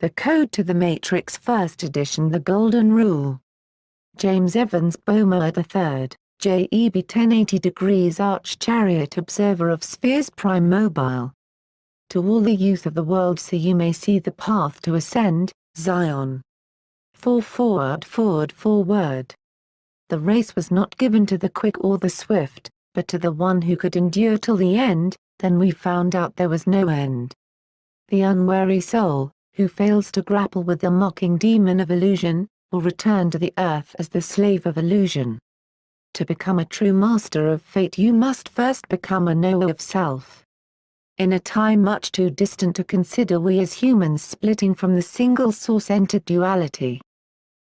The Code to the Matrix, First Edition, The Golden Rule. James Evans Bomar III, JEB 1080 degrees Arch Chariot Observer of Spheres Prime Mobile. To all the youth of the world, so you may see the path to ascend, Zion. Forward. The race was not given to the quick or the swift, but to the one who could endure till the end. Then we found out there was no end. The unwary soul, who fails to grapple with the mocking demon of illusion, will return to the earth as the slave of illusion. To become a true master of fate, you must first become a knower of self. In a time much too distant to consider, we as humans splitting from the single source entered duality.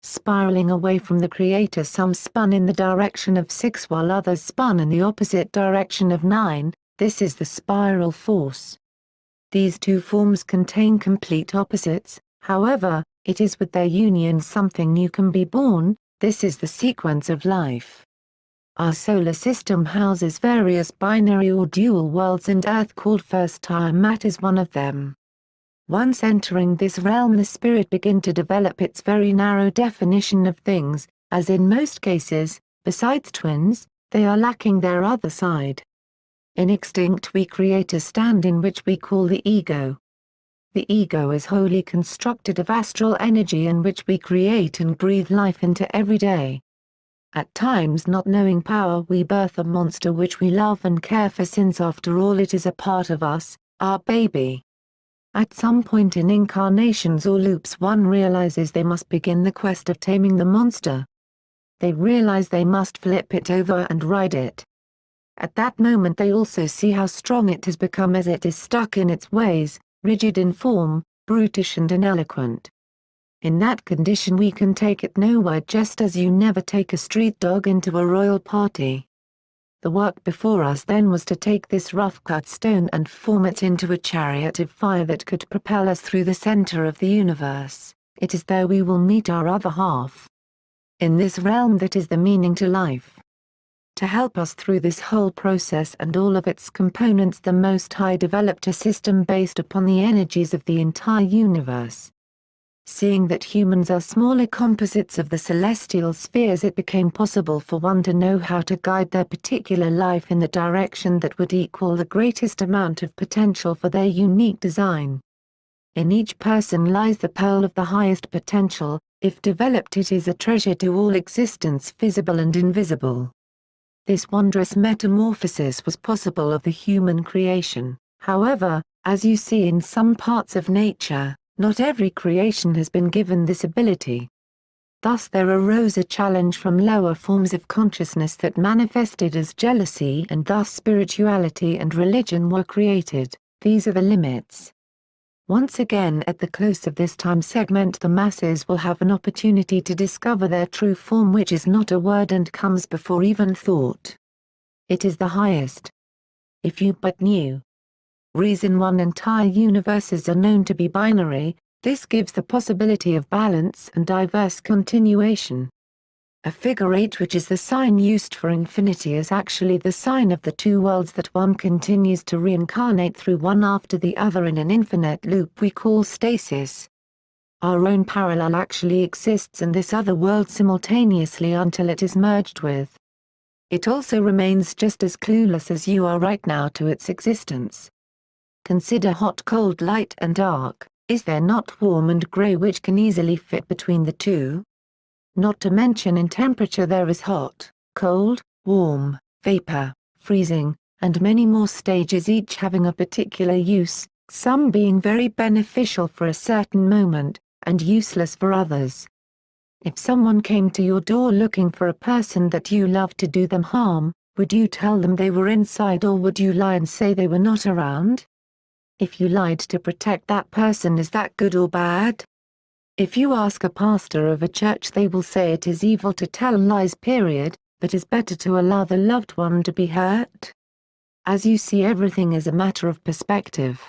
Spiraling away from the Creator, some spun in the direction of 6 while others spun in the opposite direction of 9, this is the spiral force. These two forms contain complete opposites, however, it is with their union something new can be born. This is the sequence of life. Our solar system houses various binary or dual worlds, and Earth, called first Tiamat, is one of them. Once entering this realm, the spirit begins to develop its very narrow definition of things, as in most cases, besides twins, they are lacking their other side. In Extinct we create a stand-in which we call the ego. The ego is wholly constructed of astral energy in which we create and breathe life into every day. At times, not knowing power, we birth a monster which we love and care for, since after all it is a part of us, our baby. At some point in incarnations or loops, one realizes they must begin the quest of taming the monster. They realize they must flip it over and ride it. At that moment they also see how strong it has become, as it is stuck in its ways, rigid in form, brutish and ineloquent. In that condition we can take it nowhere, just as you never take a street dog into a royal party. The work before us then was to take this rough-cut stone and form it into a chariot of fire that could propel us through the center of the universe. It is there we will meet our other half. In this realm that is the meaning to life. To help us through this whole process and all of its components, the Most High developed a system based upon the energies of the entire universe. Seeing that humans are smaller composites of the celestial spheres, it became possible for one to know how to guide their particular life in the direction that would equal the greatest amount of potential for their unique design. In each person lies the pearl of the highest potential. If developed, it is a treasure to all existence, visible and invisible. This wondrous metamorphosis was possible of the human creation. However, as you see in some parts of nature, not every creation has been given this ability. Thus there arose a challenge from lower forms of consciousness that manifested as jealousy, and thus spirituality and religion were created. These are the limits. Once again, at the close of this time segment, the masses will have an opportunity to discover their true form, which is not a word and comes before even thought. It is the highest. If you but knew. Reason one entire universes are known to be binary. This gives the possibility of balance and diverse continuation. A figure 8, which is the sign used for infinity, is actually the sign of the two worlds that one continues to reincarnate through, one after the other, in an infinite loop we call stasis. Our own parallel actually exists in this other world simultaneously until it is merged with. It also remains just as clueless as you are right now to its existence. Consider hot, cold, light and dark. Is there not warm and grey which can easily fit between the two? Not to mention in temperature there is hot, cold, warm, vapor, freezing, and many more stages, each having a particular use, some being very beneficial for a certain moment, and useless for others. If someone came to your door looking for a person that you love to do them harm, would you tell them they were inside, or would you lie and say they were not around? If you lied to protect that person, is that good or bad? If you ask a pastor of a church, they will say it is evil to tell lies, period, but is better to allow the loved one to be hurt. As you see, everything is a matter of perspective.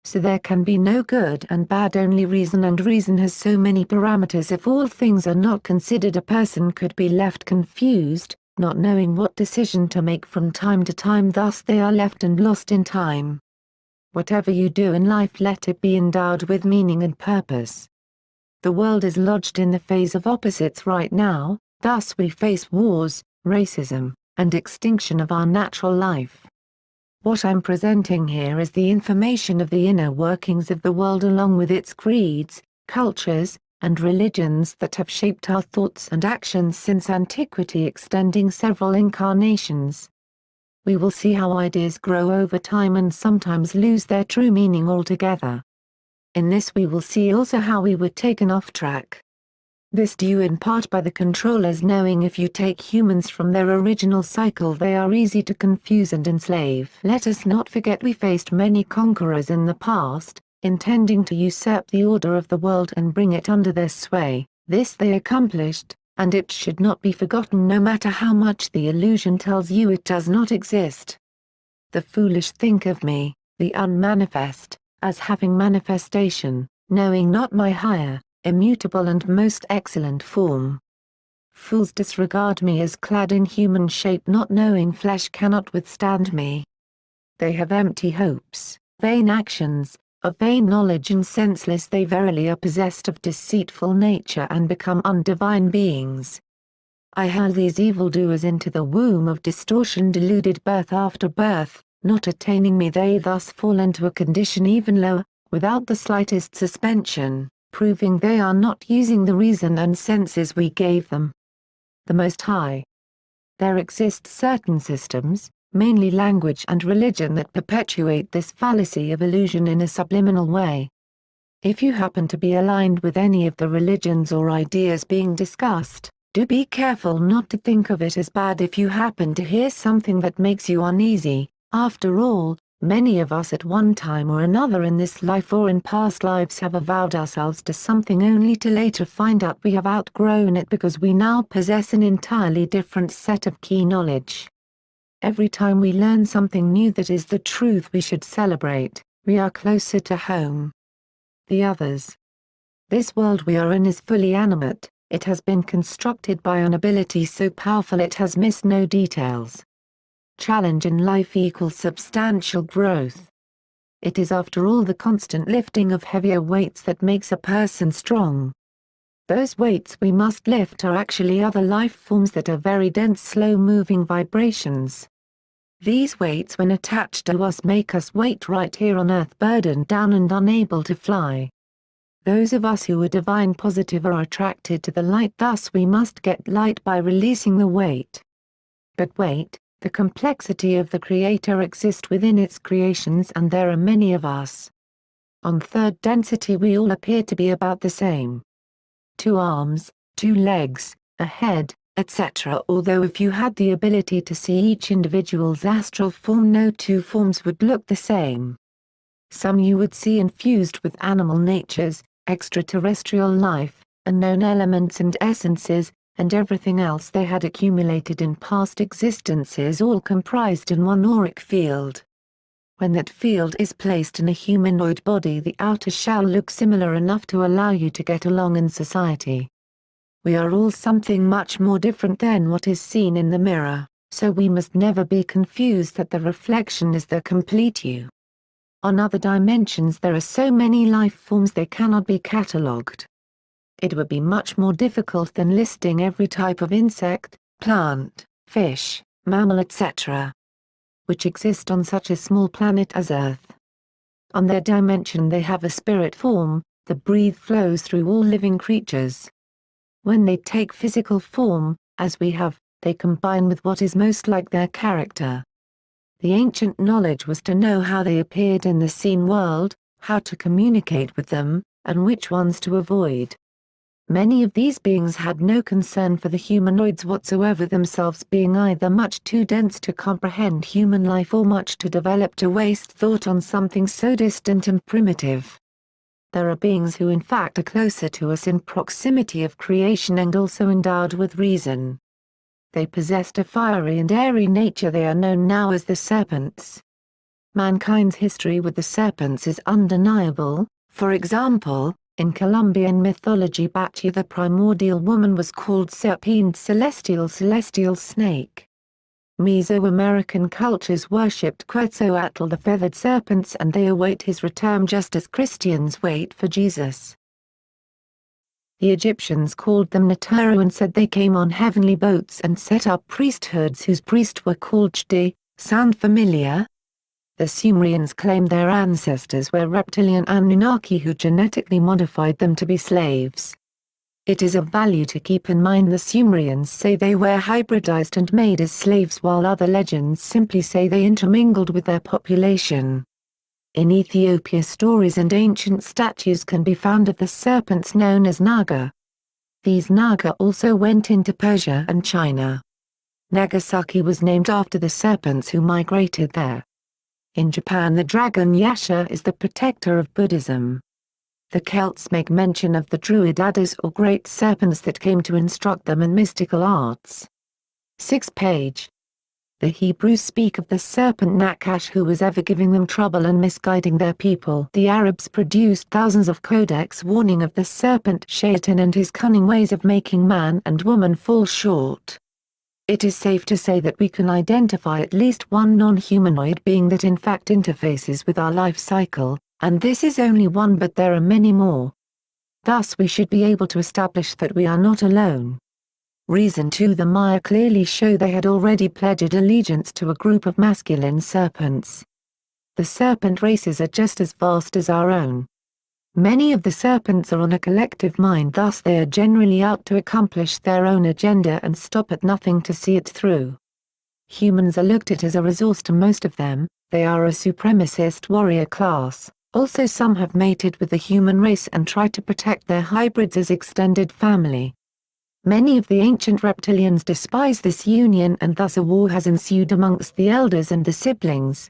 So there can be no good and bad, only reason, and reason has so many parameters. If all things are not considered, a person could be left confused, not knowing what decision to make from time to time, thus they are left and lost in time. Whatever you do in life, let it be endowed with meaning and purpose. The world is lodged in the phase of opposites right now, thus we face wars, racism, and extinction of our natural life. What I'm presenting here is the information of the inner workings of the world along with its creeds, cultures, and religions that have shaped our thoughts and actions since antiquity, extending several incarnations. We will see how ideas grow over time and sometimes lose their true meaning altogether. In this we will see also how we were taken off track. This due in part by the controllers knowing if you take humans from their original cycle they are easy to confuse and enslave. Let us not forget we faced many conquerors in the past, intending to usurp the order of the world and bring it under their sway. This they accomplished, and it should not be forgotten no matter how much the illusion tells you it does not exist. The foolish think of me, the unmanifest, as having manifestation, knowing not my higher, immutable and most excellent form. Fools disregard me as clad in human shape, not knowing flesh cannot withstand me. They have empty hopes, vain actions, of vain knowledge, and senseless they verily are possessed of deceitful nature and become undivine beings. I hurl these evildoers into the womb of distortion, deluded birth after birth, not attaining me they thus fall into a condition even lower, without the slightest suspension, proving they are not using the reason and senses we gave them. The Most High. There exist certain systems, mainly language and religion, that perpetuate this fallacy of illusion in a subliminal way. If you happen to be aligned with any of the religions or ideas being discussed, do be careful not to think of it as bad if you happen to hear something that makes you uneasy. After all, many of us at one time or another in this life or in past lives have avowed ourselves to something only to later find out we have outgrown it because we now possess an entirely different set of key knowledge. Every time we learn something new that is the truth we should celebrate, we are closer to home. The others. This world we are in is fully animate, it has been constructed by an ability so powerful it has missed no details. Challenge in life equals substantial growth. It is after all the constant lifting of heavier weights that makes a person strong. Those weights we must lift are actually other life forms that are very dense, slow-moving vibrations. These weights when attached to us make us wait right here on earth, burdened down and unable to fly. Those of us who are divine positive are attracted to the light, thus we must get light by releasing the weight. But wait, the complexity of the Creator exists within its creations and there are many of us. On third density we all appear to be about the same. 2 arms, 2 legs, a head, etc. Although if you had the ability to see each individual's astral form, no 2 forms would look the same. Some you would see infused with animal natures, extraterrestrial life, unknown elements and essences, and everything else they had accumulated in past existences, all comprised in one auric field. When that field is placed in a humanoid body, the outer shell looks similar enough to allow you to get along in society. We are all something much more different than what is seen in the mirror, so we must never be confused that the reflection is the complete you. On other dimensions there are so many life forms they cannot be catalogued. It would be much more difficult than listing every type of insect, plant, fish, mammal etc. which exist on such a small planet as Earth. On their dimension they have a spirit form, the breath flows through all living creatures. When they take physical form, as we have, they combine with what is most like their character. The ancient knowledge was to know how they appeared in the seen world, how to communicate with them, and which ones to avoid. Many of these beings had no concern for the humanoids whatsoever, themselves being either much too dense to comprehend human life or much too developed to waste thought on something so distant and primitive. There are beings who in fact are closer to us in proximity of creation and also endowed with reason. They possessed a fiery and airy nature. They are known now as the serpents. Mankind's history with the serpents is undeniable. For example, in Colombian mythology, Batya, the primordial woman, was called Serpent, celestial snake. Mesoamerican cultures worshipped Quetzalcoatl the feathered serpents, and they await his return just as Christians wait for Jesus. The Egyptians called them Neteru and said they came on heavenly boats and set up priesthoods whose priests were called Chdi. Sound familiar? The Sumerians claimed their ancestors were reptilian Anunnaki who genetically modified them to be slaves. It is of value to keep in mind the Sumerians say they were hybridized and made as slaves, while other legends simply say they intermingled with their population. In Ethiopia, stories and ancient statues can be found of the serpents known as Naga. These Naga also went into Persia and China. Nagasaki was named after the serpents who migrated there. In Japan, the dragon Yasha is the protector of Buddhism. The Celts make mention of the Druid adders or great serpents that came to instruct them in mystical arts. 6 page. The Hebrews speak of the serpent Nakash who was ever giving them trouble and misguiding their people. The Arabs produced thousands of codex warning of the serpent Shaitan and his cunning ways of making man and woman fall short. It is safe to say that we can identify at least one non-humanoid being that in fact interfaces with our life cycle, and this is only one, but there are many more. Thus we should be able to establish that we are not alone. Reason 2. The Maya clearly show they had already pledged allegiance to a group of masculine serpents. The serpent races are just as vast as our own. Many of the serpents are on a collective mind, thus they are generally out to accomplish their own agenda and stop at nothing to see it through. Humans are looked at as a resource to most of them. They are a supremacist warrior class. Also, some have mated with the human race and try to protect their hybrids as extended family. Many of the ancient reptilians despise this union, and thus a war has ensued amongst the elders and the siblings.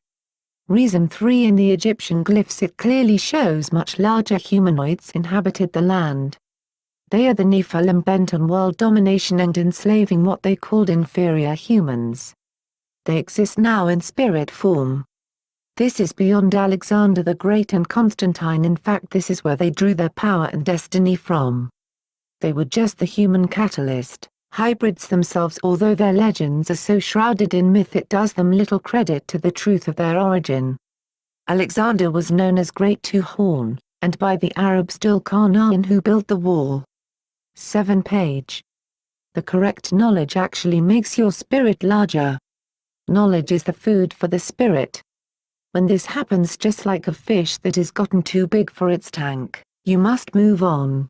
Reason 3. In the Egyptian glyphs it clearly shows much larger humanoids inhabited the land. They are the Nephilim, bent on world domination and enslaving what they called inferior humans. They exist now in spirit form. This is beyond Alexander the Great and Constantine. In fact, this is where they drew their power and destiny from. They were just the human catalyst, hybrids themselves. Although their legends are so shrouded in myth, it does them little credit to the truth of their origin. Alexander was known as Great Two-Horn, and by the Arabs Dul-Qarnayn, who built the wall. 7 page. The correct knowledge actually makes your spirit larger. Knowledge is the food for the spirit. When this happens, just like a fish that is gotten too big for its tank, you must move on.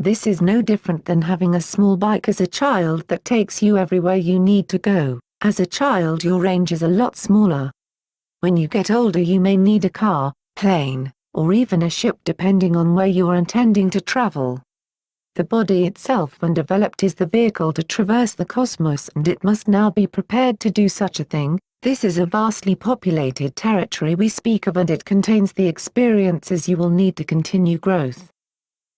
This is no different than having a small bike as a child that takes you everywhere you need to go. As a child your range is a lot smaller. When you get older you may need a car, plane, or even a ship depending on where you are intending to travel. The body itself, when developed, is the vehicle to traverse the cosmos, and it must now be prepared to do such a thing. This is a vastly populated territory we speak of, and it contains the experiences you will need to continue growth.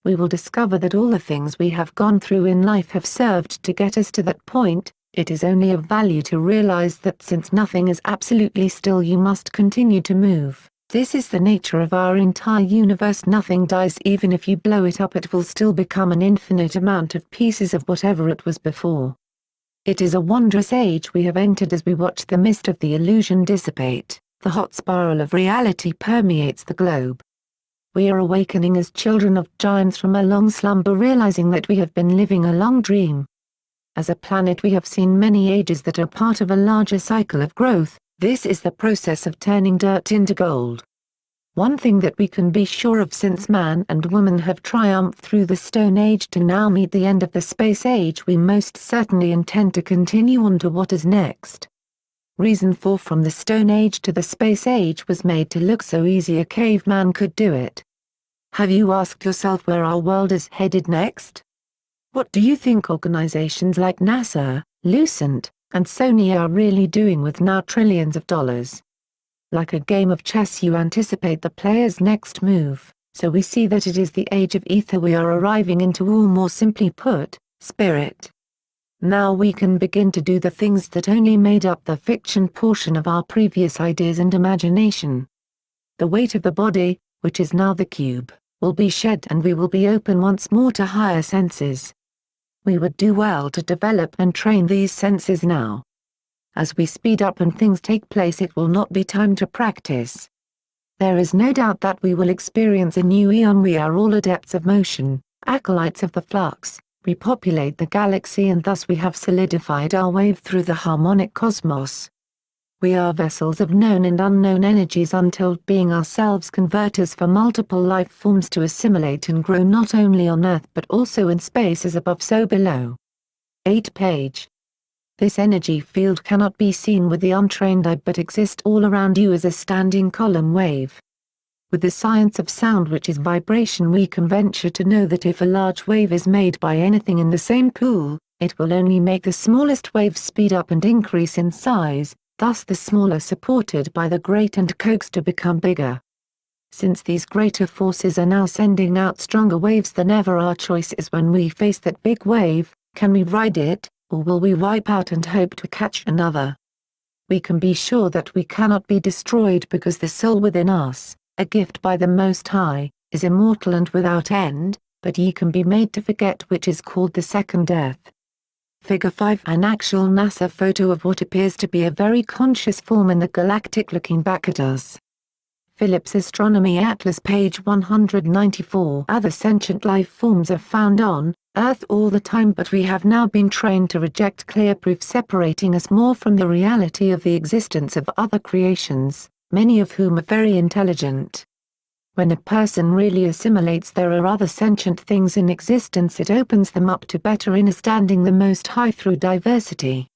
We will discover that all the things we have gone through in life have served to get us to that point. It is only of value to realize that since nothing is absolutely still, you must continue to move. This is the nature of our entire universe. Nothing dies. Even if you blow it up, it will still become an infinite amount of pieces of whatever it was before. It is a wondrous age we have entered as we watch the mist of the illusion dissipate. The hot spiral of reality permeates the globe. We are awakening as children of giants from a long slumber, realizing that we have been living a long dream. As a planet we have seen many ages that are part of a larger cycle of growth. This is the process of turning dirt into gold. One thing that we can be sure of, since man and woman have triumphed through the Stone Age to now meet the end of the Space Age, we most certainly intend to continue on to what is next. Reason 4. From the Stone Age to the Space Age was made to look so easy a caveman could do it. Have you asked yourself where our world is headed next? What do you think organizations like NASA, Lucent, and Sony are really doing with now trillions of dollars? Like a game of chess, you anticipate the player's next move, so we see that it is the age of ether we are arriving into, or more simply put, spirit. Now we can begin to do the things that only made up the fiction portion of our previous ideas and imagination. The weight of the body, which is now the cube, will be shed, and we will be open once more to higher senses. We would do well to develop and train these senses now. As we speed up and things take place, it will not be time to practice. There is no doubt that we will experience a new eon. We are all adepts of motion, acolytes of the flux, we populate the galaxy, and thus we have solidified our wave through the harmonic cosmos. We are vessels of known and unknown energies, untold being ourselves, converters for multiple life forms to assimilate and grow not only on Earth but also in space as above so below. 8 page. This energy field cannot be seen with the untrained eye but exists all around you as a standing column wave. With the science of sound, which is vibration, we can venture to know that if a large wave is made by anything in the same pool, it will only make the smallest wave speed up and increase in size, thus the smaller supported by the great and coaxed to become bigger. Since these greater forces are now sending out stronger waves than ever, our choice is when we face that big wave: can we ride it, or will we wipe out and hope to catch another? We can be sure that we cannot be destroyed because the soul within us, a gift by the Most High, is immortal and without end, but ye can be made to forget, which is called the second death. Figure 5. An actual NASA photo of what appears to be a very conscious form in the galactic looking back at us. Phillips Astronomy Atlas, page 194. Other sentient life forms are found on Earth all the time, but we have now been trained to reject clear proof separating us more from the reality of the existence of other creations, many of whom are very intelligent. When a person really assimilates there are other sentient things in existence, it opens them up to better understanding the Most High through diversity.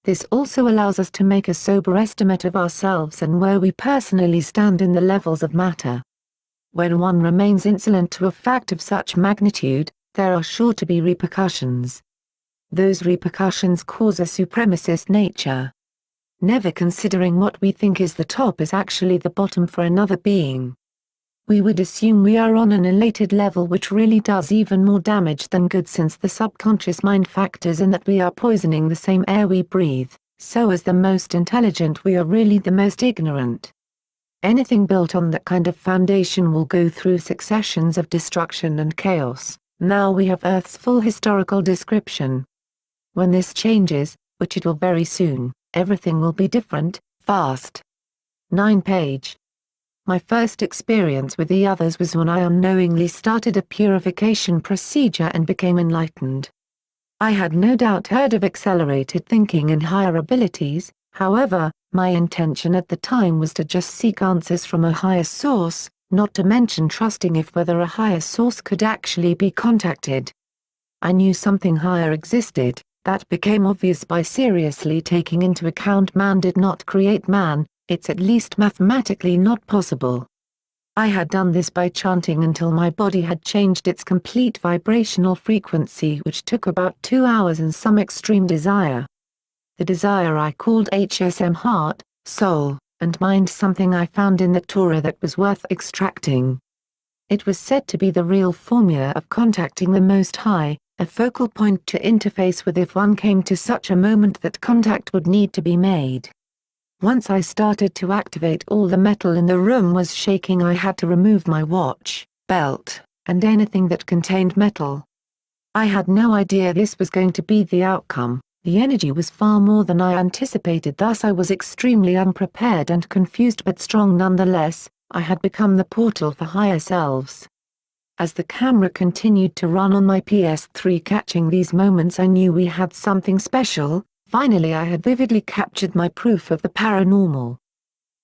This also allows us to make a sober estimate of ourselves and where we personally stand in the levels of matter. When one remains insolent to a fact of such magnitude, there are sure to be repercussions. Those repercussions cause a supremacist nature. Never considering what we think is the top is actually the bottom for another being. We would assume we are on an elated level, which really does even more damage than good, since the subconscious mind factors in that we are poisoning the same air we breathe, so as the most intelligent we are really the most ignorant. Anything built on that kind of foundation will go through successions of destruction and chaos. Now we have Earth's full historical description. When this changes, which it will very soon, everything will be different, fast. 9 page. My first experience with the others was when I unknowingly started a purification procedure and became enlightened. I had no doubt heard of accelerated thinking and higher abilities, however, my intention at the time was to just seek answers from a higher source, not to mention trusting if whether a higher source could actually be contacted. I knew something higher existed. That became obvious by seriously taking into account man did not create man. It's at least mathematically not possible. I had done this by chanting until my body had changed its complete vibrational frequency, which took about 2 hours and some extreme desire. The desire I called HSM, heart, soul, and mind, something I found in the Torah that was worth extracting. It was said to be the real formula of contacting the Most High, a focal point to interface with if one came to such a moment that contact would need to be made. Once I started to activate, all the metal in the room was shaking. I had to remove my watch, belt, and anything that contained metal. I had no idea this was going to be the outcome. The energy was far more than I anticipated, thus I was extremely unprepared and confused but strong nonetheless. I had become the portal for higher selves. As the camera continued to run on my PS3 catching these moments, I knew we had something special. Finally I had vividly captured my proof of the paranormal.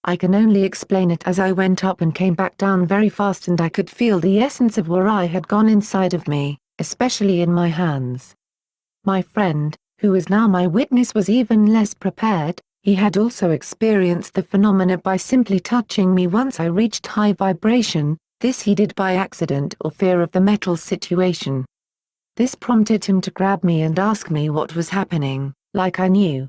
I can only explain it as I went up and came back down very fast, and I could feel the essence of where I had gone inside of me, especially in my hands. My friend, who is now my witness, was even less prepared. He had also experienced the phenomena by simply touching me once I reached high vibration. This he did by accident or fear of the metal situation. This prompted him to grab me and ask me what was happening, like I knew.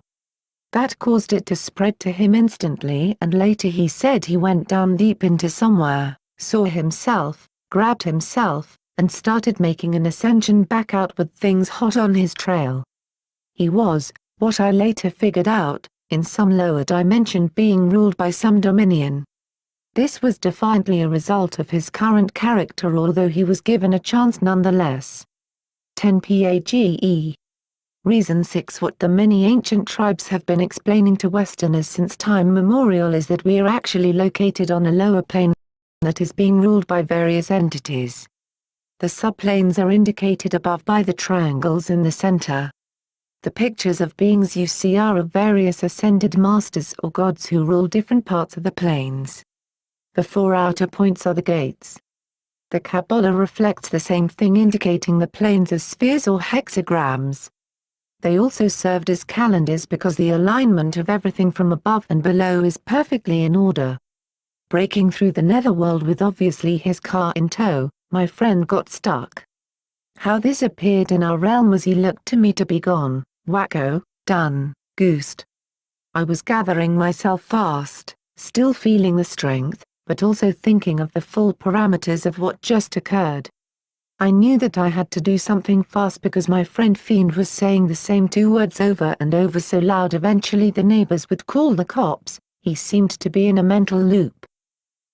That caused it to spread to him instantly, and later he said he went down deep into somewhere, saw himself, grabbed himself, and started making an ascension back out with things hot on his trail. He was, what I later figured out, in some lower dimension being ruled by some dominion. This was defiantly a result of his current character, although he was given a chance nonetheless. 10 PAGE. Reason 6. What the many ancient tribes have been explaining to Westerners since time memorial is that we are actually located on a lower plane that is being ruled by various entities. The subplanes are indicated above by the triangles in the center. The pictures of beings you see are of various ascended masters or gods who rule different parts of the planes. The 4 outer points are the gates. The Kabbalah reflects the same thing, indicating the planes as spheres or hexagrams. They also served as calendars because the alignment of everything from above and below is perfectly in order. Breaking through the netherworld with obviously his car in tow, my friend got stuck. How this appeared in our realm was he looked to me to be gone, wacko, done, goosed. I was gathering myself fast, still feeling the strength, but also thinking of the full parameters of what just occurred. I knew that I had to do something fast because my friend Fiend was saying the same 2 words over and over so loud eventually the neighbors would call the cops. He seemed to be in a mental loop.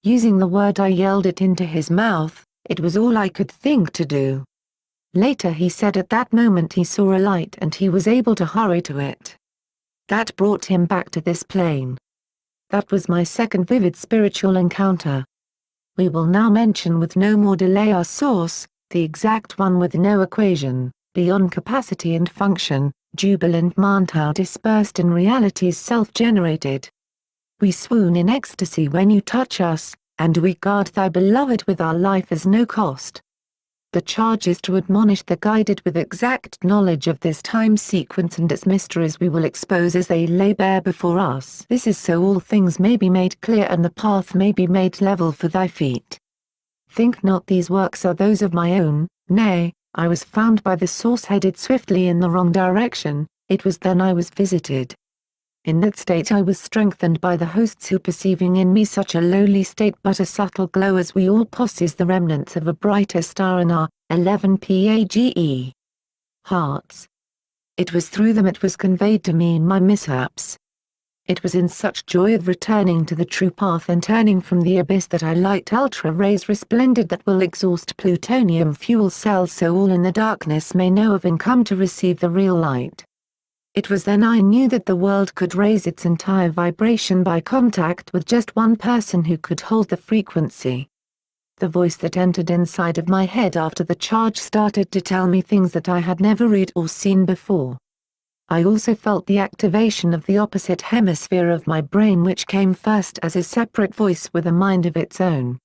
Using the word I yelled it into his mouth, it was all I could think to do. Later he said at that moment he saw a light and he was able to hurry to it. That brought him back to this plane. That was my second vivid spiritual encounter. We will now mention with no more delay our source, the exact one with no equation, beyond capacity and function, jubilant mantra dispersed in realities self-generated. We swoon in ecstasy when you touch us, and we guard thy beloved with our life as no cost. The charge is to admonish the guided with exact knowledge of this time sequence and its mysteries we will expose as they lay bare before us. This is so all things may be made clear and the path may be made level for thy feet. Think not these works are those of my own, nay, I was found by the source headed swiftly in the wrong direction, it was then I was visited. In that state I was strengthened by the hosts who perceiving in me such a lowly state but a subtle glow as we all possess the remnants of a brighter star in our 11 Page hearts. It was through them it was conveyed to me in my mishaps. It was in such joy of returning to the true path and turning from the abyss that I light ultra-rays resplendent that will exhaust plutonium fuel cells so all in the darkness may know of and come to receive the real light. It was then I knew that the world could raise its entire vibration by contact with just one person who could hold the frequency. The voice that entered inside of my head after the charge started to tell me things that I had never read or seen before. I also felt the activation of the opposite hemisphere of my brain which came first as a separate voice with a mind of its own.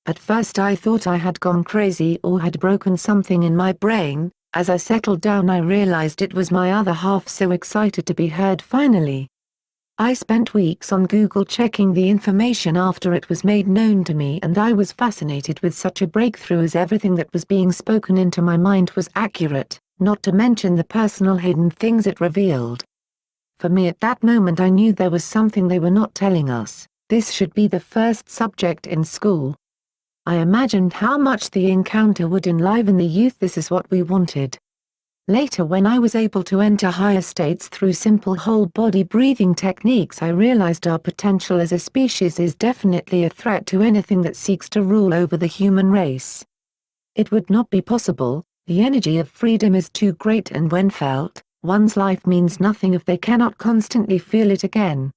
At first I thought I had gone crazy or had broken something in my brain. As I settled down I realized it was my other half so excited to be heard finally. I spent weeks on Google checking the information after it was made known to me and I was fascinated with such a breakthrough as everything that was being spoken into my mind was accurate, not to mention the personal hidden things it revealed. For me at that moment I knew there was something they were not telling us, this should be the first subject in school. I imagined how much the encounter would enliven the youth. This is what we wanted. Later when I was able to enter higher states through simple whole-body breathing techniques I realized our potential as a species is definitely a threat to anything that seeks to rule over the human race. It would not be possible, the energy of freedom is too great and when felt, one's life means nothing if they cannot constantly feel it again.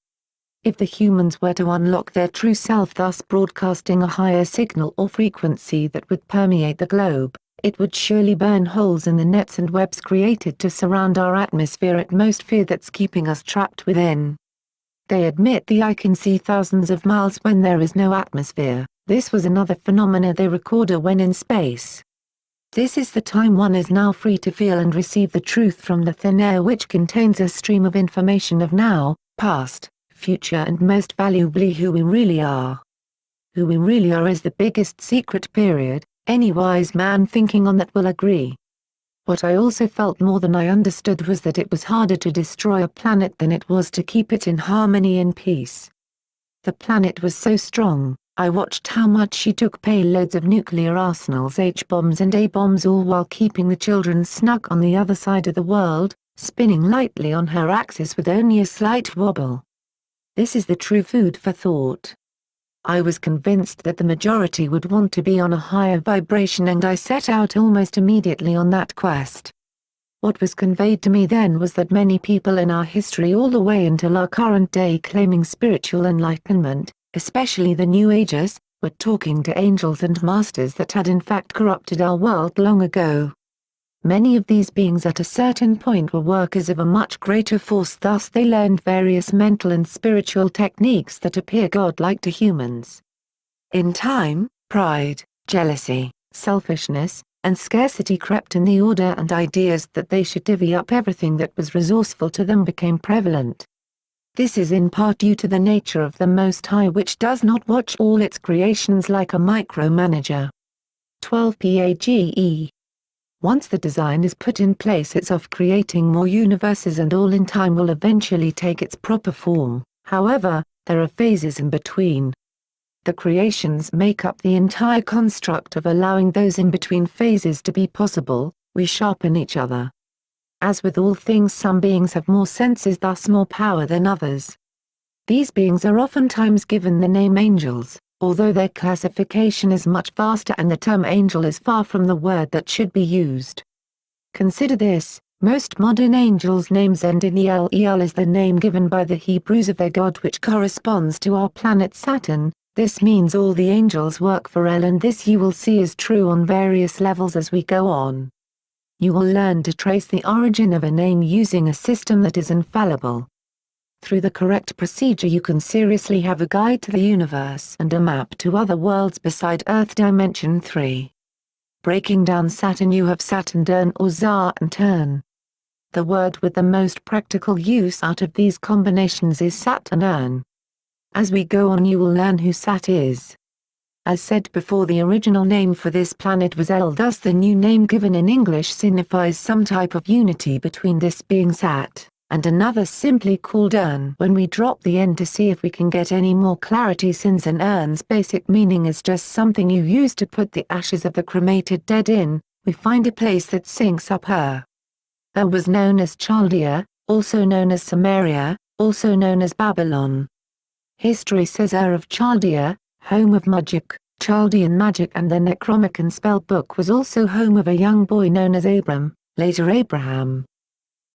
If the humans were to unlock their true self thus broadcasting a higher signal or frequency that would permeate the globe, it would surely burn holes in the nets and webs created to surround our atmosphere at most fear that's keeping us trapped within. They admit the eye can see thousands of miles when there is no atmosphere, this was another phenomena they recorded when in space. This is the time one is now free to feel and receive the truth from the thin air which contains a stream of information of now, past, future and most valuably who we really are. Who we really are is the biggest secret period, any wise man thinking on that will agree. What I also felt more than I understood was that it was harder to destroy a planet than it was to keep it in harmony and peace. The planet was so strong, I watched how much she took payloads of nuclear arsenals, H-bombs and A-bombs all while keeping the children snug on the other side of the world, spinning lightly on her axis with only a slight wobble. This is the true food for thought. I was convinced that the majority would want to be on a higher vibration and I set out almost immediately on that quest. What was conveyed to me then was that many people in our history all the way until our current day claiming spiritual enlightenment, especially the New Agers, were talking to angels and masters that had in fact corrupted our world long ago. Many of these beings at a certain point were workers of a much greater force, thus they learned various mental and spiritual techniques that appear godlike to humans. In time, pride, jealousy, selfishness, and scarcity crept in, the order and ideas that they should divvy up everything that was resourceful to them became prevalent. This is in part due to the nature of the Most High, which does not watch all its creations like a micromanager. 12 Page. Once the design is put in place, it's off creating more universes, and all in time will eventually take its proper form. However, there are phases in between. The creations make up the entire construct of allowing those in-between phases to be possible. We sharpen each other. As with all things, some beings have more senses, thus more power than others. These beings are oftentimes given the name angels, although their classification is much vaster and the term angel is far from the word that should be used. Consider this: most modern angels' names end in El. El is the name given by the Hebrews of their god, which corresponds to our planet Saturn. This means all the angels work for El, and this you will see is true on various levels as we go on. You will learn to trace the origin of a name using a system that is infallible. Through the correct procedure you can seriously have a guide to the universe and a map to other worlds beside Earth Dimension 3. Breaking down Saturn, you have Saturn or Za and Turn. The word with the most practical use out of these combinations is Saturn. As we go on you will learn who Sat is. As said before, the original name for this planet was El, thus the new name given in English signifies some type of unity between this being Sat, and another simply called Urn. When we drop the N to see if we can get any more clarity, since an urn's basic meaning is just something you use to put the ashes of the cremated dead in, we find a place that syncs up her. Ur was known as Chaldea, also known as Samaria, also known as Babylon. History says Ur of Chaldea, home of magic, Chaldean magic, and the Necronomicon spell book, was also home of a young boy known as Abram, later Abraham.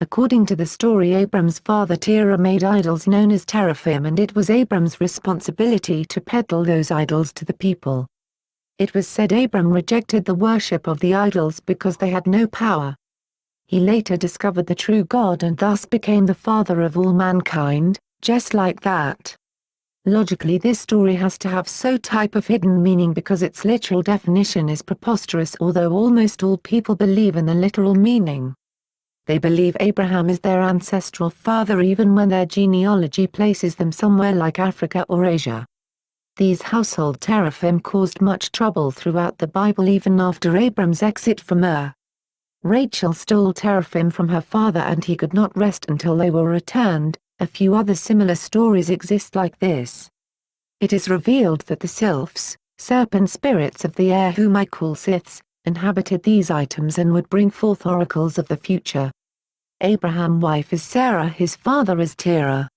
According to the story, Abram's father Terah made idols known as teraphim, and it was Abram's responsibility to peddle those idols to the people. It was said Abram rejected the worship of the idols because they had no power. He later discovered the true God and thus became the father of all mankind, just like that. Logically, this story has to have some type of hidden meaning because its literal definition is preposterous, although almost all people believe in the literal meaning. They believe Abraham is their ancestral father even when their genealogy places them somewhere like Africa or Asia. These household teraphim caused much trouble throughout the Bible even after Abram's exit from Ur. Rachel stole teraphim from her father and he could not rest until they were returned. A few other similar stories exist like this. It is revealed that the sylphs, serpent spirits of the air whom I call Siths, inhabited these items and would bring forth oracles of the future. Abraham's wife is Sarah, his father is Terah.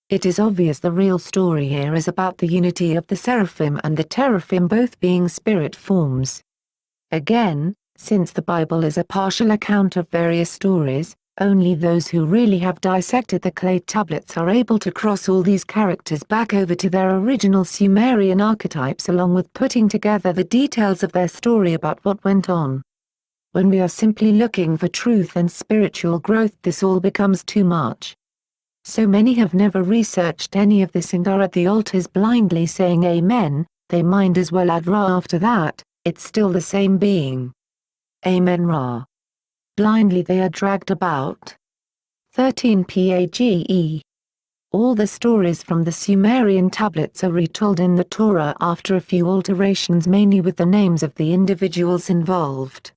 It is obvious the real story here is about the unity of the seraphim and the teraphim, both being spirit forms. Again, since the Bible is a partial account of various stories, only those who really have dissected the clay tablets are able to cross all these characters back over to their original Sumerian archetypes, along with putting together the details of their story about what went on. When we are simply looking for truth and spiritual growth, this all becomes too much. So many have never researched any of this and are at the altars blindly saying Amen. They might as well add Ra after that, it's still the same being. Amen Ra. Blindly they are dragged about. 13 Page. All the stories from the Sumerian tablets are retold in the Torah after a few alterations, mainly with the names of the individuals involved.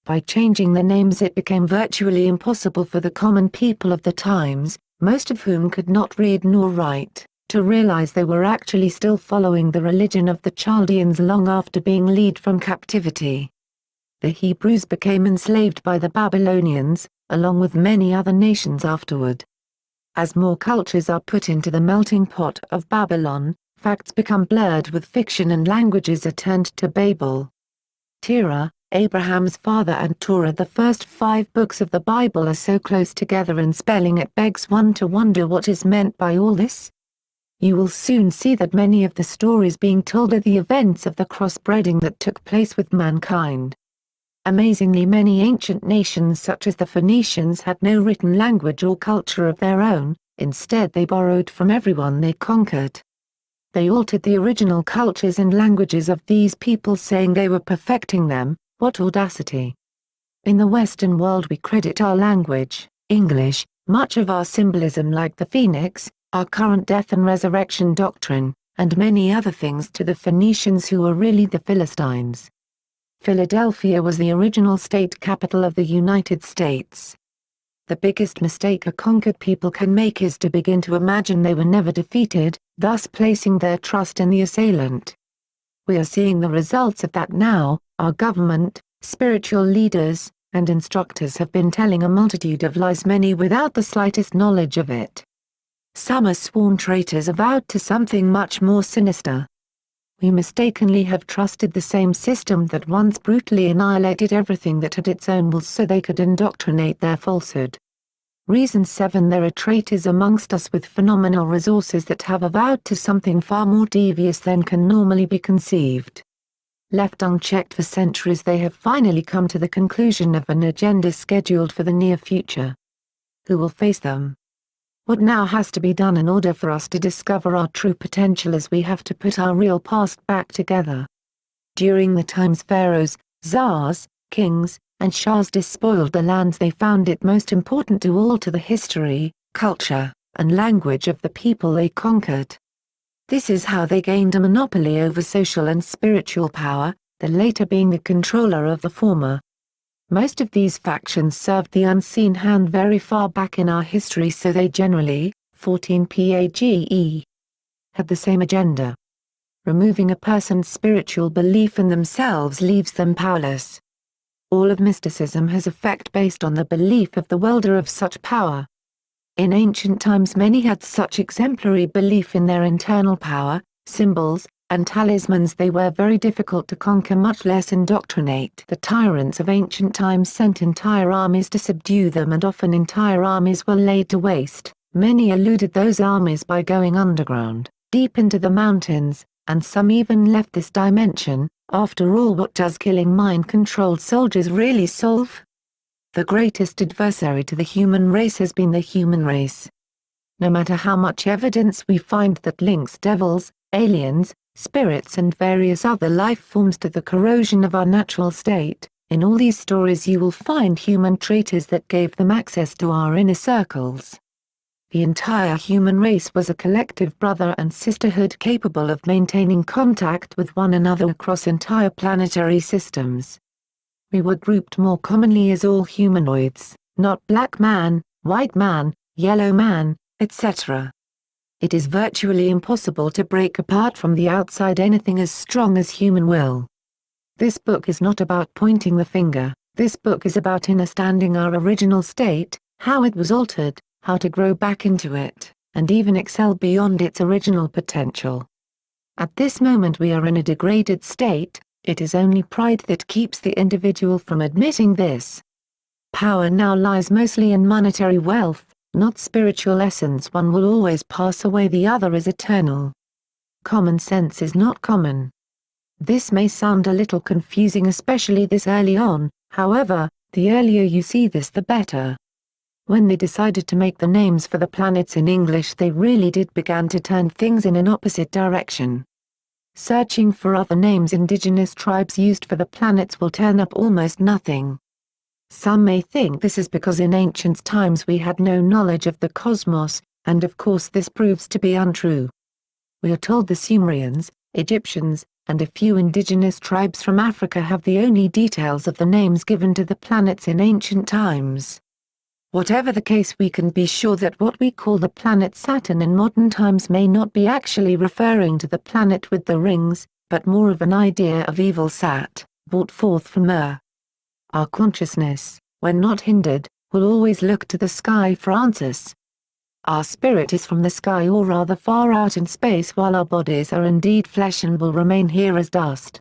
By changing the names it became virtually impossible for the common people of the times, most of whom could not read nor write, to realize they were actually still following the religion of the Chaldeans long after being led from captivity. The Hebrews became enslaved by the Babylonians, along with many other nations afterward. As more cultures are put into the melting pot of Babylon, facts become blurred with fiction and languages are turned to Babel. Terah, Abraham's father and Torah. The first 5 books of the Bible are so close together in spelling it begs one to wonder what is meant by all this. You will soon see that many of the stories being told are the events of the crossbreeding that took place with mankind. Amazingly, many ancient nations such as the Phoenicians had no written language or culture of their own. Instead they borrowed from everyone they conquered. They altered the original cultures and languages of these people, saying they were perfecting them. What audacity! In the Western world we credit our language, English, much of our symbolism like the phoenix, our current death and resurrection doctrine, and many other things to the Phoenicians, who were really the Philistines. Philadelphia was the original state capital of the United States. The biggest mistake a conquered people can make is to begin to imagine they were never defeated, thus placing their trust in the assailant. We are seeing the results of that now. Our government, spiritual leaders, and instructors have been telling a multitude of lies, many without the slightest knowledge of it. Some are sworn traitors avowed to something much more sinister. We mistakenly have trusted the same system that once brutally annihilated everything that had its own will, so they could indoctrinate their falsehood. Reason 7. There are traitors amongst us with phenomenal resources that have avowed to something far more devious than can normally be conceived. Left unchecked for centuries, they have finally come to the conclusion of an agenda scheduled for the near future. Who will face them? What now has to be done in order for us to discover our true potential is we have to put our real past back together. During the times pharaohs, czars, kings, and shahs despoiled the lands, they found it most important to alter the history, culture, and language of the people they conquered. This is how they gained a monopoly over social and spiritual power, the latter being the controller of the former. Most of these factions served the unseen hand very far back in our history, so they generally, 14 PAGE, had the same agenda. Removing a person's spiritual belief in themselves leaves them powerless. All of mysticism has effect based on the belief of the wielder of such power. In ancient times many had such exemplary belief in their internal power, symbols, and talismans they were very difficult to conquer, much less indoctrinate. The tyrants of ancient times sent entire armies to subdue them, and often entire armies were laid to waste. Many eluded those armies by going underground, deep into the mountains, and some even left this dimension. After all, what does killing mind-controlled soldiers really solve? The greatest adversary to the human race has been the human race. No matter how much evidence we find that links devils, aliens, spirits and various other life forms to the corrosion of our natural state, in all these stories you will find human traitors that gave them access to our inner circles. The entire human race was a collective brother and sisterhood capable of maintaining contact with one another across entire planetary systems. We were grouped more commonly as all humanoids, not black man, white man, yellow man, etc. It is virtually impossible to break apart from the outside anything as strong as human will. This book is not about pointing the finger, this book is about understanding our original state, how it was altered, how to grow back into it, and even excel beyond its original potential. At this moment we are in a degraded state. It is only pride that keeps the individual from admitting this. Power now lies mostly in monetary wealth, not spiritual essence. One will always pass away, the other is eternal. Common sense is not common. This may sound a little confusing, especially this early on, however, the earlier you see this the better. When they decided to make the names for the planets in English, they really did begin to turn things in an opposite direction. Searching for other names indigenous tribes used for the planets will turn up almost nothing. Some may think this is because in ancient times we had no knowledge of the cosmos, and of course this proves to be untrue. We are told the Sumerians, Egyptians, and a few indigenous tribes from Africa have the only details of the names given to the planets in ancient times. Whatever the case, we can be sure that what we call the planet Saturn in modern times may not be actually referring to the planet with the rings, but more of an idea of evil Sat, brought forth from Ur. Our consciousness, when not hindered, will always look to the sky for answers. Our spirit is from the sky, or rather far out in space, while our bodies are indeed flesh and will remain here as dust.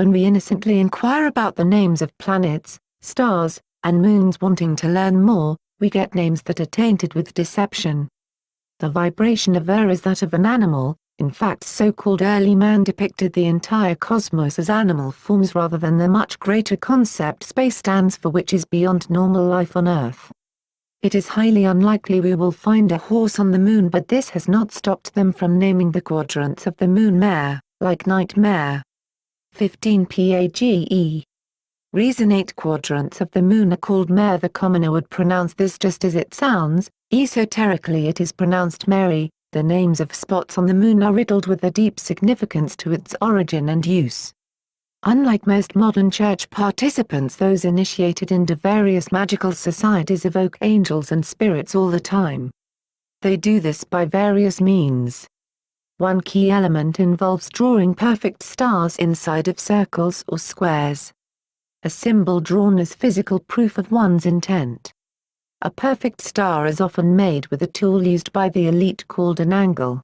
when we innocently inquire about the names of planets, stars, and moons wanting to learn more, we get names that are tainted with deception. The vibration of is that of an animal. In fact, so-called early man depicted the entire cosmos as animal forms rather than the much greater concept space stands for, which is beyond normal life on Earth. It is highly unlikely we will find a horse on the moon, but this has not stopped them from naming the quadrants of the moon mare, like nightmare. 15 PAGE. Reason 8 quadrants of the moon are called mare. The commoner would pronounce this just as it sounds, esoterically it is pronounced Mary. The names of spots on the moon are riddled with a deep significance to its origin and use. Unlike most modern church participants, those initiated into various magical societies evoke angels and spirits all the time. They do this by various means. One key element involves drawing perfect stars inside of circles or squares. A symbol drawn is physical proof of one's intent. A perfect star is often made with a tool used by the elite called an angle.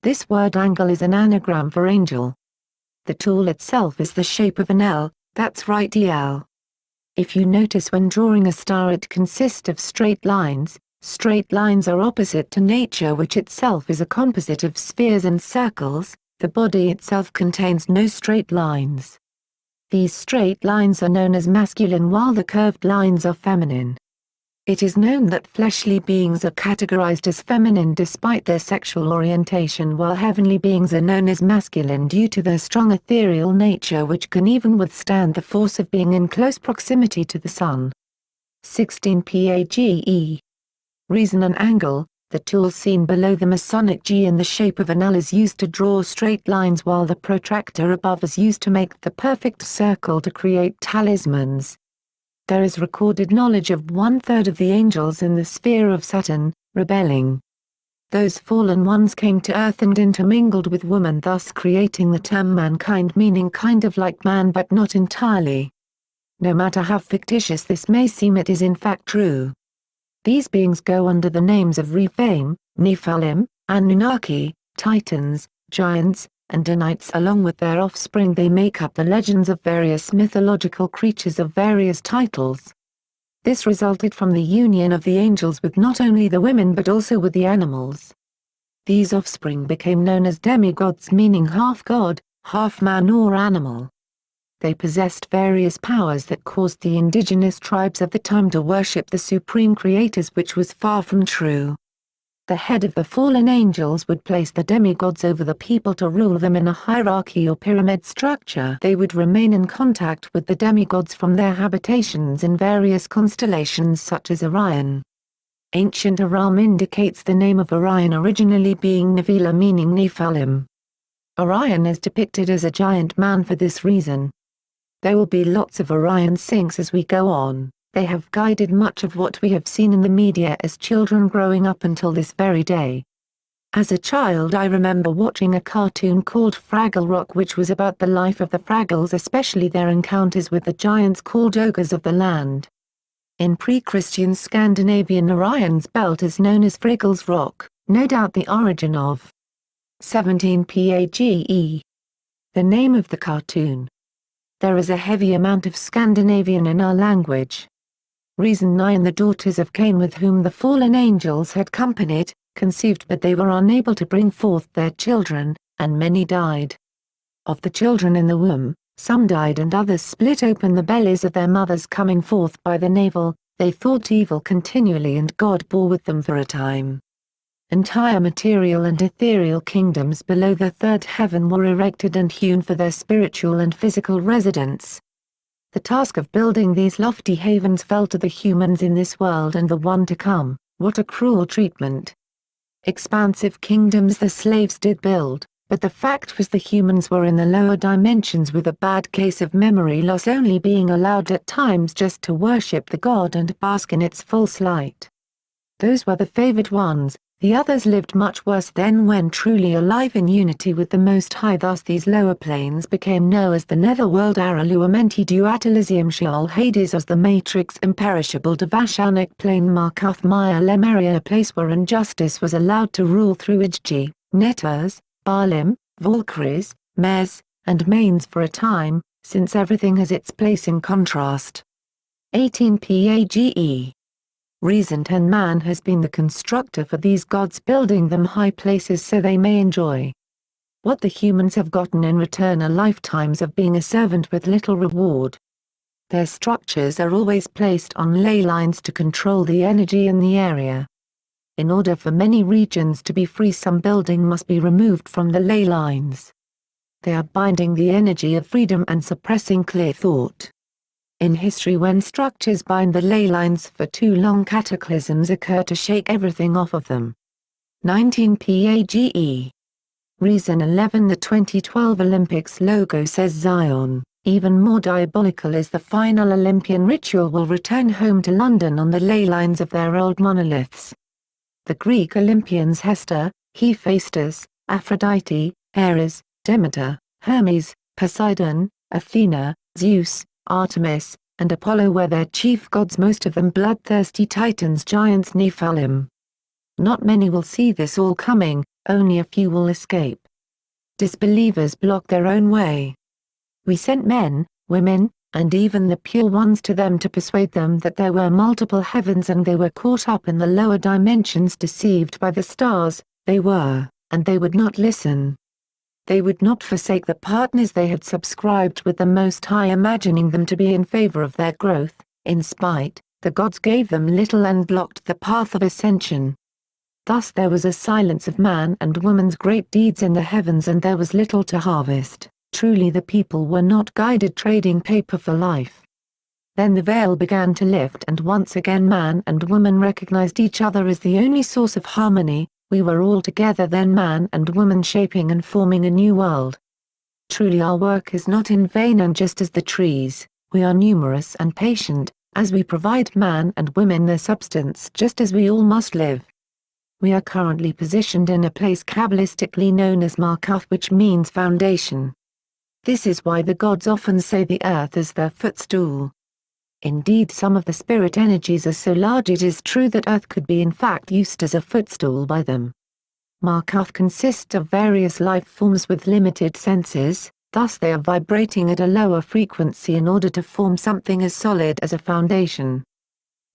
This word angle is an anagram for angel. The tool itself is the shape of an L, that's right, EL. If you notice when drawing a star, it consists of straight lines. Straight lines are opposite to nature, which itself is a composite of spheres and circles. The body itself contains no straight lines. These straight lines are known as masculine while the curved lines are feminine. It is known that fleshly beings are categorized as feminine despite their sexual orientation, while heavenly beings are known as masculine due to their strong ethereal nature, which can even withstand the force of being in close proximity to the sun. 16 PAGE. Reason an angle. The tool seen below the Masonic G in the shape of an L is used to draw straight lines, while the protractor above is used to make the perfect circle to create talismans. There is recorded knowledge of 1/3 of the angels in the sphere of Saturn, rebelling. Those fallen ones came to Earth and intermingled with woman, thus creating the term mankind, meaning kind of like man but not entirely. No matter how fictitious this may seem, it is in fact true. These beings go under the names of Rephaim, Nephilim, Anunnaki, Titans, Giants, and Danites. Along with their offspring, they make up the legends of various mythological creatures of various titles. This resulted from the union of the angels with not only the women but also with the animals. These offspring became known as demigods, meaning half god, half man or animal. They possessed various powers that caused the indigenous tribes of the time to worship the supreme creators, which was far from true. The head of the fallen angels would place the demigods over the people to rule them in a hierarchy or pyramid structure. They would remain in contact with the demigods from their habitations in various constellations such as Orion. Ancient Aram indicates the name of Orion originally being Nephila, meaning Nephilim. Orion is depicted as a giant man for this reason. There will be lots of Orion sinks as we go on. They have guided much of what we have seen in the media as children growing up until this very day. As a child, I remember watching a cartoon called Fraggle Rock, which was about the life of the Fraggles, especially their encounters with the giants called ogres of the land. In pre-Christian Scandinavian, Orion's belt is known as Friggle's Rock, no doubt the origin of 17 PAGE. The name of the cartoon. There is a heavy amount of Scandinavian in our language. Reason 9. The daughters of Cain, with whom the fallen angels had companied, conceived, but they were unable to bring forth their children, and many died. Of the children in the womb, some died and others split open the bellies of their mothers, coming forth by the navel. They thought evil continually, and God bore with them for a time. Entire material and ethereal kingdoms below the third heaven were erected and hewn for their spiritual and physical residence. The task of building these lofty havens fell to the humans in this world and the one to come. What a cruel treatment! Expansive kingdoms the slaves did build, but the fact was the humans were in the lower dimensions, with a bad case of memory loss, only being allowed at times just to worship the god and bask in its false light. Those were the favored ones. The others lived much worse than when truly alive in unity with the Most High. Thus these lower planes became known as the netherworld, Araluamenti Duatalisium Sheol Hades, as the matrix imperishable Devashanic plane Markuth Maya Lemeria, a place where injustice was allowed to rule through Ijji, Neters, Baalim, Valkyries, Mes, and Manes for a time. since everything has its place in contrast. 18 Page. Reason 10 Man has been the constructor for these gods, building them high places so they may enjoy what the humans have gotten in return are lifetimes of being a servant with little reward. Their structures are always placed on ley lines to control the energy in the area. In order for many regions to be free, some building must be removed from the ley lines. They are binding the energy of freedom and suppressing clear thought. In history, when structures bind the ley lines for too long, cataclysms occur to shake everything off of them. 19 Page. Reason 11 The 2012 Olympics logo says Zion. Even more diabolical is the final Olympian ritual will return home to London on the ley lines of their old monoliths. The Greek Olympians Hester, Hephaestus, Aphrodite, Ares, Demeter, Hermes, Poseidon, Athena, Zeus, Artemis, and Apollo were their chief gods, most of them bloodthirsty titans, giants, Nephilim. Not many will see this all coming, only a few will escape. Disbelievers block their own way. We sent men, women, and even the pure ones to them to persuade them that there were multiple heavens, and they were caught up in the lower dimensions, deceived by the stars. They were, and they would not listen. They would not forsake the partners they had subscribed with the Most High, imagining them to be in favor of their growth. In spite, the gods gave them little and blocked the path of ascension. Thus there was a silence of man and woman's great deeds in the heavens, and there was little to harvest. Truly the people were not guided, trading paper for life. Then the veil began to lift, and once again man and woman recognized each other as the only source of harmony. We were all together then, man and woman, shaping and forming a new world. Truly our work is not in vain, and just as the trees, we are numerous and patient, as we provide man and women their substance, just as we all must live. We are currently positioned in a place Kabbalistically known as Markuth, which means foundation. This is why the gods often say the earth is their footstool. Indeed, some of the spirit energies are so large it is true that earth could be in fact used as a footstool by them. Markuth consists of various life forms with limited senses, thus they are vibrating at a lower frequency in order to form something as solid as a foundation.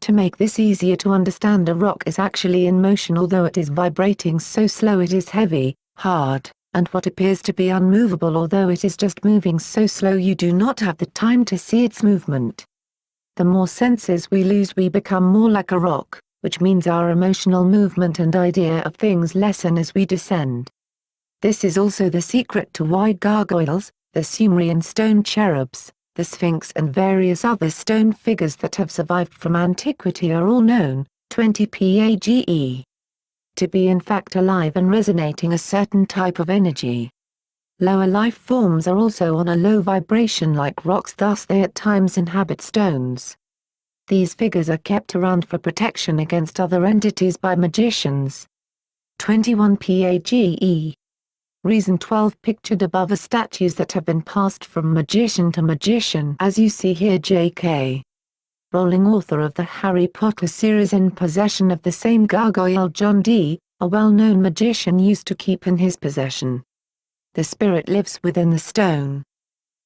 To make this easier to understand, a rock is actually in motion, although it is vibrating so slow it is heavy, hard, and what appears to be unmovable, although it is just moving so slow you do not have the time to see its movement. The more senses we lose, we become more like a rock, which means our emotional movement and idea of things lessen as we descend. This is also the secret to why gargoyles, the Sumerian stone cherubs, the Sphinx, and various other stone figures that have survived from antiquity are all known. 20 Page. To be in fact alive and resonating a certain type of energy. Lower life forms are also on a low vibration like rocks, thus they at times inhabit stones. These figures are kept around for protection against other entities by magicians. 21 Page. Reason 12 Pictured above are statues that have been passed from magician to magician, as you see here. J.K. Rowling, author of the Harry Potter series, in possession of the same gargoyle John Dee, a well-known magician used to keep in his possession. The spirit lives within the stone.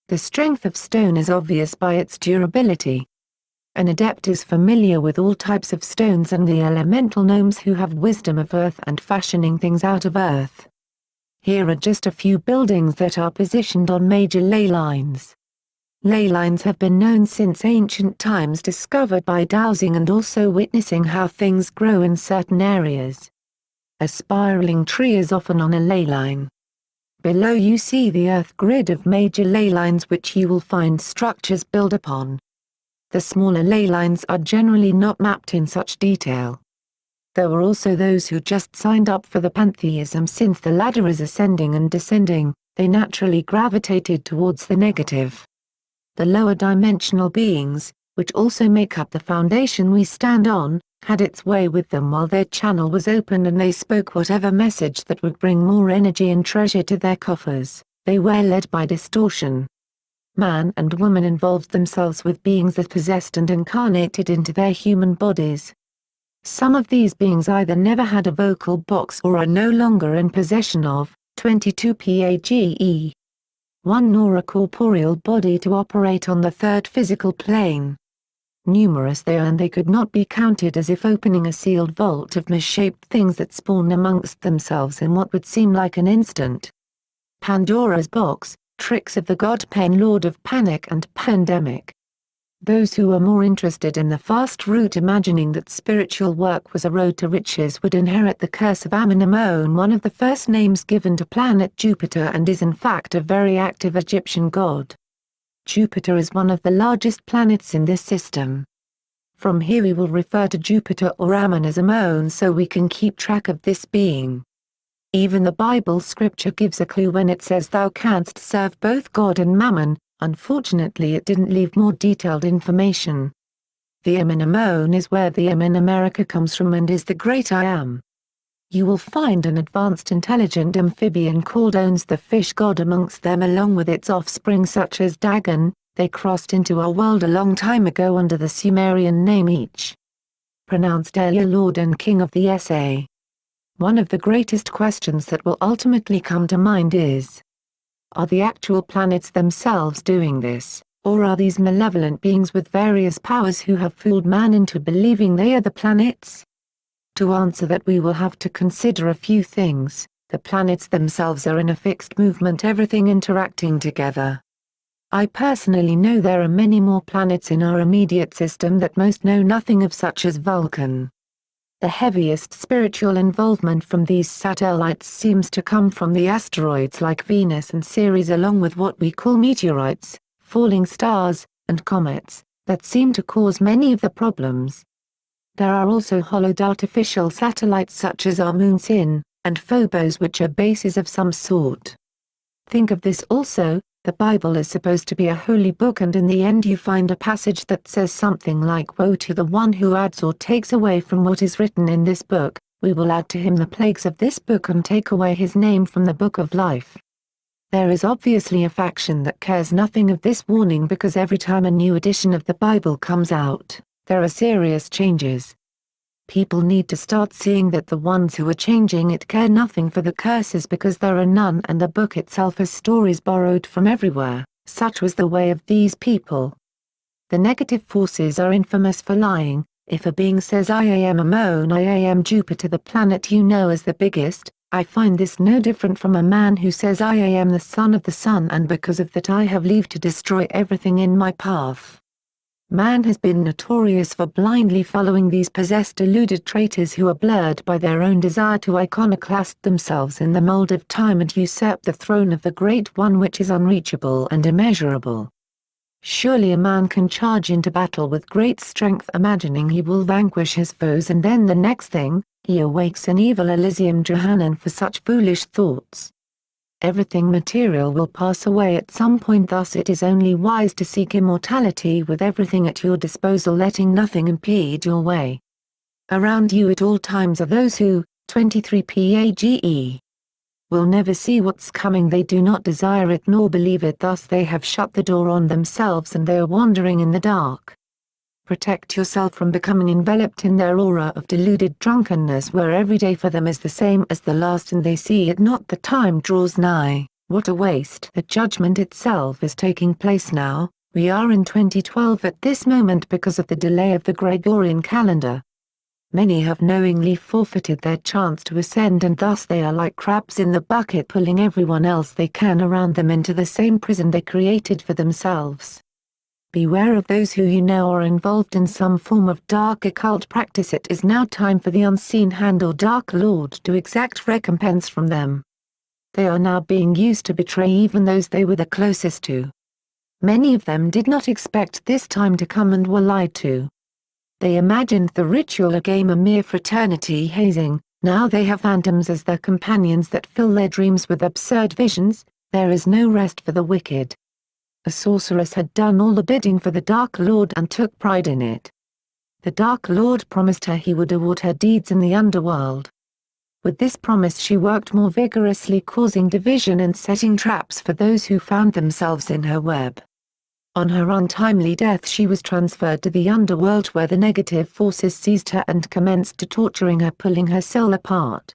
The strength of stone is obvious by its durability. An adept is familiar with all types of stones and the elemental gnomes who have wisdom of earth and fashioning things out of earth. Here are just a few buildings that are positioned on major ley lines. Ley lines have been known since ancient times, discovered by dowsing and also witnessing how things grow in certain areas. A spiraling tree is often on a ley line. Below you see the earth grid of major ley lines which you will find structures built upon. The smaller ley lines are generally not mapped in such detail. There were also those who just signed up for the pantheism. Since the ladder is ascending and descending, they naturally gravitated towards the negative. The lower dimensional beings, which also make up the foundation we stand on, had its way with them while their channel was open, and they spoke whatever message that would bring more energy and treasure to their coffers. They were led by distortion. Man and woman involved themselves with beings that possessed and incarnated into their human bodies. Some of these beings either never had a vocal box or are no longer in possession of. 22 Page. one nor a corporeal body to operate on the third physical plane. Numerous they are, and they could not be counted, as if opening a sealed vault of misshaped things that spawn amongst themselves in what would seem like an instant. Pandora's box, tricks of the god Pen, lord of panic and pandemic. Those who were more interested in the fast route, imagining that spiritual work was a road to riches, would inherit the curse of Amun-Amon, one of the first names given to planet Jupiter, and is in fact a very active Egyptian god. Jupiter is one of the largest planets in this system. From here we will refer to Jupiter or Ammon as Ammon so we can keep track of this being. Even the Bible scripture gives a clue when it says thou canst serve both God and Mammon. Unfortunately it didn't leave more detailed information. The Ammon is where the M in America comes from and is the great I am. You will find an advanced intelligent amphibian called Ons, the fish god, amongst them, along with its offspring such as Dagon. They crossed into our world a long time ago under the Sumerian name each. Pronounced Ea, Lord and King of the SA. One of the greatest questions that will ultimately come to mind is, are the actual planets themselves doing this, or are these malevolent beings with various powers who have fooled man into believing they are the planets? To answer that we will have to consider a few things. The planets themselves are in a fixed movement, everything interacting together. I personally know there are many more planets in our immediate system that most know nothing of, such as Vulcan. The heaviest spiritual involvement from these satellites seems to come from the asteroids like Venus and Ceres, along with what we call meteorites, falling stars, and comets, that seem to cause many of the problems. There are also hollowed artificial satellites such as our moon Sin, and Phobos, which are bases of some sort. Think of this also. The Bible is supposed to be a holy book, and in the end you find a passage that says something like, woe to the one who adds or takes away from what is written in this book, we will add to him the plagues of this book and take away his name from the book of life. There is obviously a faction that cares nothing of this warning, because every time a new edition of the Bible comes out, there are serious changes. People need to start seeing that the ones who are changing it care nothing for the curses, because there are none, and the book itself has stories borrowed from everywhere. Such was the way of these people. The negative forces are infamous for lying. If a being says I am Ammon, I am Jupiter, the planet you know as the biggest, I find this no different from a man who says I am the son of the sun, and because of that I have leave to destroy everything in my path. Man has been notorious for blindly following these possessed, deluded traitors who are blurred by their own desire to iconoclast themselves in the mold of time and usurp the throne of the Great One, which is unreachable and immeasurable. Surely a man can charge into battle with great strength, imagining he will vanquish his foes, and then the next thing, he awakes in evil Elysium Johanan for such foolish thoughts. Everything material will pass away at some point, thus it is only wise to seek immortality with everything at your disposal, letting nothing impede your way. Around you at all times are those who, 23 PAGE, will never see what's coming. They do not desire it nor believe it, thus they have shut the door on themselves and they are wandering in the dark. Protect yourself from becoming enveloped in their aura of deluded drunkenness, where every day for them is the same as the last and they see it not. The time draws nigh. What a waste! The judgment itself is taking place now. We are in 2012 at this moment because of the delay of the Gregorian calendar. Many have knowingly forfeited their chance to ascend, and thus they are like crabs in the bucket, pulling everyone else they can around them into the same prison they created for themselves. Beware of those who you know are involved in some form of dark occult practice. It is now time for the unseen hand or Dark Lord to exact recompense from them. They are now being used to betray even those they were the closest to. Many of them did not expect this time to come and were lied to. They imagined the ritual a game, a mere fraternity hazing. Now they have phantoms as their companions that fill their dreams with absurd visions. There is no rest for the wicked. A sorceress had done all the bidding for the Dark Lord and took pride in it. The Dark Lord promised her he would award her deeds in the underworld. With this promise she worked more vigorously, causing division and setting traps for those who found themselves in her web. On her untimely death she was transferred to the underworld, where the negative forces seized her and commenced to torturing her, pulling her soul apart.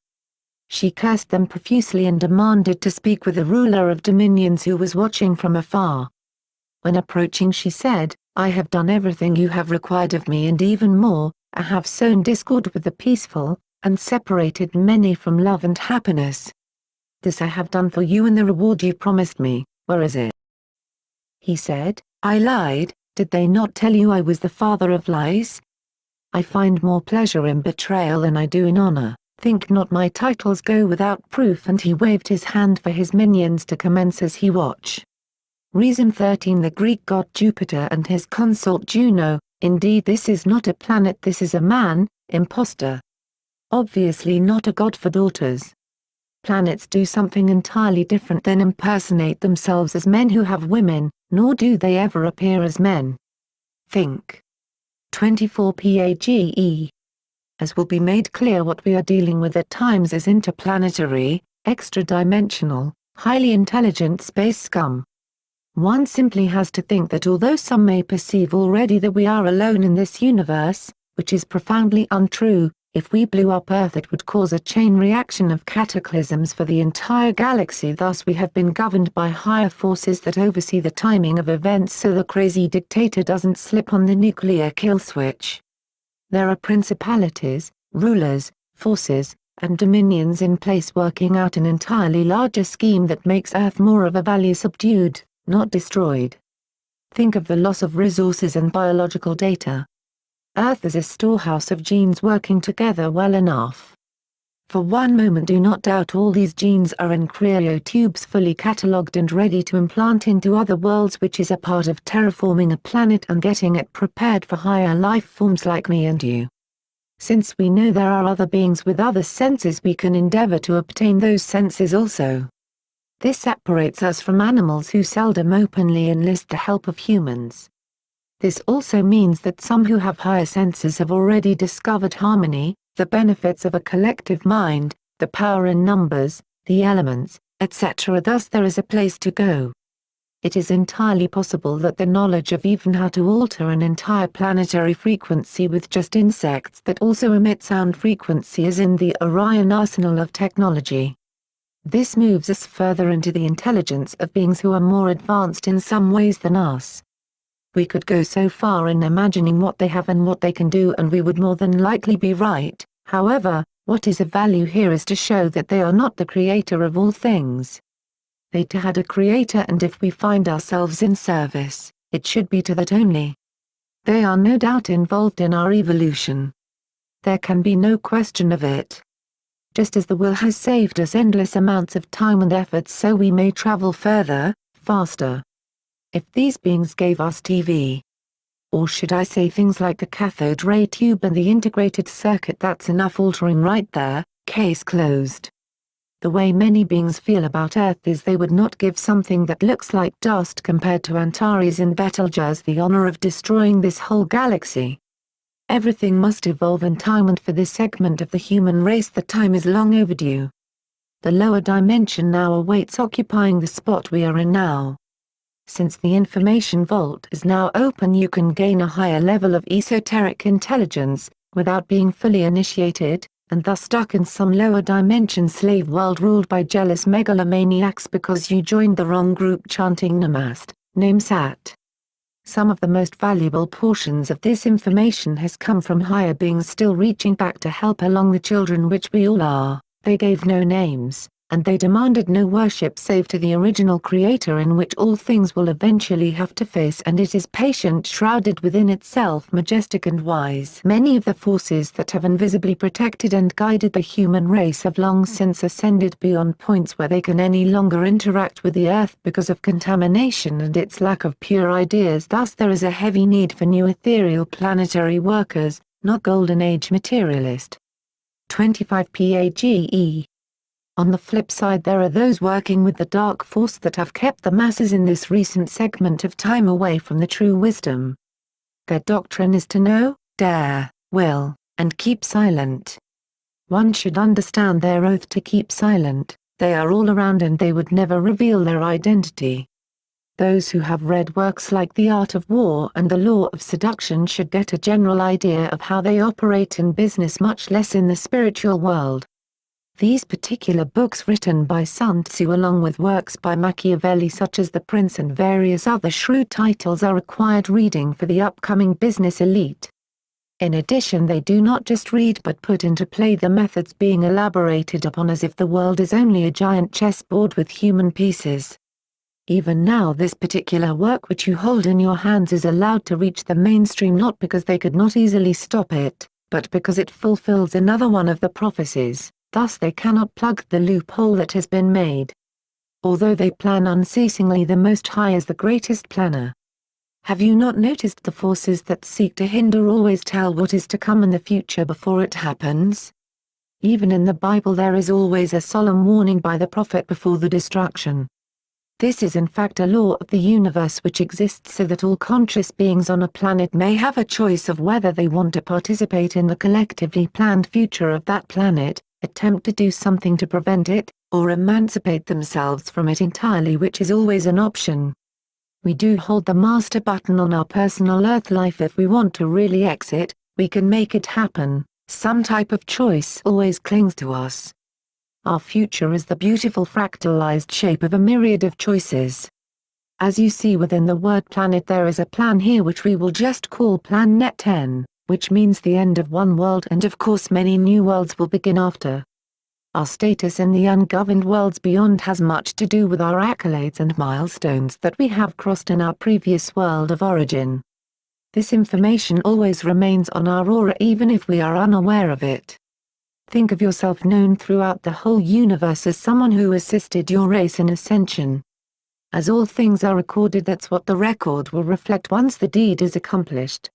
She cursed them profusely and demanded to speak with the ruler of dominions who was watching from afar. When approaching she said, "I have done everything you have required of me and even more, I have sown discord with the peaceful, and separated many from love and happiness. This I have done for you and the reward you promised me, where is it?" He said, "I lied, did they not tell you I was the father of lies? I find more pleasure in betrayal than I do in honor, think not my titles go without proof." And he waved his hand for his minions to commence as he watched. Reason 13. The Greek god Jupiter and his consort Juno, indeed this is not a planet, this is a man, impostor. Obviously not a god for daughters. Planets do something entirely different than impersonate themselves as men who have women, nor do they ever appear as men. Think. 24 PAGE. As will be made clear, what we are dealing with at times is interplanetary, extra-dimensional, highly intelligent space scum. One simply has to think that although some may perceive already that we are alone in this universe, which is profoundly untrue, if we blew up Earth it would cause a chain reaction of cataclysms for the entire galaxy. Thus we have been governed by higher forces that oversee the timing of events so the crazy dictator doesn't slip on the nuclear kill switch. There are principalities, rulers, forces, and dominions in place working out an entirely larger scheme that makes Earth more of a value subdued, not destroyed. Think of the loss of resources and biological data. Earth is a storehouse of genes working together well enough. For one moment do not doubt all these genes are in cryotubes fully catalogued and ready to implant into other worlds, which is a part of terraforming a planet and getting it prepared for higher life forms like me and you. Since we know there are other beings with other senses, we can endeavor to obtain those senses also. This separates us from animals who seldom openly enlist the help of humans. This also means that some who have higher senses have already discovered harmony, the benefits of a collective mind, the power in numbers, the elements, etc. Thus there is a place to go. It is entirely possible that the knowledge of even how to alter an entire planetary frequency with just insects that also emit sound frequency is in the Orion arsenal of technology. This moves us further into the intelligence of beings who are more advanced in some ways than us. We could go so far in imagining what they have and what they can do, and we would more than likely be right. However, what is of value here is to show that they are not the creator of all things. They too had a creator, and if we find ourselves in service, it should be to that only. They are no doubt involved in our evolution. There can be no question of it. Just as the will has saved us endless amounts of time and effort so we may travel further, faster. If these beings gave us TV, or should I say things like the cathode ray tube and the integrated circuit, that's enough altering right there, case closed. The way many beings feel about Earth is they would not give something that looks like dust compared to Antares and Betelgeuse the honor of destroying this whole galaxy. Everything must evolve in time, and for this segment of the human race the time is long overdue. The lower dimension now awaits, occupying the spot we are in now. Since the information vault is now open, you can gain a higher level of esoteric intelligence, without being fully initiated, and thus stuck in some lower dimension slave world ruled by jealous megalomaniacs because you joined the wrong group chanting Namast, Namesat. Some of the most valuable portions of this information has come from higher beings still reaching back to help along the children which we all are. They gave no names, and they demanded no worship save to the original creator in which all things will eventually have to face, and it is patient, shrouded within itself, majestic and wise. Many of the forces that have invisibly protected and guided the human race have long since ascended beyond points where they can any longer interact with the Earth because of contamination and its lack of pure ideas. Thus there is a heavy need for new ethereal planetary workers, not Golden Age materialist. 25 PAGE. On the flip side, there are those working with the dark force that have kept the masses in this recent segment of time away from the true wisdom. Their doctrine is to know, dare, will, and keep silent. One should understand their oath to keep silent. They are all around and they would never reveal their identity. Those who have read works like The Art of War and The Law of Seduction should get a general idea of how they operate in business, much less in the spiritual world. These particular books written by Sun Tzu along with works by Machiavelli such as The Prince and various other shrewd titles are required reading for the upcoming business elite. In addition, they do not just read but put into play the methods being elaborated upon as if the world is only a giant chessboard with human pieces. Even now this particular work which you hold in your hands is allowed to reach the mainstream not because they could not easily stop it, but because it fulfills another one of the prophecies, thus they cannot plug the loophole that has been made. Although they plan unceasingly, the Most High is the greatest planner. Have you not noticed the forces that seek to hinder always tell what is to come in the future before it happens? Even in the Bible there is always a solemn warning by the prophet before the destruction. This is in fact a law of the universe which exists so that all conscious beings on a planet may have a choice of whether they want to participate in the collectively planned future of that planet, attempt to do something to prevent it, or emancipate themselves from it entirely, which is always an option. We do hold the master button on our personal Earth life. If we want to really exit, we can make it happen. Some type of choice always clings to us. Our future is the beautiful fractalized shape of a myriad of choices. As you see within the word planet, there is a plan here which we will just call Planet 10, which means the end of one world, and of course many new worlds will begin after. Our status in the ungoverned worlds beyond has much to do with our accolades and milestones that we have crossed in our previous world of origin. This information always remains on our aura even if we are unaware of it. Think of yourself known throughout the whole universe as someone who assisted your race in ascension. As all things are recorded, that's what the record will reflect once the deed is accomplished.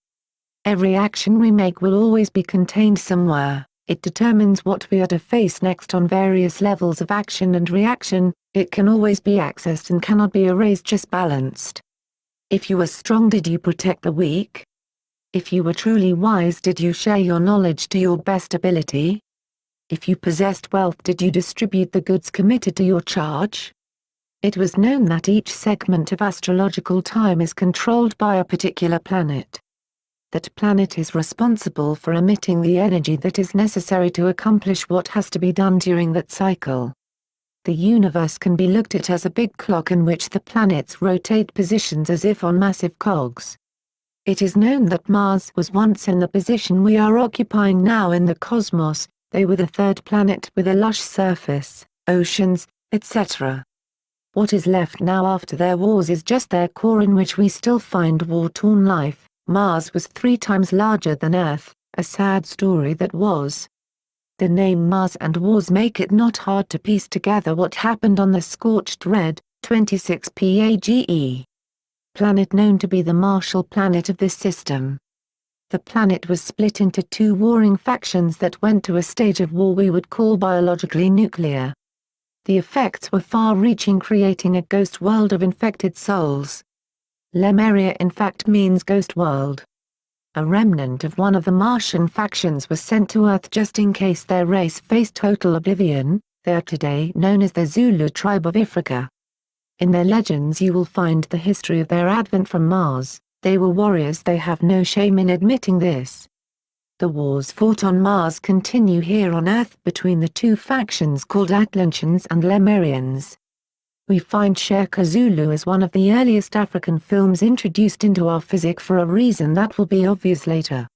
Every action we make will always be contained somewhere. It determines what we are to face next on various levels of action and reaction. It can always be accessed and cannot be erased, just balanced. If you were strong, did you protect the weak? If you were truly wise, did you share your knowledge to your best ability? If you possessed wealth, did you distribute the goods committed to your charge? It was known that each segment of astrological time is controlled by a particular planet. That planet is responsible for emitting the energy that is necessary to accomplish what has to be done during that cycle. The universe can be looked at as a big clock in which the planets rotate positions as if on massive cogs. It is known that Mars was once in the position we are occupying now in the cosmos. They were the third planet with a lush surface, oceans, etc. What is left now after their wars is just their core in which we still find war-torn life. Mars was 3 times larger than Earth, a sad story that was. The name Mars and wars make it not hard to piece together what happened on the scorched red, 26 PAGE planet known to be the Marshall Planet of this system. The planet was split into 2 warring factions that went to a stage of war we would call biologically nuclear. The effects were far-reaching, creating a ghost world of infected souls. Lemuria in fact means ghost world. A remnant of one of the Martian factions was sent to Earth just in case their race faced total oblivion. They are today known as the Zulu tribe of Africa. In their legends you will find the history of their advent from Mars. They were warriors. They have no shame in admitting this. The wars fought on Mars continue here on Earth between the 2 factions called Atlanteans and Lemurians. We find Shaka Zulu as one of the earliest African films introduced into our physics for a reason that will be obvious later.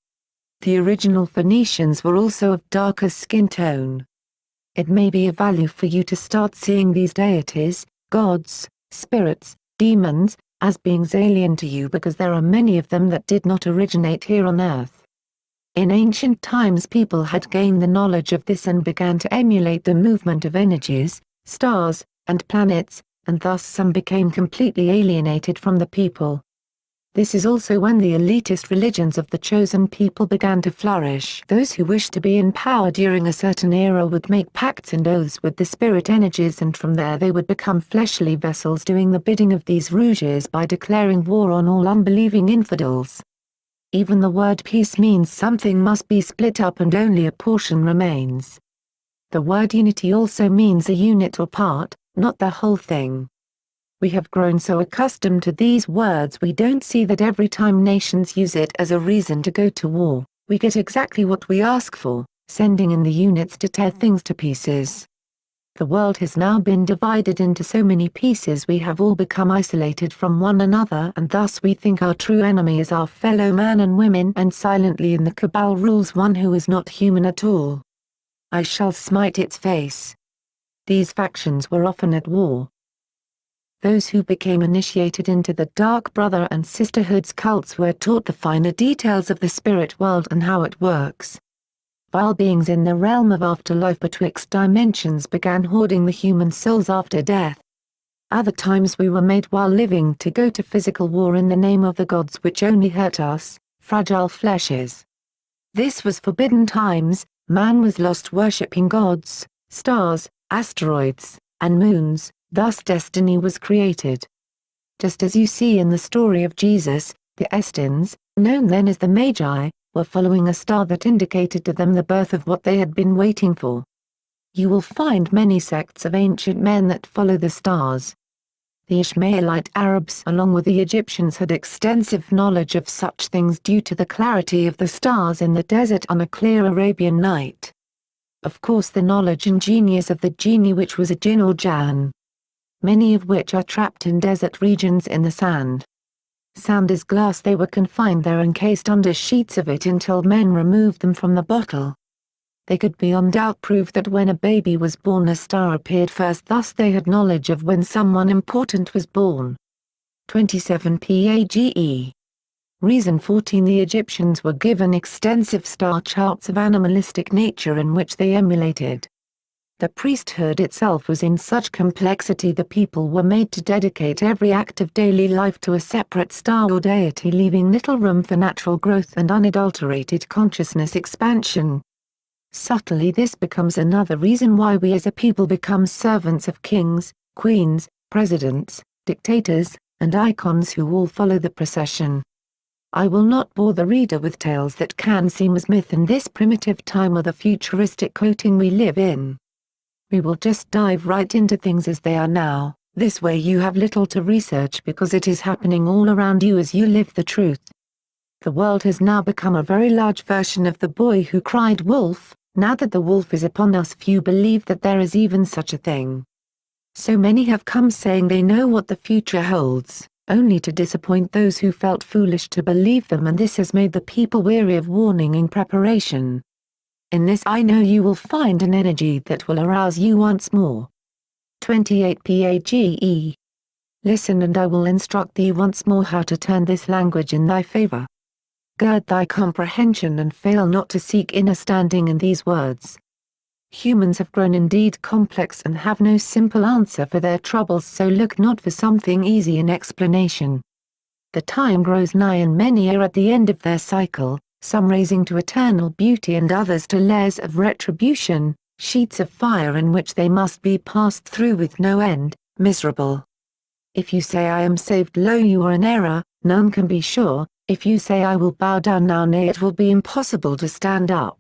The original Phoenicians were also of darker skin tone. It may be of value for you to start seeing these deities, gods, spirits, demons, as beings alien to you because there are many of them that did not originate here on Earth. In ancient times people had gained the knowledge of this and began to emulate the movement of energies, stars, and planets, and thus some became completely alienated from the people. This is also when the elitist religions of the chosen people began to flourish. Those who wished to be in power during a certain era would make pacts and oaths with the spirit energies, and from there they would become fleshly vessels doing the bidding of these rouges by declaring war on all unbelieving infidels. Even the word peace means something must be split up and only a portion remains. The word unity also means a unit or part, not the whole thing. We have grown so accustomed to these words we don't see that every time nations use it as a reason to go to war, we get exactly what we ask for, sending in the units to tear things to pieces. The world has now been divided into so many pieces we have all become isolated from one another, and thus we think our true enemy is our fellow man and women, and silently in the cabal rules one who is not human at all. I shall smite its face. These factions were often at war. Those who became initiated into the Dark Brother and Sisterhood's cults were taught the finer details of the spirit world and how it works. Vile beings in the realm of afterlife betwixt dimensions began hoarding the human souls after death. Other times we were made while living to go to physical war in the name of the gods which only hurt us, fragile fleshes. This was forbidden times. Man was lost worshipping gods, stars, asteroids, and moons, thus destiny was created. Just as you see in the story of Jesus, the Estins, known then as the Magi, were following a star that indicated to them the birth of what they had been waiting for. You will find many sects of ancient men that follow the stars. The Ishmaelite Arabs along with the Egyptians had extensive knowledge of such things due to the clarity of the stars in the desert on a clear Arabian night. Of course the knowledge and genius of the genie which was a jinn or jann. Many of which are trapped in desert regions in the sand. Sound as glass, they were confined there encased under sheets of it until men removed them from the bottle. They could beyond doubt prove that when a baby was born a star appeared first, thus they had knowledge of when someone important was born. 27 Page. Reason 14. The Egyptians were given extensive star charts of animalistic nature in which they emulated. The priesthood itself was in such complexity the people were made to dedicate every act of daily life to a separate star or deity, leaving little room for natural growth and unadulterated consciousness expansion. Subtly this becomes another reason why we as a people become servants of kings, queens, presidents, dictators, and icons who all follow the procession. I will not bore the reader with tales that can seem as myth in this primitive time of the futuristic quoting we live in. We will just dive right into things as they are now. This way you have little to research because it is happening all around you as you live the truth. The world has now become a very large version of the boy who cried wolf. Now that the wolf is upon us, few believe that there is even such a thing. So many have come saying they know what the future holds, only to disappoint those who felt foolish to believe them, and this has made the people weary of warning and preparation. In this I know you will find an energy that will arouse you once more. 28 Page. Listen and I will instruct thee once more how to turn this language in thy favor. Gird thy comprehension and fail not to seek inner standing in these words. Humans have grown indeed complex and have no simple answer for their troubles, so look not for something easy in explanation. The time grows nigh and many are at the end of their cycle, some raising to eternal beauty and others to layers of retribution, sheets of fire in which they must be passed through with no end, miserable. If you say I am saved, lo, you are in error, none can be sure. If you say I will bow down now, nay, it will be impossible to stand up.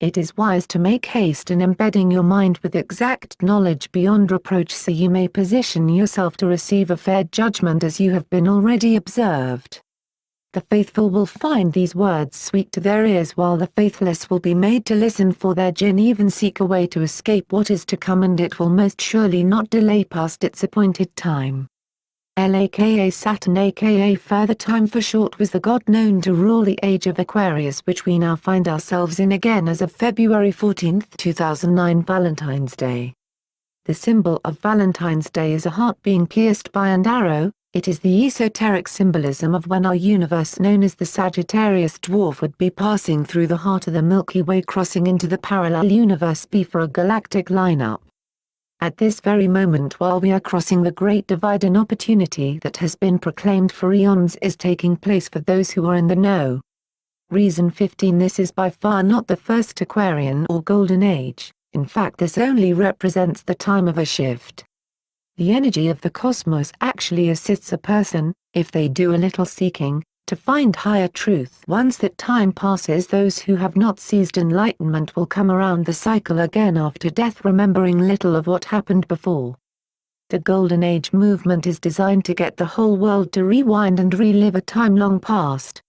It is wise to make haste in embedding your mind with exact knowledge beyond reproach, so you may position yourself to receive a fair judgment as you have been already observed. The faithful will find these words sweet to their ears, while the faithless will be made to listen for their jinn, even seek a way to escape what is to come, and it will most surely not delay past its appointed time. Aka Saturn aka further time for short was the god known to rule the age of Aquarius, which we now find ourselves in again as of February 14, 2009, Valentine's Day. The symbol of Valentine's Day is a heart being pierced by an arrow. It is the esoteric symbolism of when our universe known as the Sagittarius dwarf would be passing through the heart of the Milky Way, crossing into the parallel universe B for a galactic lineup. At this very moment, while we are crossing the great divide, an opportunity that has been proclaimed for eons is taking place for those who are in the know. Reason 15. This is by far not the first Aquarian or Golden Age, in fact this only represents the time of a shift. The energy of the cosmos actually assists a person, if they do a little seeking, to find higher truth. Once that time passes, those who have not seized enlightenment will come around the cycle again after death, remembering little of what happened before. The Golden Age movement is designed to get the whole world to rewind and relive a time long past.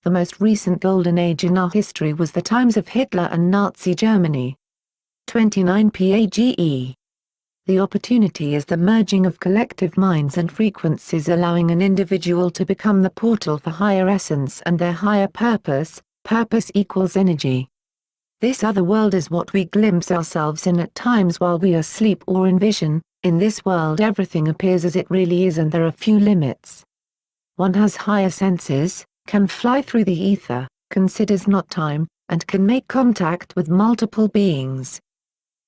The most recent golden age in our history was the times of Hitler and Nazi Germany. 29 PAGE. The opportunity is the merging of collective minds and frequencies, allowing an individual to become the portal for higher essence and their higher purpose. Purpose equals energy. This other world is what we glimpse ourselves in at times while we are asleep or in vision. In this world everything appears as it really is and there are few limits. One has higher senses, can fly through the ether, considers not time, and can make contact with multiple beings.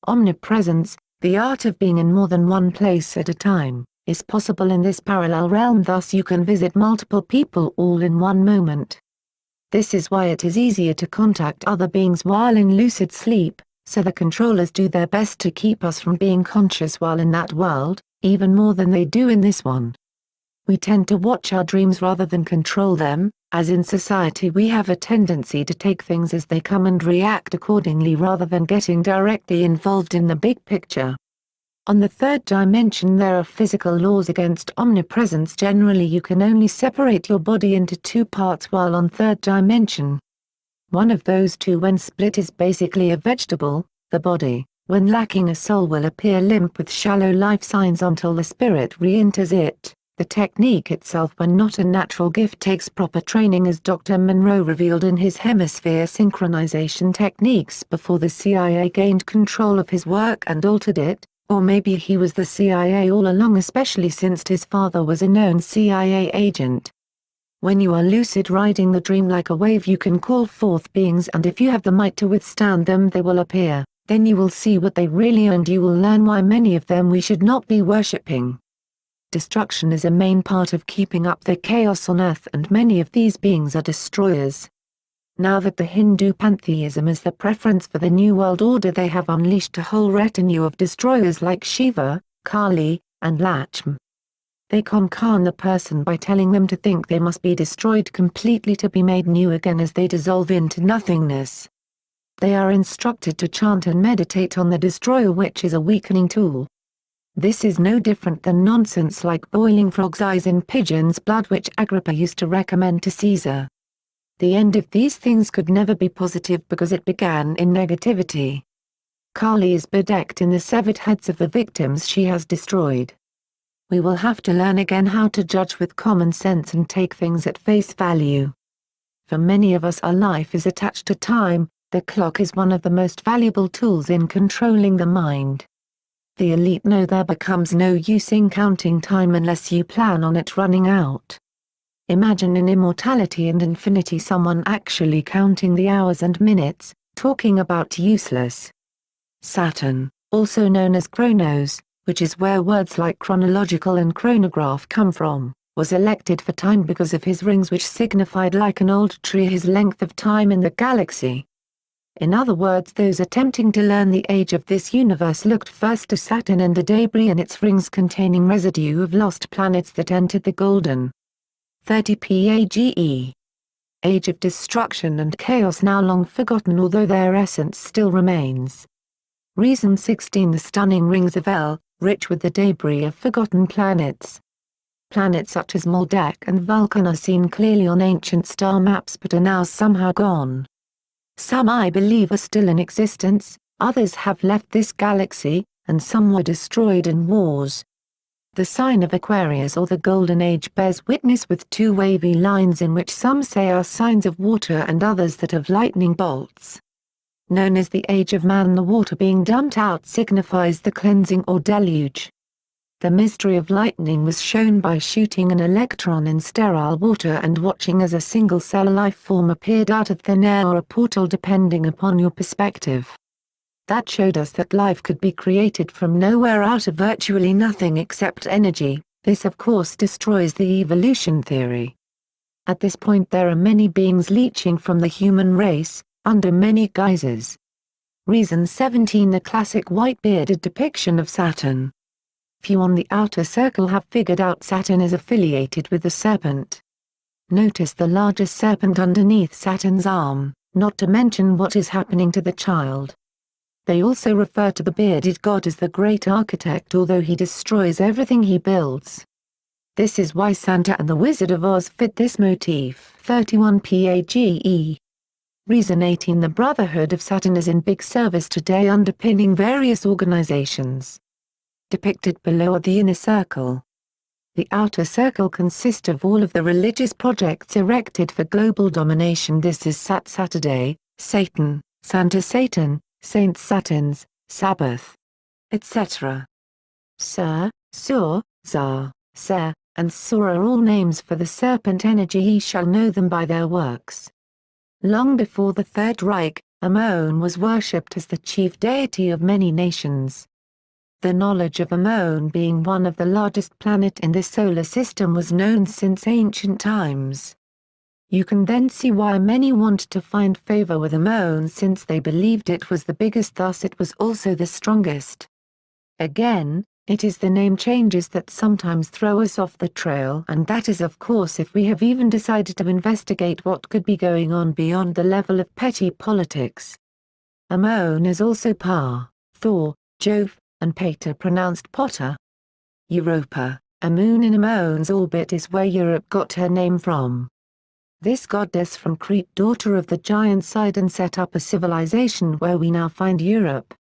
Omnipresence, the art of being in more than one place at a time, is possible in this parallel realm, thus you can visit multiple people all in one moment. This is why it is easier to contact other beings while in lucid sleep, so the controllers do their best to keep us from being conscious while in that world, even more than they do in this one. We tend to watch our dreams rather than control them, as in society we have a tendency to take things as they come and react accordingly rather than getting directly involved in the big picture. On the third dimension there are physical laws against omnipresence. Generally you can only separate your body into two parts while on third dimension. One of those two when split is basically a vegetable. The body, when lacking a soul, will appear limp with shallow life signs until the spirit re-enters it. The technique itself, when not a natural gift, takes proper training, as Dr. Monroe revealed in his hemisphere synchronization techniques before the CIA gained control of his work and altered it, or maybe he was the CIA all along, especially since his father was a known CIA agent. When you are lucid riding the dream like a wave, you can call forth beings, and if you have the might to withstand them they will appear. Then you will see what they really are and you will learn why many of them we should not be worshipping. Destruction is a main part of keeping up the chaos on Earth, and many of these beings are destroyers. Now that the Hindu pantheism is the preference for the New World Order, they have unleashed a whole retinue of destroyers like Shiva, Kali, and Lakshmi. They con the person by telling them to think they must be destroyed completely to be made new again as they dissolve into nothingness. They are instructed to chant and meditate on the destroyer, which is a weakening tool. This is no different than nonsense like boiling frogs' eyes in pigeons' blood, which Agrippa used to recommend to Caesar. The end of these things could never be positive because it began in negativity. Kali is bedecked in the severed heads of the victims she has destroyed. We will have to learn again how to judge with common sense and take things at face value. For many of us, our life is attached to time. The clock is one of the most valuable tools in controlling the mind. The elite know there becomes no use in counting time unless you plan on it running out. Imagine in immortality and infinity someone actually counting the hours and minutes, talking about useless. Saturn, also known as Chronos, which is where words like chronological and chronograph come from, was elected for time because of his rings, which signified like an old tree his length of time in the galaxy. In other words, those attempting to learn the age of this universe looked first to Saturn and the debris in its rings containing residue of lost planets that entered the golden 30 PAGE age of destruction and chaos, now long forgotten although their essence still remains. Reason 16. The stunning rings of El, rich with the debris of forgotten planets. Planets such as Maldek and Vulcan are seen clearly on ancient star maps but are now somehow gone. Some I believe are still in existence, others have left this galaxy, and some were destroyed in wars. The sign of Aquarius or the Golden Age bears witness with two wavy lines in which some say are signs of water and others that of lightning bolts. Known as the Age of Man, the water being dumped out signifies the cleansing or deluge. The mystery of lightning was shown by shooting an electron in sterile water and watching as a single-cell life form appeared out of thin air or a portal depending upon your perspective. That showed us that life could be created from nowhere out of virtually nothing except energy. This of course destroys the evolution theory. At this point there are many beings leeching from the human race, under many guises. Reason 17. The classic white-bearded depiction of Saturn. Few on the outer circle have figured out Saturn is affiliated with the serpent. Notice the largest serpent underneath Saturn's arm, not to mention what is happening to the child. They also refer to the bearded god as the great architect, although he destroys everything he builds. This is why Santa and the Wizard of Oz fit this motif. 31 PAGE. Reason 18. The Brotherhood of Saturn is in big service today, underpinning various organizations. Depicted below are the inner circle. The outer circle consists of all of the religious projects erected for global domination. This is Saturday, Satan, Santa Satan, Saints Saturns, Sabbath, etc. Sur, Sur, Zar, Ser, and Sur are all names for the serpent energy. Ye shall know them by their works. Long before the Third Reich, Ammon was worshipped as the chief deity of many nations. The knowledge of Ammon being one of the largest planet in this solar system was known since ancient times. You can then see why many wanted to find favor with Ammon, since they believed it was the biggest, thus it was also the strongest. Again, it is the name changes that sometimes throw us off the trail, and that is of course if we have even decided to investigate what could be going on beyond the level of petty politics. Ammon is also Pa, Thor, Jove, and Pater, pronounced Potter. Europa, a moon in Ammon's orbit, is where Europe got her name from. This goddess from Crete, daughter of the giant Sidon, set up a civilization where we now find Europe.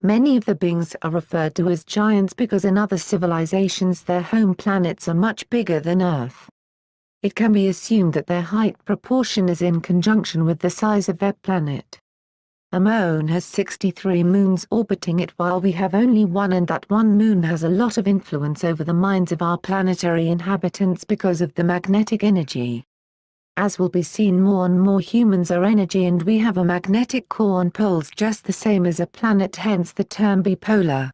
Many of the beings are referred to as giants because in other civilizations their home planets are much bigger than Earth. It can be assumed that their height proportion is in conjunction with the size of their planet. Ammon has 63 moons orbiting it while we have only one, and that one moon has a lot of influence over the minds of our planetary inhabitants because of the magnetic energy. As will be seen, more and more humans are energy, and we have a magnetic core and poles just the same as a planet, hence the term bipolar.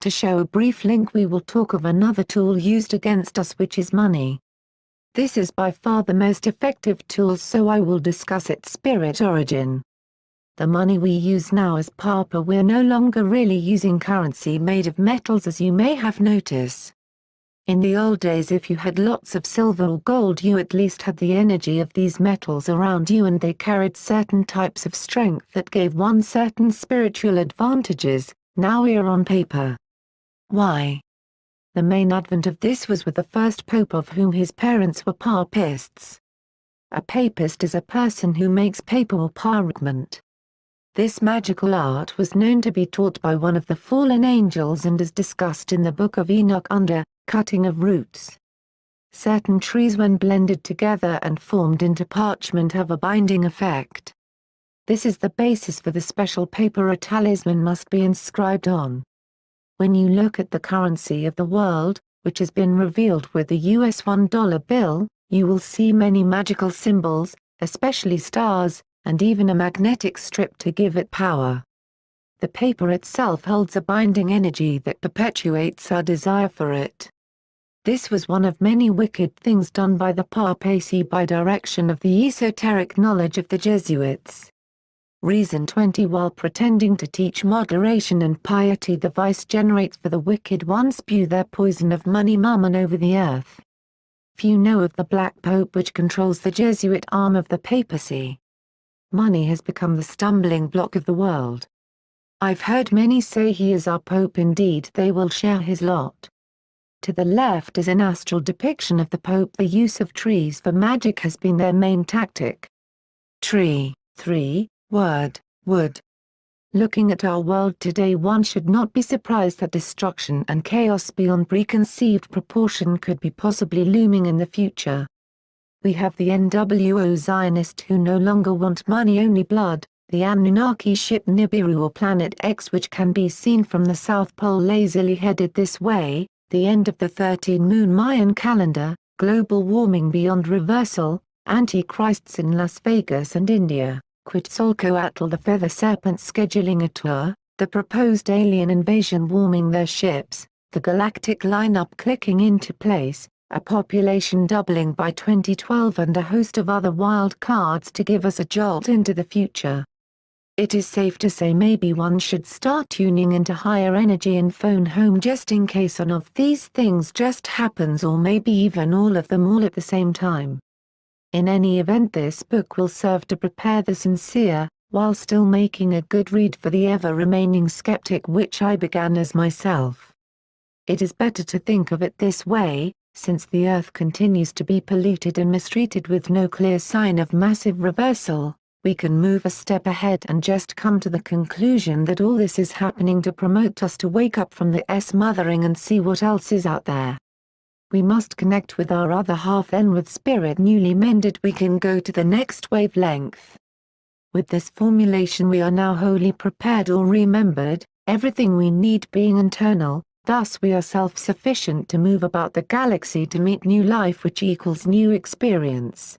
To show a brief link, we will talk of another tool used against us, which is money. This is by far the most effective tool, so I will discuss its spirit origin. The money we use now is paper. We're no longer really using currency made of metals, as you may have noticed. In the old days, if you had lots of silver or gold, you at least had the energy of these metals around you, and they carried certain types of strength that gave one certain spiritual advantages. Now we are on paper. Why? The main advent of this was with the first pope, of whom his parents were papists. A papist is a person who makes paper or parchment. This magical art was known to be taught by one of the fallen angels and is discussed in the Book of Enoch under cutting of roots. Certain trees, when blended together and formed into parchment, have a binding effect. This is the basis for the special paper a talisman must be inscribed on. When you look at the currency of the world, which has been revealed with the US $1 bill, you will see many magical symbols, especially stars, and even a magnetic strip to give it power. The paper itself holds a binding energy that perpetuates our desire for it. This was one of many wicked things done by the papacy by direction of the esoteric knowledge of the Jesuits. Reason 20. While pretending to teach moderation and piety, the vice-generates for the wicked one spew their poison of money mammon over the earth. Few know of the Black Pope, which controls the Jesuit arm of the papacy. Money has become the stumbling block of the world. I've heard many say he is our Pope. Indeed, they will share his lot. To the left is an astral depiction of the Pope. The use of trees for magic has been their main tactic. Tree, 3, word, wood. Looking at our world today, one should not be surprised that destruction and chaos beyond preconceived proportion could be possibly looming in the future. We have the NWO Zionists who no longer want money, only blood, the Anunnaki ship Nibiru or Planet X, which can be seen from the South Pole lazily headed this way, the end of the 13-moon Mayan calendar, global warming beyond reversal, antichrists in Las Vegas and India, Quetzalcoatl the feather serpent scheduling a tour, the proposed alien invasion warming their ships, the galactic lineup clicking into place, a population doubling by 2012, and a host of other wild cards to give us a jolt into the future. It is safe to say maybe one should start tuning into higher energy and phone home just in case one of these things just happens, or maybe even all of them all at the same time. In any event, this book will serve to prepare the sincere, while still making a good read for the ever-remaining skeptic, which I began as myself. It is better to think of it this way: Since the Earth continues to be polluted and mistreated with no clear sign of massive reversal, we can move a step ahead and just come to the conclusion that all this is happening to promote us to wake up from the smothering and see what else is out there. We must connect with our other half, then with spirit newly mended we can go to the next wavelength. With this formulation we are now wholly prepared or remembered, everything we need being internal, thus we are self-sufficient to move about the galaxy to meet new life which equals new experience.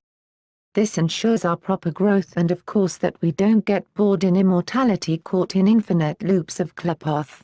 This ensures our proper growth and of course that we don't get bored in immortality caught in infinite loops of Klepoth.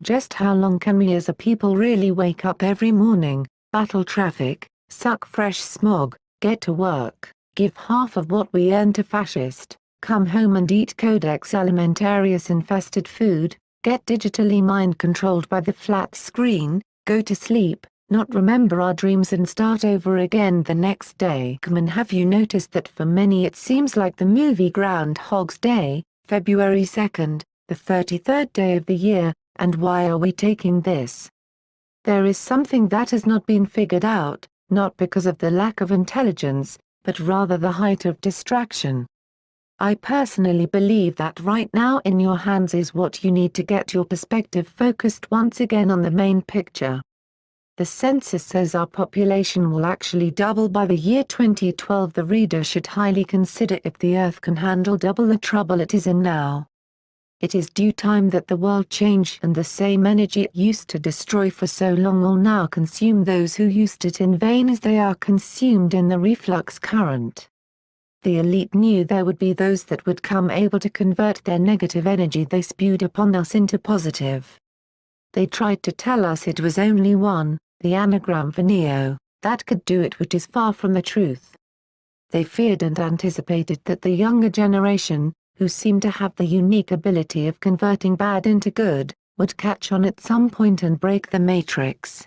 Just how long can we as a people really wake up every morning, battle traffic, suck fresh smog, get to work, give half of what we earn to fascist, come home and eat Codex Alimentarius infested food, get digitally mind-controlled by the flat screen, go to sleep, not remember our dreams and start over again the next day? Come and have you noticed that for many it seems like the movie Groundhog's Day, February 2nd, the 33rd day of the year, and why are we taking this? There is something that has not been figured out, not because of the lack of intelligence, but rather the height of distraction. I personally believe that right now in your hands is what you need to get your perspective focused once again on the main picture. The census says our population will actually double by the year 2012. The reader should highly consider if the Earth can handle double the trouble it is in now. It is due time that the world change and the same energy it used to destroy for so long will now consume those who used it in vain as they are consumed in the reflux current. The elite knew there would be those that would come able to convert their negative energy they spewed upon us into positive. They tried to tell us it was only one, the anagram for Neo, that could do it, which is far from the truth. They feared and anticipated that the younger generation, who seemed to have the unique ability of converting bad into good, would catch on at some point and break the matrix.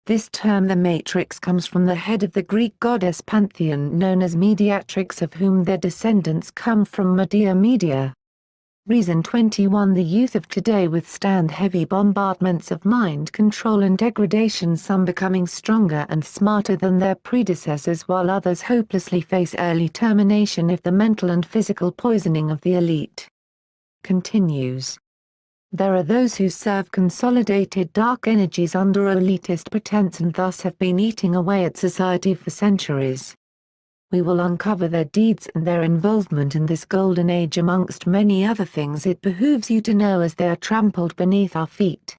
This term the matrix comes from the head of the Greek goddess pantheon known as Mediatrix, of whom their descendants come from Media. Reason 21. The youth of today withstand heavy bombardments of mind control and degradation, some becoming stronger and smarter than their predecessors while others hopelessly face early termination if the mental and physical poisoning of the elite continues. There are those who serve consolidated dark energies under elitist pretense and thus have been eating away at society for centuries. We will uncover their deeds and their involvement in this golden age amongst many other things it behooves you to know as they are trampled beneath our feet.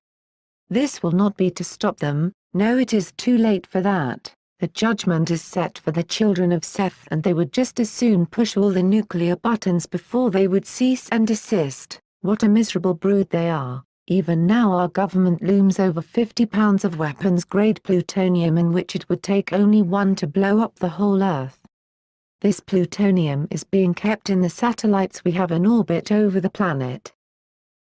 This will not be to stop them, no, it is too late for that. The judgment is set for the children of Seth and they would just as soon push all the nuclear buttons before they would cease and desist. What a miserable brood they are. Even now our government looms over 50 pounds of weapons-grade plutonium in which it would take only one to blow up the whole Earth. This plutonium is being kept in the satellites we have in orbit over the planet.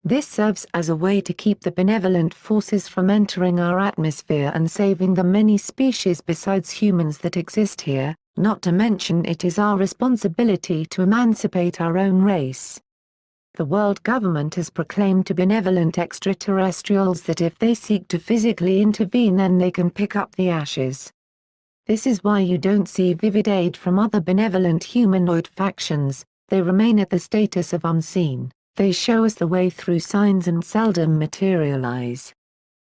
This serves as a way to keep the benevolent forces from entering our atmosphere and saving the many species besides humans that exist here, not to mention it is our responsibility to emancipate our own race. The world government has proclaimed to benevolent extraterrestrials that if they seek to physically intervene then they can pick up the ashes. This is why you don't see vivid aid from other benevolent humanoid factions, they remain at the status of unseen, they show us the way through signs and seldom materialize.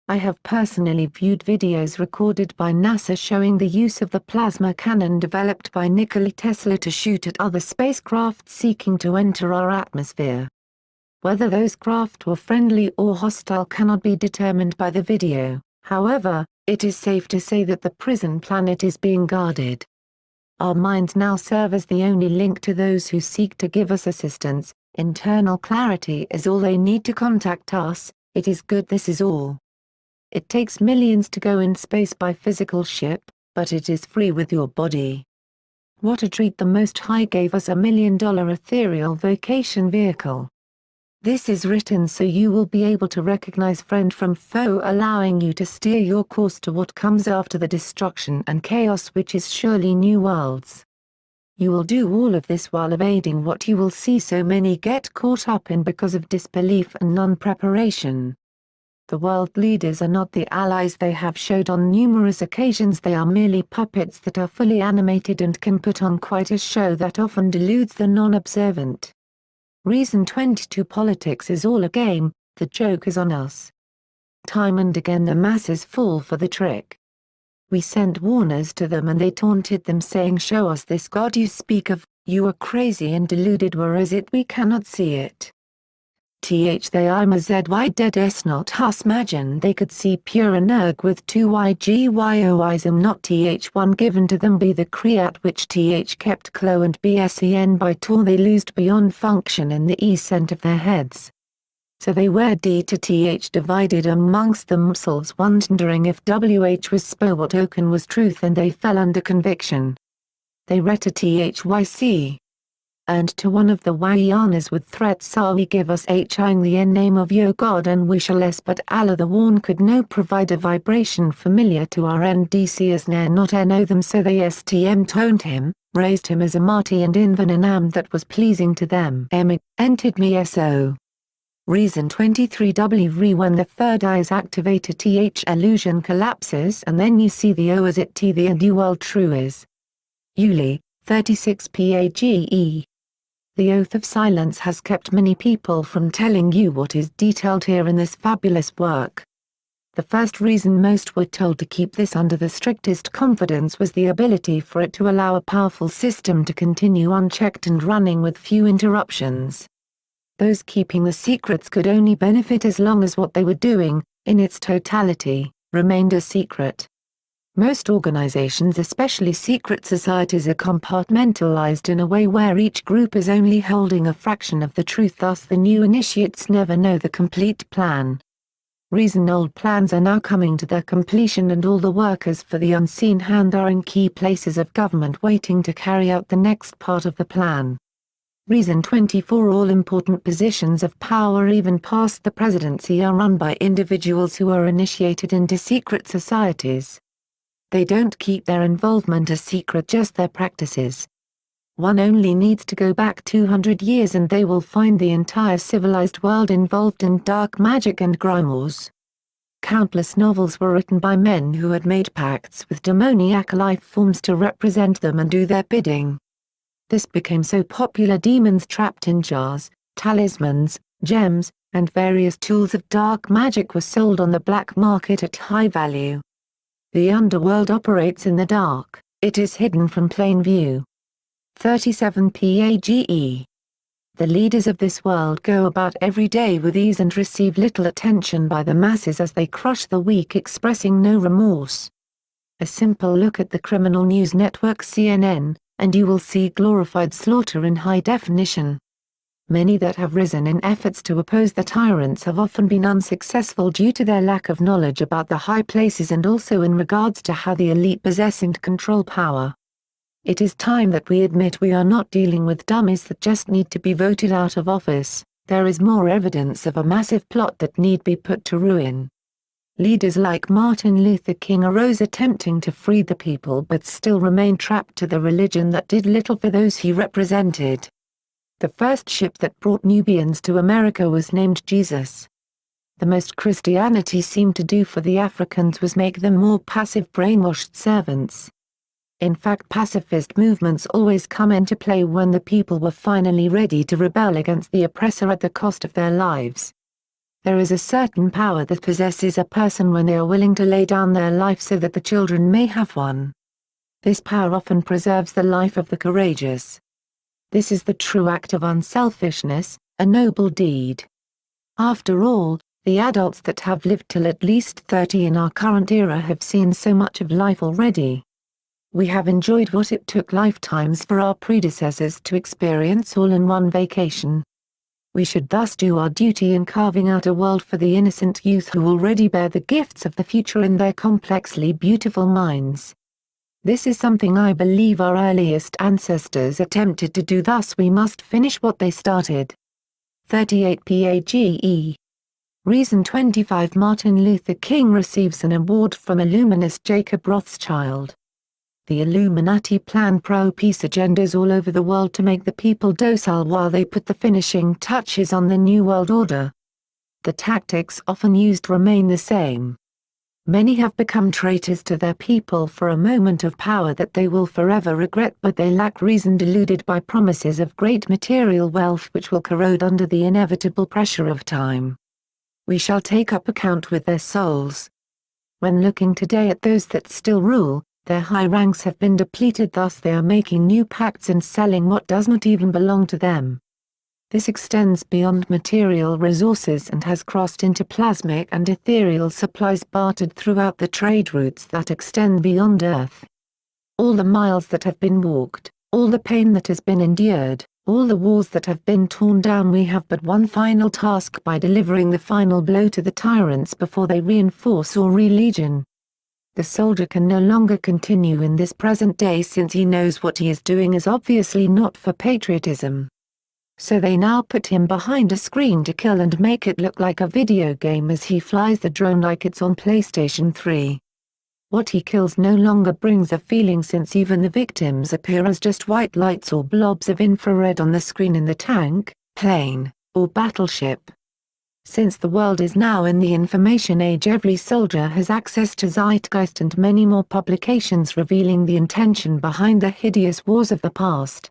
I have personally viewed videos recorded by NASA showing the use of the plasma cannon developed by Nikola Tesla to shoot at other spacecraft seeking to enter our atmosphere. Whether those craft were friendly or hostile cannot be determined by the video, however, it is safe to say that the prison planet is being guarded. Our minds now serve as the only link to those who seek to give us assistance, internal clarity is all they need to contact us, it is good this is all. It takes millions to go in space by physical ship, but it is free with your body. What a treat, the Most High gave us $1 million ethereal vacation vehicle. This is written so you will be able to recognize friend from foe, allowing you to steer your course to what comes after the destruction and chaos which is surely new worlds. You will do all of this while evading what you will see so many get caught up in because of disbelief and non-preparation. The world leaders are not the allies they have showed on numerous occasions. They are merely puppets that are fully animated and can put on quite a show that often deludes the non-observant. Reason 22. Politics is all a game, the joke is on us. Time and again the masses fall for the trick. We sent warners to them and they taunted them, saying, "Show us this God you speak of, you are crazy and deluded, whereas it we cannot see it. They I'm a zy dead s not us. Imagine they could see pure energ with 2 ygyois not one given to them be the creat which kept clo and bsen by tor they loosed beyond function in the e-cent of their heads. So they were d to divided amongst themselves, wondering if wh was spo what oaken was truth, and they fell under conviction. They read to thyc. And to one of the Wayanas with threats, we give us in the name of your God and we shall less, but Allah the One could no provide a vibration familiar to our ndc as ne'er not know them, so they stm toned him, raised him as a marty and invenenam that was pleasing to them. Entered me so. Reason 23. When the third eye is activated, illusion collapses and then you see the O as it the and you world true is. Uli, 36 page. The oath of silence has kept many people from telling you what is detailed here in this fabulous work. The first reason most were told to keep this under the strictest confidence was the ability for it to allow a powerful system to continue unchecked and running with few interruptions. Those keeping the secrets could only benefit as long as what they were doing, in its totality, remained a secret. Most organizations, especially secret societies, are compartmentalized in a way where each group is only holding a fraction of the truth, thus the new initiates never know the complete plan. Reason old plans are now coming to their completion and all the workers for the unseen hand are in key places of government waiting to carry out the next part of the plan. Reason 24. All important positions of power even past the presidency are run by individuals who are initiated into secret societies. They don't keep their involvement a secret, just their practices. One only needs to go back 200 years and they will find the entire civilized world involved in dark magic and grimoires. Countless novels were written by men who had made pacts with demoniac life forms to represent them and do their bidding. This became so popular, demons trapped in jars, talismans, gems, and various tools of dark magic were sold on the black market at high value. The underworld operates in the dark, it is hidden from plain view. 37 page. The leaders of this world go about every day with ease and receive little attention by the masses as they crush the weak, expressing no remorse. A simple look at the criminal news network CNN, and you will see glorified slaughter in high definition. Many that have risen in efforts to oppose the tyrants have often been unsuccessful due to their lack of knowledge about the high places and also in regards to how the elite possess and control power. It is time that we admit we are not dealing with dummies that just need to be voted out of office. There is more evidence of a massive plot that need be put to ruin. Leaders like Martin Luther King arose attempting to free the people but still remained trapped to the religion that did little for those he represented. The first ship that brought Nubians to America was named Jesus. The most Christianity seemed to do for the Africans was make them more passive, brainwashed servants. In fact, pacifist movements always come into play when the people were finally ready to rebel against the oppressor at the cost of their lives. There is a certain power that possesses a person when they are willing to lay down their life so that the children may have one. This power often preserves the life of the courageous. This is the true act of unselfishness, a noble deed. After all, the adults that have lived till at least 30 in our current era have seen so much of life already. We have enjoyed what it took lifetimes for our predecessors to experience all in one vacation. We should thus do our duty in carving out a world for the innocent youth who already bear the gifts of the future in their complexly beautiful minds. This is something I believe our earliest ancestors attempted to do, thus we must finish what they started. 38 page. Reason 25. Martin Luther King receives an award from Illuminist Jacob Rothschild. The Illuminati plan pro-peace agendas all over the world to make the people docile while they put the finishing touches on the New World Order. the tactics often used remain the same. Many have become traitors to their people for a moment of power that they will forever regret, but they lack reason, deluded by promises of great material wealth which will corrode under the inevitable pressure of time. We shall take up account with their souls. When looking today at those that still rule, their high ranks have been depleted, thus they are making new pacts and selling what does not even belong to them. This extends beyond material resources and has crossed into plasmic and ethereal supplies bartered throughout the trade routes that extend beyond Earth. All the miles that have been walked, all the pain that has been endured, all the walls that have been torn down, we have but one final task by delivering the final blow to the tyrants before they reinforce or re-legion. The soldier can no longer continue in this present day, since he knows what he is doing is obviously not for patriotism. So they now put him behind a screen to kill and make it look like a video game as he flies the drone like it's on PlayStation 3. What he kills no longer brings a feeling, since even the victims appear as just white lights or blobs of infrared on the screen in the tank, plane, or battleship. Since the world is now in the information age, every soldier has access to Zeitgeist and many more publications revealing the intention behind the hideous wars of the past.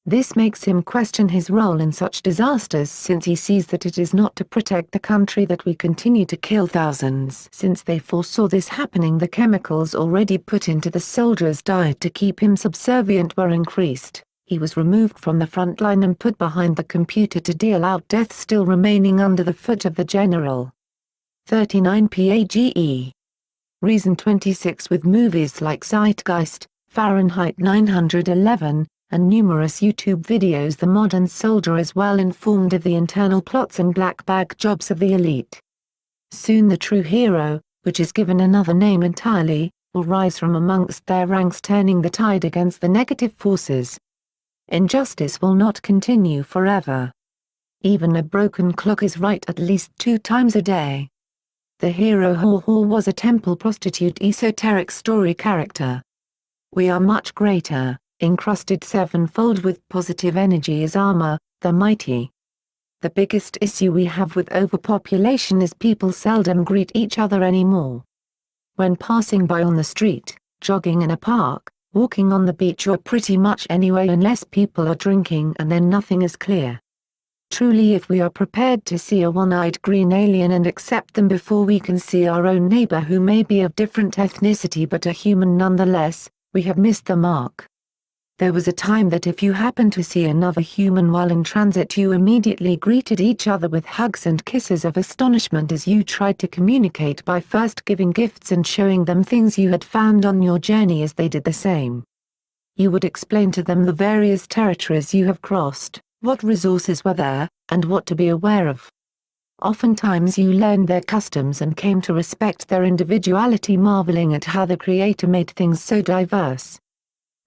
This makes him question his role in such disasters, since he sees that it is not to protect the country that we continue to kill thousands. Since they foresaw this happening, the chemicals already put into the soldier's diet to keep him subservient were increased. He was removed from the front line and put behind the computer to deal out death, still remaining under the foot of the general. 39 PAGE. Reason 26. With movies like Zeitgeist, Fahrenheit 911, and numerous YouTube videos, the modern soldier is well informed of the internal plots and black bag jobs of the elite. Soon the true hero, which is given another name entirely, will rise from amongst their ranks, turning the tide against the negative forces. Injustice will not continue forever. Even a broken clock is right at least 2 times a day. The hero Haw Haw was a temple prostitute esoteric story character. We are much greater, encrusted sevenfold with positive energy as armor, the mighty. The biggest issue we have with overpopulation is people seldom greet each other anymore. When passing by on the street, jogging in a park, walking on the beach, or pretty much anywhere, unless people are drinking, and then nothing is clear. Truly, if we are prepared to see a one-eyed green alien and accept them before we can see our own neighbor who may be of different ethnicity but a human nonetheless, we have missed the mark. There was a time that if you happened to see another human while in transit, you immediately greeted each other with hugs and kisses of astonishment as you tried to communicate by first giving gifts and showing them things you had found on your journey as they did the same. You would explain to them the various territories you have crossed, what resources were there, and what to be aware of. Oftentimes you learned their customs and came to respect their individuality, marveling at how the Creator made things so diverse.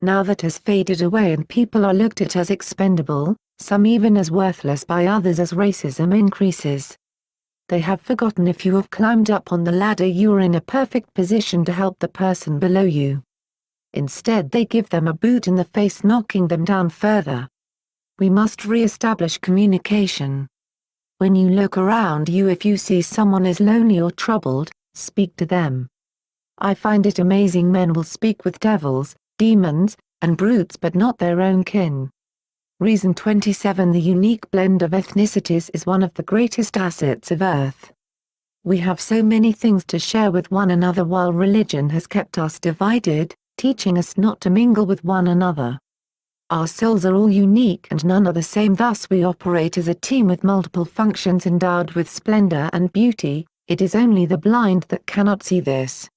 Now that has faded away and people are looked at as expendable, some even as worthless by others as racism increases. They have forgotten if you have climbed up on the ladder you are in a perfect position to help the person below you. Instead they give them a boot in the face, knocking them down further. We must re-establish communication. When you look around you, if you see someone is lonely or troubled, speak to them. I find it amazing men will speak with devils, demons, and brutes but not their own kin. Reason 27. The unique blend of ethnicities is one of the greatest assets of Earth. We have so many things to share with one another while religion has kept us divided, teaching us not to mingle with one another. Our souls are all unique and none are the same, thus we operate as a team with multiple functions endowed with splendor and beauty. It is only the blind that cannot see this.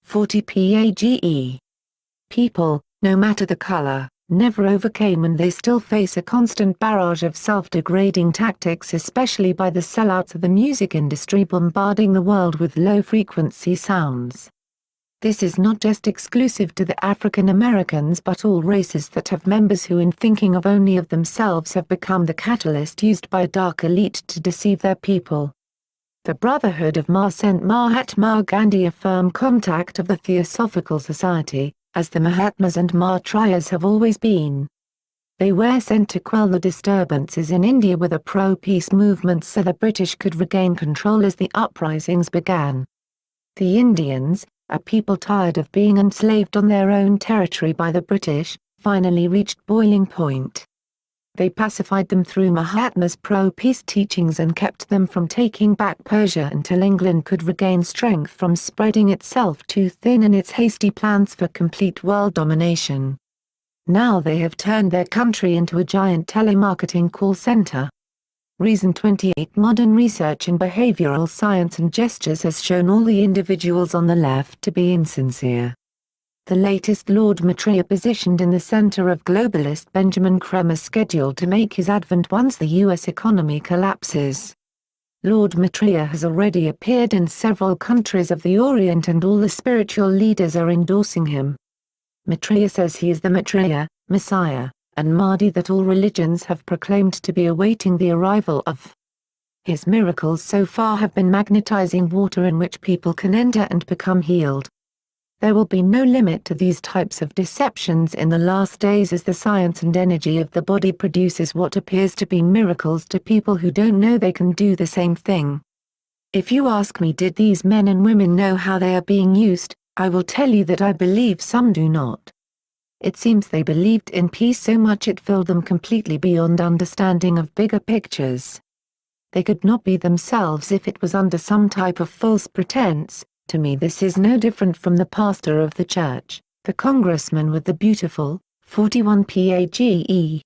40 PAGE. People, no matter the color, never overcame and they still face a constant barrage of self-degrading tactics, especially by the sellouts of the music industry bombarding the world with low-frequency sounds. This is not just exclusive to the African Americans but all races that have members who, in thinking of only of themselves, have become the catalyst used by a dark elite to deceive their people. The Brotherhood of Ma sent Mahatma Gandhi a firm contact of the Theosophical Society, as the Mahatmas and Maitreya's have always been. They were sent to quell the disturbances in India with a pro-peace movement so the British could regain control as the uprisings began. The Indians, a people tired of being enslaved on their own territory by the British, finally reached boiling point. They pacified them through Mahatma's pro-peace teachings and kept them from taking back Persia until England could regain strength from spreading itself too thin in its hasty plans for complete world domination. Now they have turned their country into a giant telemarketing call center. Reason 28 Modern research in behavioral science and gestures has shown all the individuals on the left to be insincere. The latest Lord Maitreya positioned in the center of globalist Benjamin Creme is scheduled to make his advent once the U.S. economy collapses. Lord Maitreya has already appeared in several countries of the Orient and all the spiritual leaders are endorsing him. Maitreya says he is the Maitreya, Messiah, and Mahdi that all religions have proclaimed to be awaiting the arrival of. His miracles so far have been magnetizing water in which people can enter and become healed. There will be no limit to these types of deceptions in the last days as the science and energy of the body produces what appears to be miracles to people who don't know they can do the same thing. If you ask me, did these men and women know how they are being used, I will tell you that I believe some do not. It seems they believed in peace so much it filled them completely beyond understanding of bigger pictures. They could not be themselves if it was under some type of false pretense. To me this is no different from the pastor of the church, the congressman with the beautiful, 41 page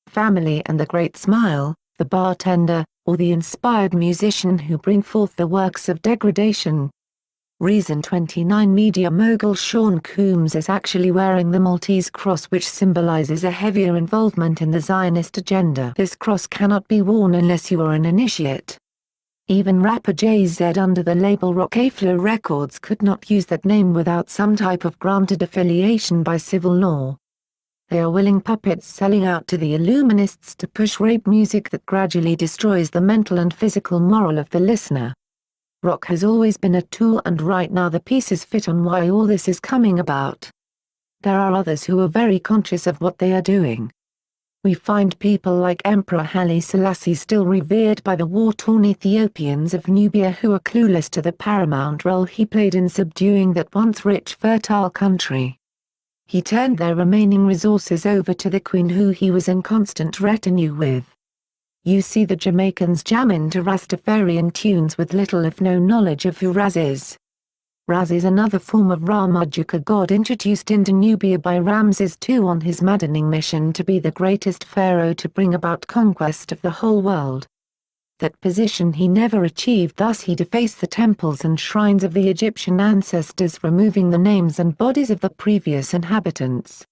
family and the great smile, the bartender, or the inspired musician who bring forth the works of degradation. Reason 29 Media mogul Sean Combs is actually wearing the Maltese cross which symbolizes a heavier involvement in the Zionist agenda. This cross cannot be worn unless you are an initiate. Even rapper Jay-Z under the label Roc-A-Fla Records could not use that name without some type of granted affiliation by civil law. They are willing puppets selling out to the Illuminists to push rape music that gradually destroys the mental and physical moral of the listener. Rock has always been a tool and right now the pieces fit on why all this is coming about. There are others who are very conscious of what they are doing. We find people like Emperor Haile Selassie still revered by the war-torn Ethiopians of Nubia who are clueless to the paramount role he played in subduing that once rich fertile country. He turned their remaining resources over to the Queen who he was in constant retinue with. You see the Jamaicans jamming to Rastafarian tunes with little if no knowledge of who Raz is. Raz is another form of Ramajuka god introduced into Nubia by Ramses II on his maddening mission to be the greatest pharaoh to bring about conquest of the whole world. That position he never achieved, thus he defaced the temples and shrines of the Egyptian ancestors, removing the names and bodies of the previous inhabitants.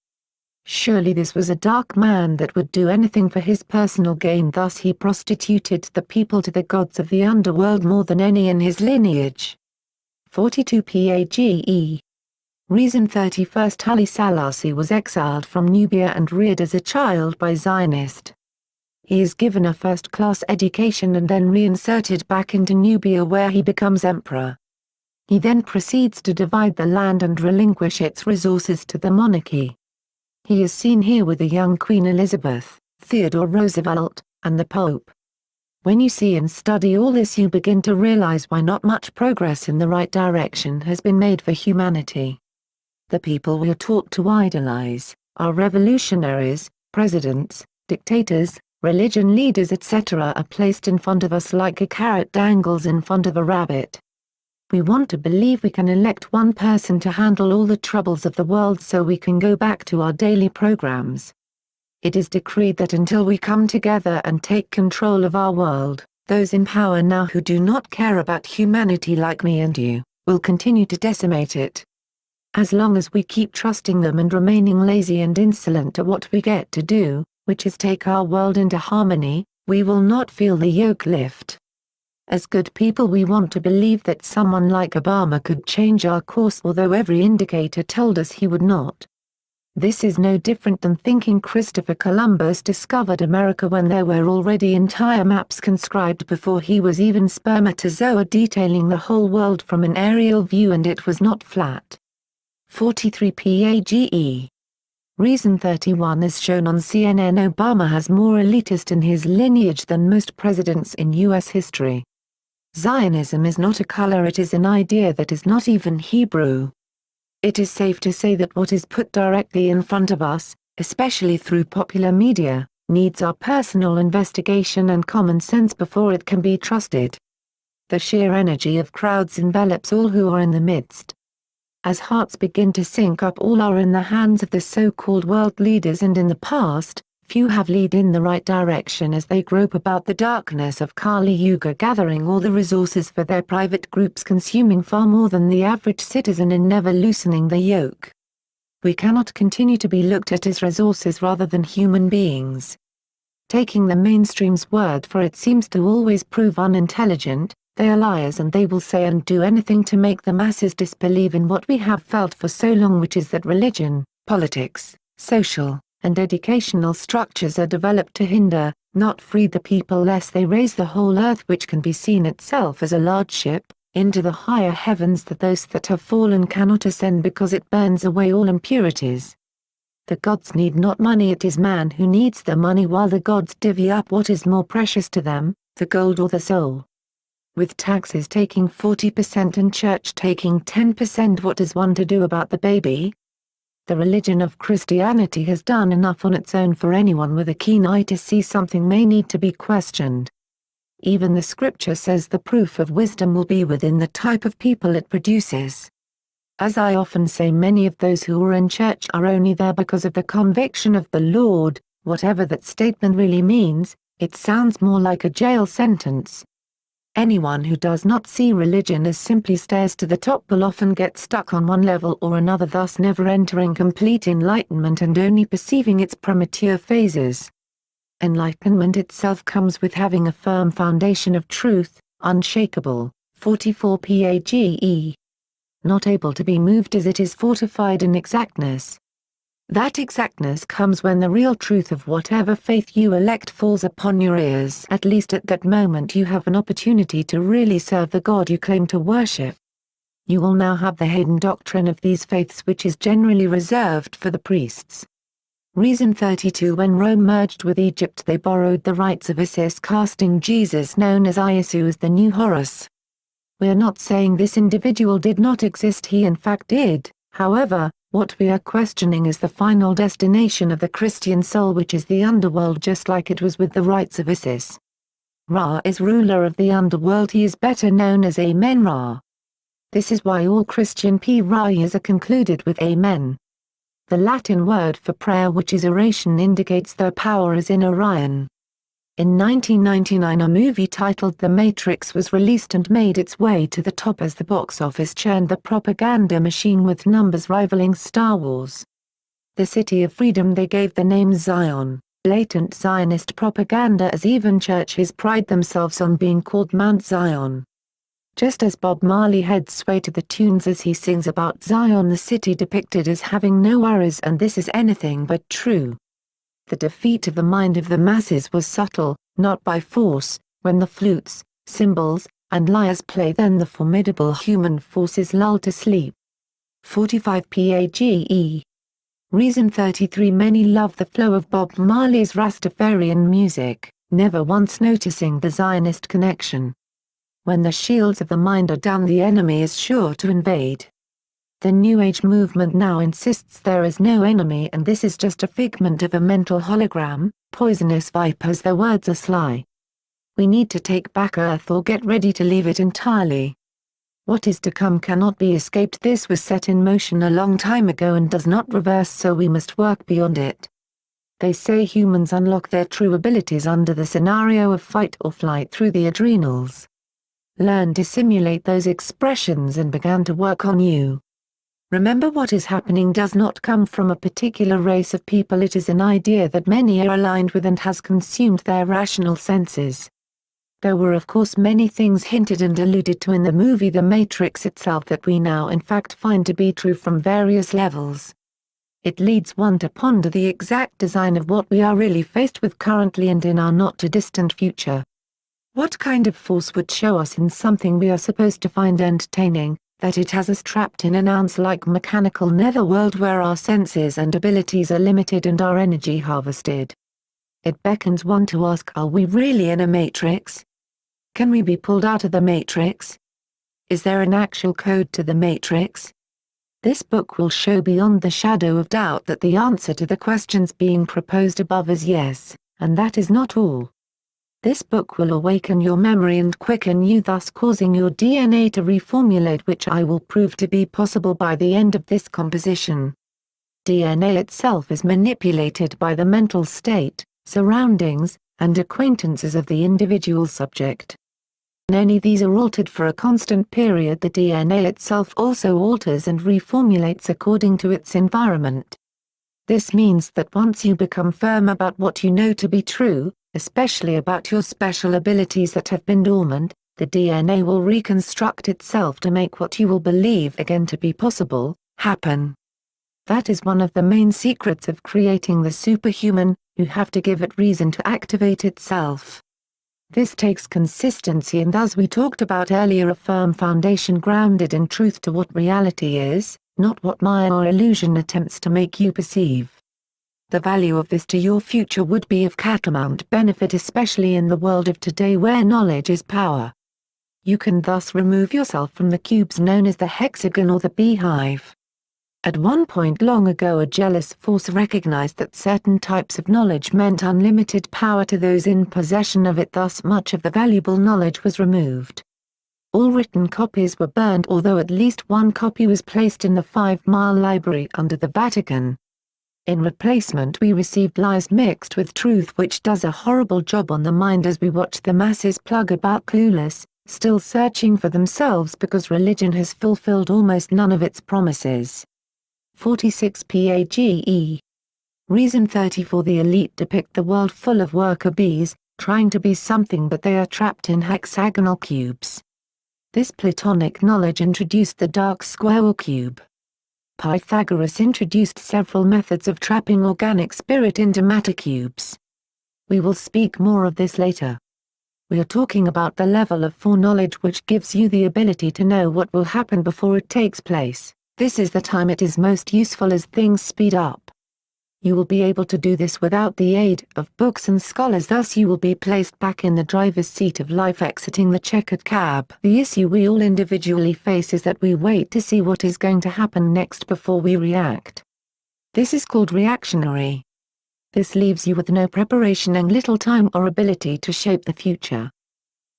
Surely this was a dark man that would do anything for his personal gain, thus he prostituted the people to the gods of the underworld more than any in his lineage. 42 page. Reason 31st Haile Selassie was exiled from Nubia and reared as a child by Zionist. He is given a first-class education and then reinserted back into Nubia where he becomes emperor. He then proceeds to divide the land and relinquish its resources to the monarchy. He is seen here with the young Queen Elizabeth, Theodore Roosevelt, and the Pope. When you see and study all this you begin to realize why not much progress in the right direction has been made for humanity. The people we are taught to idolize, are revolutionaries, presidents, dictators, religion leaders etc. are placed in front of us like a carrot dangles in front of a rabbit. We want to believe we can elect one person to handle all the troubles of the world so we can go back to our daily programs. It is decreed that until we come together and take control of our world, those in power now who do not care about humanity like me and you, will continue to decimate it. As long as we keep trusting them and remaining lazy and insolent to what we get to do, which is take our world into harmony, we will not feel the yoke lift. As good people we want to believe that someone like Obama could change our course, although every indicator told us he would not. This is no different than thinking Christopher Columbus discovered America when there were already entire maps conscribed before he was even spermatozoa detailing the whole world from an aerial view and it was not flat. 43 page. Reason 31 as shown on CNN. Obama has more elitist in his lineage than most presidents in U.S. history. Zionism is not a color, it is an idea that is not even Hebrew. It is safe to say that what is put directly in front of us, especially through popular media, needs our personal investigation and common sense before it can be trusted. The sheer energy of crowds envelops all who are in the midst. As hearts begin to sync up, all are in the hands of the so-called world leaders, and in the past, few have led in the right direction as they grope about the darkness of Kali Yuga, gathering all the resources for their private groups, consuming far more than the average citizen and never loosening the yoke. We cannot continue to be looked at as resources rather than human beings. Taking the mainstream's word for it seems to always prove unintelligent. They are liars, and they will say and do anything to make the masses disbelieve in what we have felt for so long, which is that religion, politics, social, and educational structures are developed to hinder, not free the people, lest they raise the whole earth, which can be seen itself as a large ship, into the higher heavens, that those that have fallen cannot ascend because it burns away all impurities. The gods need not money, it is man who needs the money, while the gods divvy up what is more precious to them, the gold or the soul. With taxes taking 40% and church taking 10%, what is one to do about the baby? The religion of Christianity has done enough on its own for anyone with a keen eye to see something may need to be questioned. Even the scripture says the proof of wisdom will be within the type of people it produces. As I often say, many of those who are in church are only there because of the conviction of the Lord. Whatever that statement really means, it sounds more like a jail sentence. Anyone who does not see religion as simply stairs to the top will often get stuck on one level or another, thus never entering complete enlightenment and only perceiving its premature phases. Enlightenment itself comes with having a firm foundation of truth, unshakable, 44 page. Not able to be moved as it is fortified in exactness. That exactness comes when the real truth of whatever faith you elect falls upon your ears. At least at that moment you have an opportunity to really serve the God you claim to worship. You will now have the hidden doctrine of these faiths, which is generally reserved for the priests. Reason 32 When Rome merged with Egypt, they borrowed the rites of Isis, casting Jesus known as Iesu as the new Horus. We are not saying this individual did not exist, he in fact did. However, what we are questioning is the final destination of the Christian soul, which is the underworld, just like it was with the rites of Isis. Ra is ruler of the underworld, he is better known as Amen-Ra. This is why all Christian prayers are concluded with Amen. The Latin word for prayer, which is oration, indicates their power is in Orion. In 1999 a movie titled The Matrix was released and made its way to the top as the box office churned the propaganda machine with numbers rivaling Star Wars. The City of Freedom they gave the name Zion, blatant Zionist propaganda, as even churches pride themselves on being called Mount Zion. Just as Bob Marley heads sway to the tunes as he sings about Zion, the city depicted as having no worries, and this is anything but true. The defeat of the mind of the masses was subtle, not by force. When the flutes, cymbals, and lyres play, then the formidable human force is lulled to sleep. 45 page. Reason 33 Many love the flow of Bob Marley's Rastafarian music, never once noticing the Zionist connection. When the shields of the mind are down, the enemy is sure to invade. The New Age movement now insists there is no enemy, and this is just a figment of a mental hologram. Poisonous vipers, their words are sly. We need to take back Earth or get ready to leave it entirely. What is to come cannot be escaped. This was set in motion a long time ago and does not reverse, so we must work beyond it. They say humans unlock their true abilities under the scenario of fight or flight through the adrenals. Learn to simulate those expressions and began to work on you. Remember, what is happening does not come from a particular race of people, it is an idea that many are aligned with and has consumed their rational senses. There were of course many things hinted and alluded to in the movie The Matrix itself that we now in fact find to be true from various levels. It leads one to ponder the exact design of what we are really faced with currently and in our not-too-distant future. What kind of force would show us in something we are supposed to find entertaining, that it has us trapped in an ounce-like mechanical netherworld where our senses and abilities are limited and our energy harvested. It beckons one to ask, are we really in a matrix? Can we be pulled out of the matrix? Is there an actual code to the matrix? This book will show beyond the shadow of doubt that the answer to the questions being proposed above is yes, and that is not all. This book will awaken your memory and quicken you, thus causing your DNA to reformulate, which I will prove to be possible by the end of this composition. DNA itself is manipulated by the mental state, surroundings, and acquaintances of the individual subject. When any these are altered for a constant period, the DNA itself also alters and reformulates according to its environment. This means that once you become firm about what you know to be true, especially about your special abilities that have been dormant, the DNA will reconstruct itself to make what you will believe again to be possible, happen. That is one of the main secrets of creating the superhuman. You have to give it reason to activate itself. This takes consistency and, as we talked about earlier, a firm foundation grounded in truth to what reality is, not what Maya or illusion attempts to make you perceive. The value of this to your future would be of paramount benefit, especially in the world of today where knowledge is power. You can thus remove yourself from the cubes known as the hexagon or the beehive. At one point long ago, a jealous force recognized that certain types of knowledge meant unlimited power to those in possession of it, thus much of the valuable knowledge was removed. All written copies were burned, although at least one copy was placed in the 5-mile library under the Vatican. In replacement, we received lies mixed with truth, which does a horrible job on the mind as we watch the masses plug about clueless, still searching for themselves because religion has fulfilled almost none of its promises. 46 PAGE. Reason 34. The elite depict the world full of worker bees, trying to be something, but they are trapped in hexagonal cubes. This Platonic knowledge introduced the dark square or cube. Pythagoras introduced several methods of trapping organic spirit into matter cubes. We will speak more of this later. We are talking about the level of foreknowledge which gives you the ability to know what will happen before it takes place. This is the time it is most useful as things speed up. You will be able to do this without the aid of books and scholars, thus you will be placed back in the driver's seat of life, exiting the checkered cab. The issue we all individually face is that we wait to see what is going to happen next before we react. This is called reactionary. This leaves you with no preparation and little time or ability to shape the future.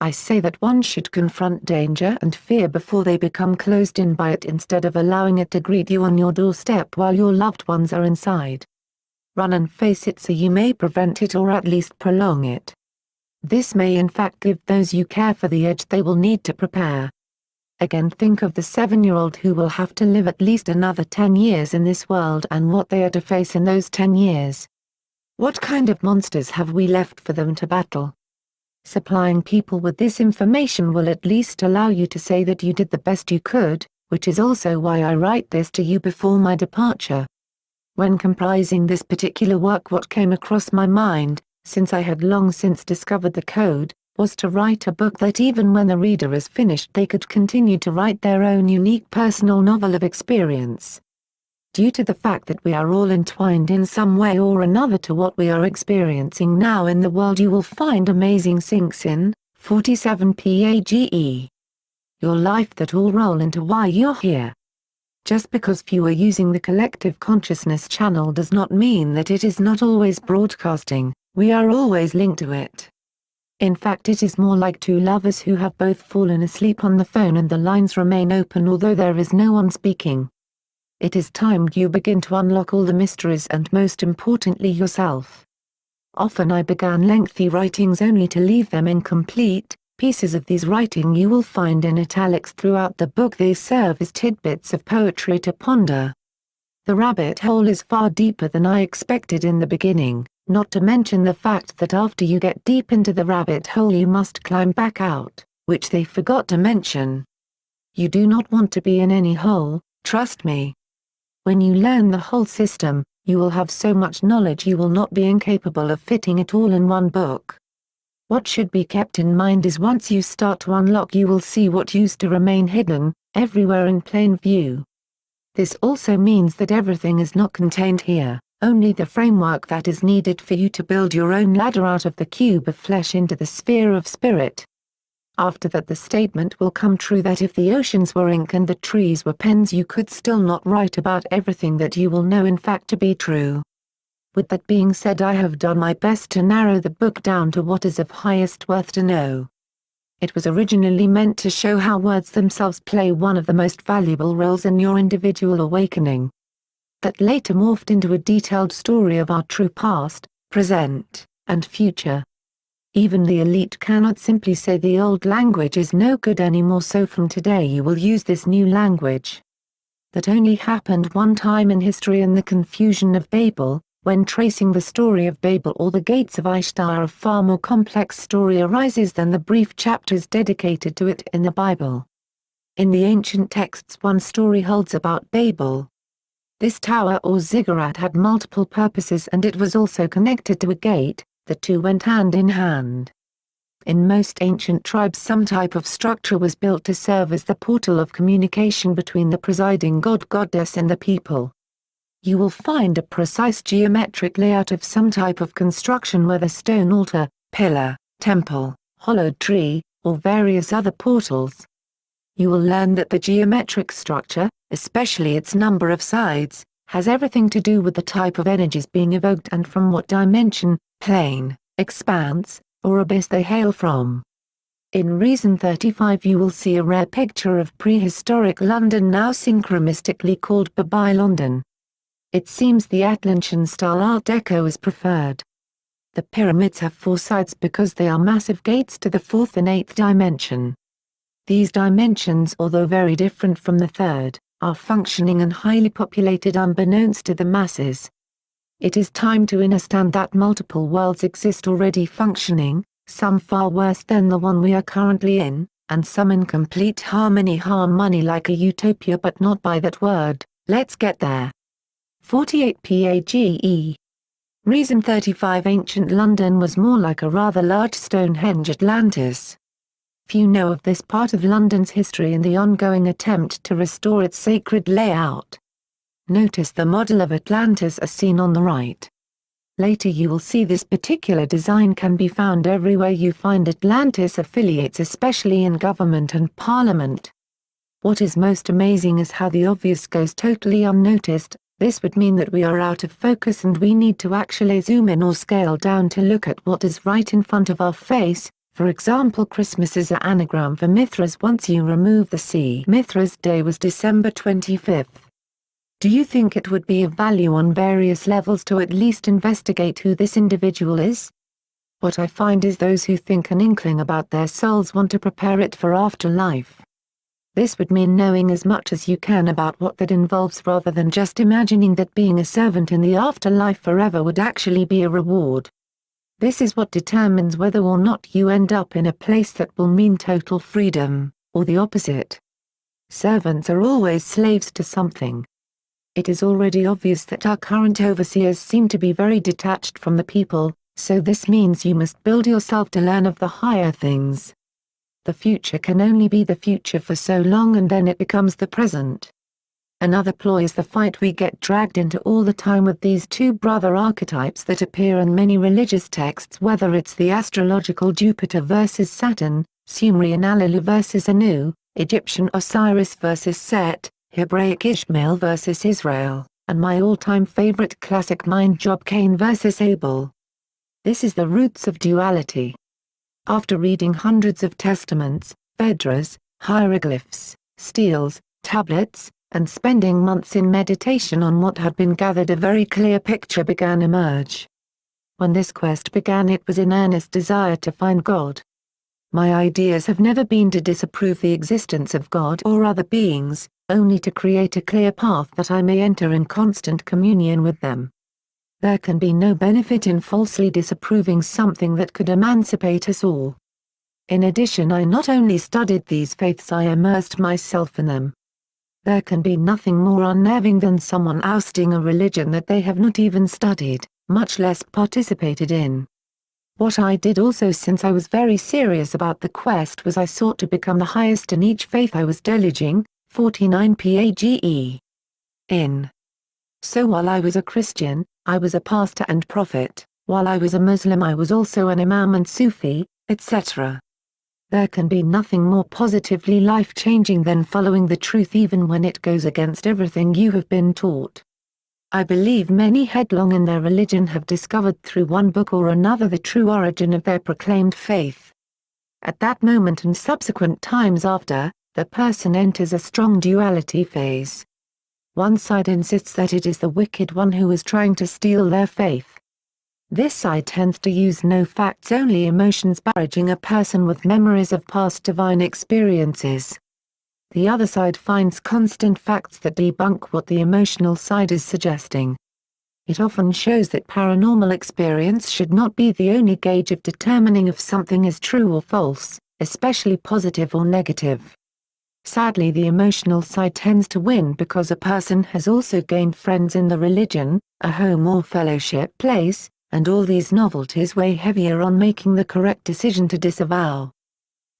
I say that one should confront danger and fear before they become closed in by it, instead of allowing it to greet you on your doorstep while your loved ones are inside. Run and face it so you may prevent it or at least prolong it. This may in fact give those you care for the edge they will need to prepare. Again, think of the 7-year-old who will have to live at least another 10 years in this world and what they are to face in those 10 years. What kind of monsters have we left for them to battle? Supplying people with this information will at least allow you to say that you did the best you could, which is also why I write this to you before my departure. When comprising this particular work, what came across my mind, since I had long since discovered the code, was to write a book that even when the reader is finished they could continue to write their own unique personal novel of experience. Due to the fact that we are all entwined in some way or another to what we are experiencing now in the world, you will find amazing sinks in 47 PAGE. Your life that all roll into why you're here. Just because few are using the collective consciousness channel does not mean that it is not always broadcasting. We are always linked to it. In fact, it is more like two lovers who have both fallen asleep on the phone and the lines remain open although there is no one speaking. It is time you begin to unlock all the mysteries and most importantly yourself. Often I began lengthy writings only to leave them incomplete. Pieces of these writing you will find in italics throughout the book. They serve as tidbits of poetry to ponder. The rabbit hole is far deeper than I expected in the beginning, not to mention the fact that after you get deep into the rabbit hole you must climb back out, which they forgot to mention. You do not want to be in any hole, trust me. When you learn the whole system, you will have so much knowledge you will not be incapable of fitting it all in one book. What should be kept in mind is once you start to unlock you will see what used to remain hidden, everywhere in plain view. This also means that everything is not contained here, only the framework that is needed for you to build your own ladder out of the cube of flesh into the sphere of spirit. After that, the statement will come true that if the oceans were ink and the trees were pens, you could still not write about everything that you will know in fact to be true. With that being said, I have done my best to narrow the book down to what is of highest worth to know. It was originally meant to show how words themselves play one of the most valuable roles in your individual awakening. That later morphed into a detailed story of our true past, present, and future. Even the elite cannot simply say the old language is no good anymore, so from today you will use this new language. That only happened one time in history, in the confusion of Babel. When tracing the story of Babel or the gates of Ishtar, a far more complex story arises than the brief chapters dedicated to it in the Bible. In the ancient texts, one story holds about Babel. This tower or ziggurat had multiple purposes, and it was also connected to a gate. The two went hand in hand. In most ancient tribes, some type of structure was built to serve as the portal of communication between the presiding god-goddess and the people. You will find a precise geometric layout of some type of construction, whether stone altar, pillar, temple, hollowed tree, or various other portals. You will learn that the geometric structure, especially its number of sides, has everything to do with the type of energies being evoked and from what dimension, plane, expanse, or abyss they hail from. In Reason 35 you will see a rare picture of prehistoric London, now synchronistically called Babai London. It seems the Atlantean-style Art Deco is preferred. The pyramids have 4 sides because they are massive gates to the 4th and 8th dimension. These dimensions, although very different from the 3rd, are functioning and highly populated unbeknownst to the masses. It is time to understand that multiple worlds exist already functioning, some far worse than the one we are currently in, and some in complete harmony like a utopia, but not by that word. Let's get there. 48 PAGE. Reason 35 Ancient London was more like a rather large Stonehenge Atlantis. Few know of this part of London's history and the ongoing attempt to restore its sacred layout. Notice the model of Atlantis as seen on the right. Later you will see this particular design can be found everywhere you find Atlantis affiliates, especially in government and parliament. What is most amazing is how the obvious goes totally unnoticed. This would mean that we are out of focus and we need to actually zoom in or scale down to look at what is right in front of our face. For example, Christmas is an anagram for Mithras. Once you remove the C, Mithras Day was December 25th. Do you think it would be of value on various levels to at least investigate who this individual is? What I find is those who think an inkling about their souls want to prepare it for afterlife. This would mean knowing as much as you can about what that involves rather than just imagining that being a servant in the afterlife forever would actually be a reward. This is what determines whether or not you end up in a place that will mean total freedom, or the opposite. Servants are always slaves to something. It is already obvious that our current overseers seem to be very detached from the people, so this means you must build yourself to learn of the higher things. The future can only be the future for so long and then it becomes the present. Another ploy is the fight we get dragged into all the time with these two brother archetypes that appear in many religious texts, whether it's the astrological Jupiter versus Saturn, Sumerian Alilu versus Anu, Egyptian Osiris versus Set, Hebraic Ishmael versus Israel, and my all-time favorite classic mind job Cain versus Abel. This is the roots of duality. After reading hundreds of testaments, vedras, hieroglyphs, steles, tablets, and spending months in meditation on what had been gathered, a very clear picture began to emerge. When this quest began, it was in earnest desire to find God. My ideas have never been to disapprove the existence of God or other beings, only to create a clear path that I may enter in constant communion with them. There can be no benefit in falsely disapproving something that could emancipate us all. In addition, I not only studied these faiths, I immersed myself in them. There can be nothing more unnerving than someone ousting a religion that they have not even studied, much less participated in. What I did also, since I was very serious about the quest, was I sought to become the highest in each faith I was deluging, 49 page. In. So while I was a Christian, I was a pastor and prophet, while I was a Muslim I was also an imam and Sufi, etc. There can be nothing more positively life-changing than following the truth even when it goes against everything you have been taught. I believe many headlong in their religion have discovered through one book or another the true origin of their proclaimed faith. At that moment and subsequent times after, the person enters a strong duality phase. One side insists that it is the wicked one who is trying to steal their faith. This side tends to use no facts only emotions, barraging a person with memories of past divine experiences. The other side finds constant facts that debunk what the emotional side is suggesting. It often shows that paranormal experience should not be the only gauge of determining if something is true or false, especially positive or negative. Sadly, the emotional side tends to win because a person has also gained friends in the religion, a home or fellowship place, and all these novelties weigh heavier on making the correct decision to disavow.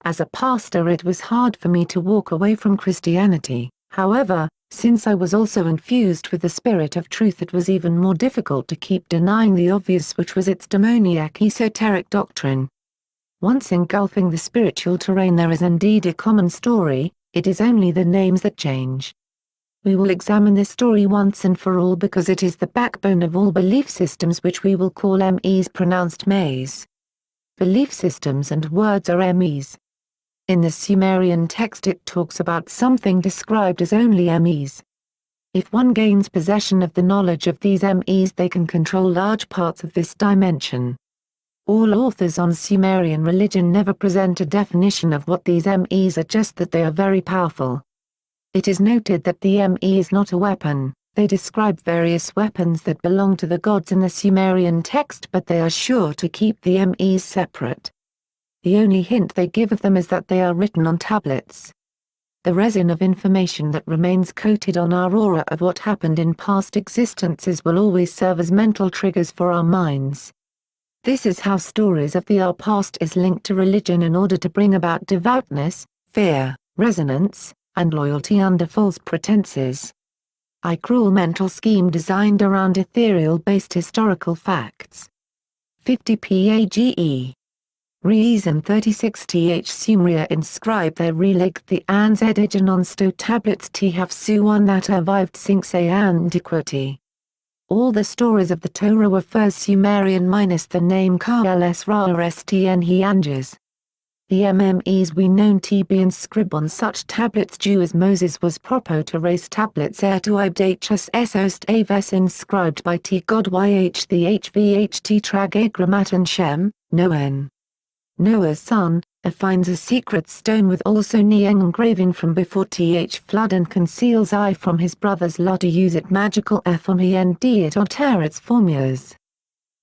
As a pastor, it was hard for me to walk away from Christianity. However, since I was also infused with the spirit of truth, it was even more difficult to keep denying the obvious, which was its demoniac esoteric doctrine. Once engulfing the spiritual terrain, there is indeed a common story, it is only the names that change. We will examine this story once and for all because it is the backbone of all belief systems, which we will call MEs, pronounced maze. Belief systems and words are MEs. In the Sumerian text it talks about something described as only MEs. If one gains possession of the knowledge of these MEs, they can control large parts of this dimension. All authors on Sumerian religion never present a definition of what these MEs are, just that they are very powerful. It is noted that the ME is not a weapon. They describe various weapons that belong to the gods in the Sumerian text, but they are sure to keep the MEs separate. The only hint they give of them is that they are written on tablets. The resin of information that remains coated on our aura of what happened in past existences will always serve as mental triggers for our minds. This is how stories of the our past is linked to religion in order to bring about devoutness, fear, resonance, and loyalty under false pretenses. A cruel mental scheme designed around ethereal-based historical facts. 50 page. Reason 36th Sumeria inscribed their relic the Ans Edition on sto tablets have su one that survived since a antiquity. All the stories of the Torah were first Sumerian minus the name Kals Ra-Stn Anges. The MMEs we known to be inscribed on such tablets due as Moses was propo to raise tablets to ibdachus esost aves inscribed by T God YH the HVHT Tragagramat Shem, Noah's son, finds a secret stone with also Nieng engraving from before flood and conceals I from his brothers Lot to use it magical from he and it otter its formulas.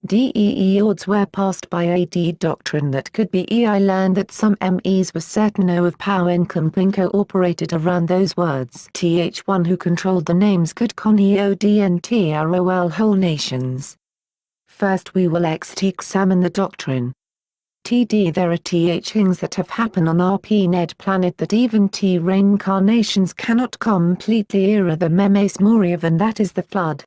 Dee odds were passed by AD doctrine that could be I learned that some MEs were certain of power in cooperated around those words. One who controlled the names could control whole nations. First we will examine the doctrine. There are things that have happened on our Ned planet that even reincarnations cannot completely erase the memes moriav, and that is the flood.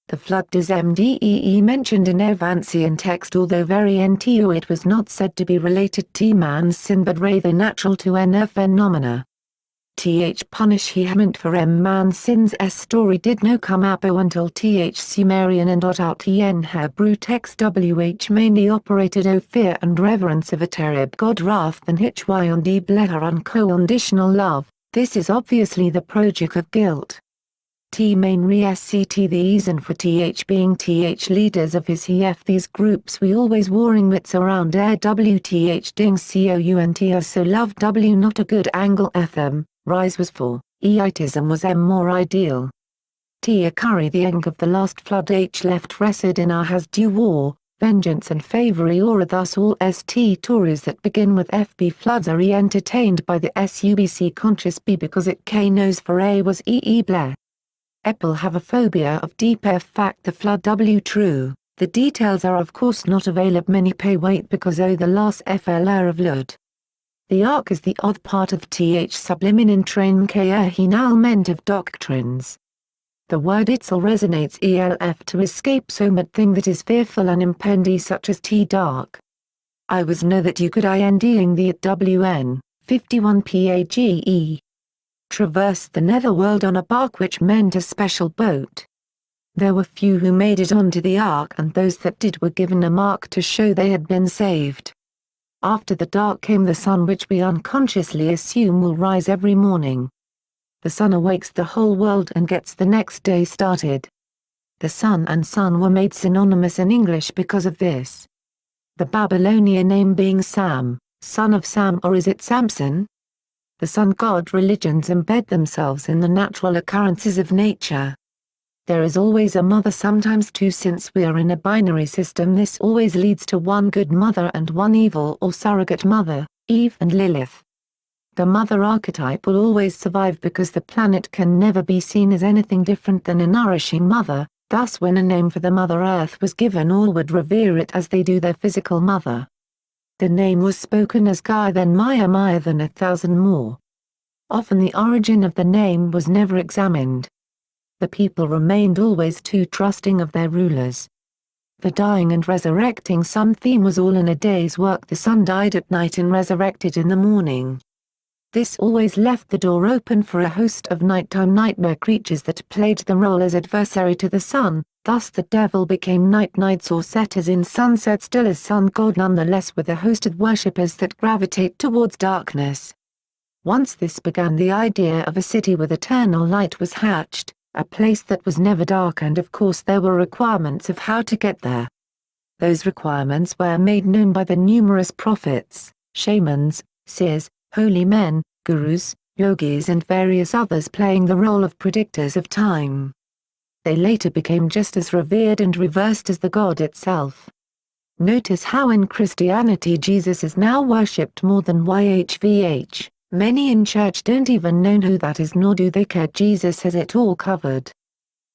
The flood is MDEE mentioned in Evansian text, although very NTO it was not said to be related to man's sin but rather natural to phenomena. Punish he meant for man's sins story did no come up until Sumerian and out Hebrew text mainly operated o fear and reverence of a terrible god wrath than hy on d bleher unconditional love. This is obviously the project of guilt. Main re-sct the reason for being leaders of his these groups we always warring wits around wth ding count so love w not a good angle them, rise was for, eitism was more ideal. Curry the eng of the last flood left rested in our has due war, vengeance and favory aura, thus all stories that begin with FB floods are entertained by the subc conscious b because it knows for a was Blair. People have a phobia of deep fact the flood w true, the details are of course not available many pay weight because the last FLR of Lud. The arc is the odd part of th sublimin train hinalment of doctrines. The word itself resonates elf to escape so much thing that is fearful and impendi such as dark. I was know that you could inding the at wn, 51 page. Traverse the netherworld on a bark which meant a special boat. There were few who made it onto the ark, and those that did were given a mark to show they had been saved. After the dark came the sun, which we unconsciously assume will rise every morning. The sun awakes the whole world and gets the next day started. The sun and sun were made synonymous in English because of this. The Babylonian name being Sam, son of Sam, or is it Samson? The sun god religions embed themselves in the natural occurrences of nature. There is always a mother, sometimes two. Since we are in a binary system, this always leads to one good mother and one evil or surrogate mother, Eve and Lilith. The mother archetype will always survive because the planet can never be seen as anything different than a nourishing mother, thus when a name for the Mother Earth was given, all would revere it as they do their physical mother. The name was spoken as Gaia, then Maya, Maya, then 1,000 more. Often the origin of the name was never examined. The people remained always too trusting of their rulers. The dying and resurrecting sun theme was all in a day's work. The sun died at night and resurrected in the morning. This always left the door open for a host of nighttime nightmare creatures that played the role as adversary to the sun, thus the devil became night-nights or setters in sunset, still as sun god nonetheless, with a host of worshippers that gravitate towards darkness. Once this began, the idea of a city with eternal light was hatched, a place that was never dark, and of course there were requirements of how to get there. Those requirements were made known by the numerous prophets, shamans, seers, holy men, gurus, yogis and various others playing the role of predictors of time. They later became just as revered and reversed as the god itself. Notice how in Christianity Jesus is now worshipped more than YHVH. Many in church don't even know who that is, nor do they care. Jesus has it all covered.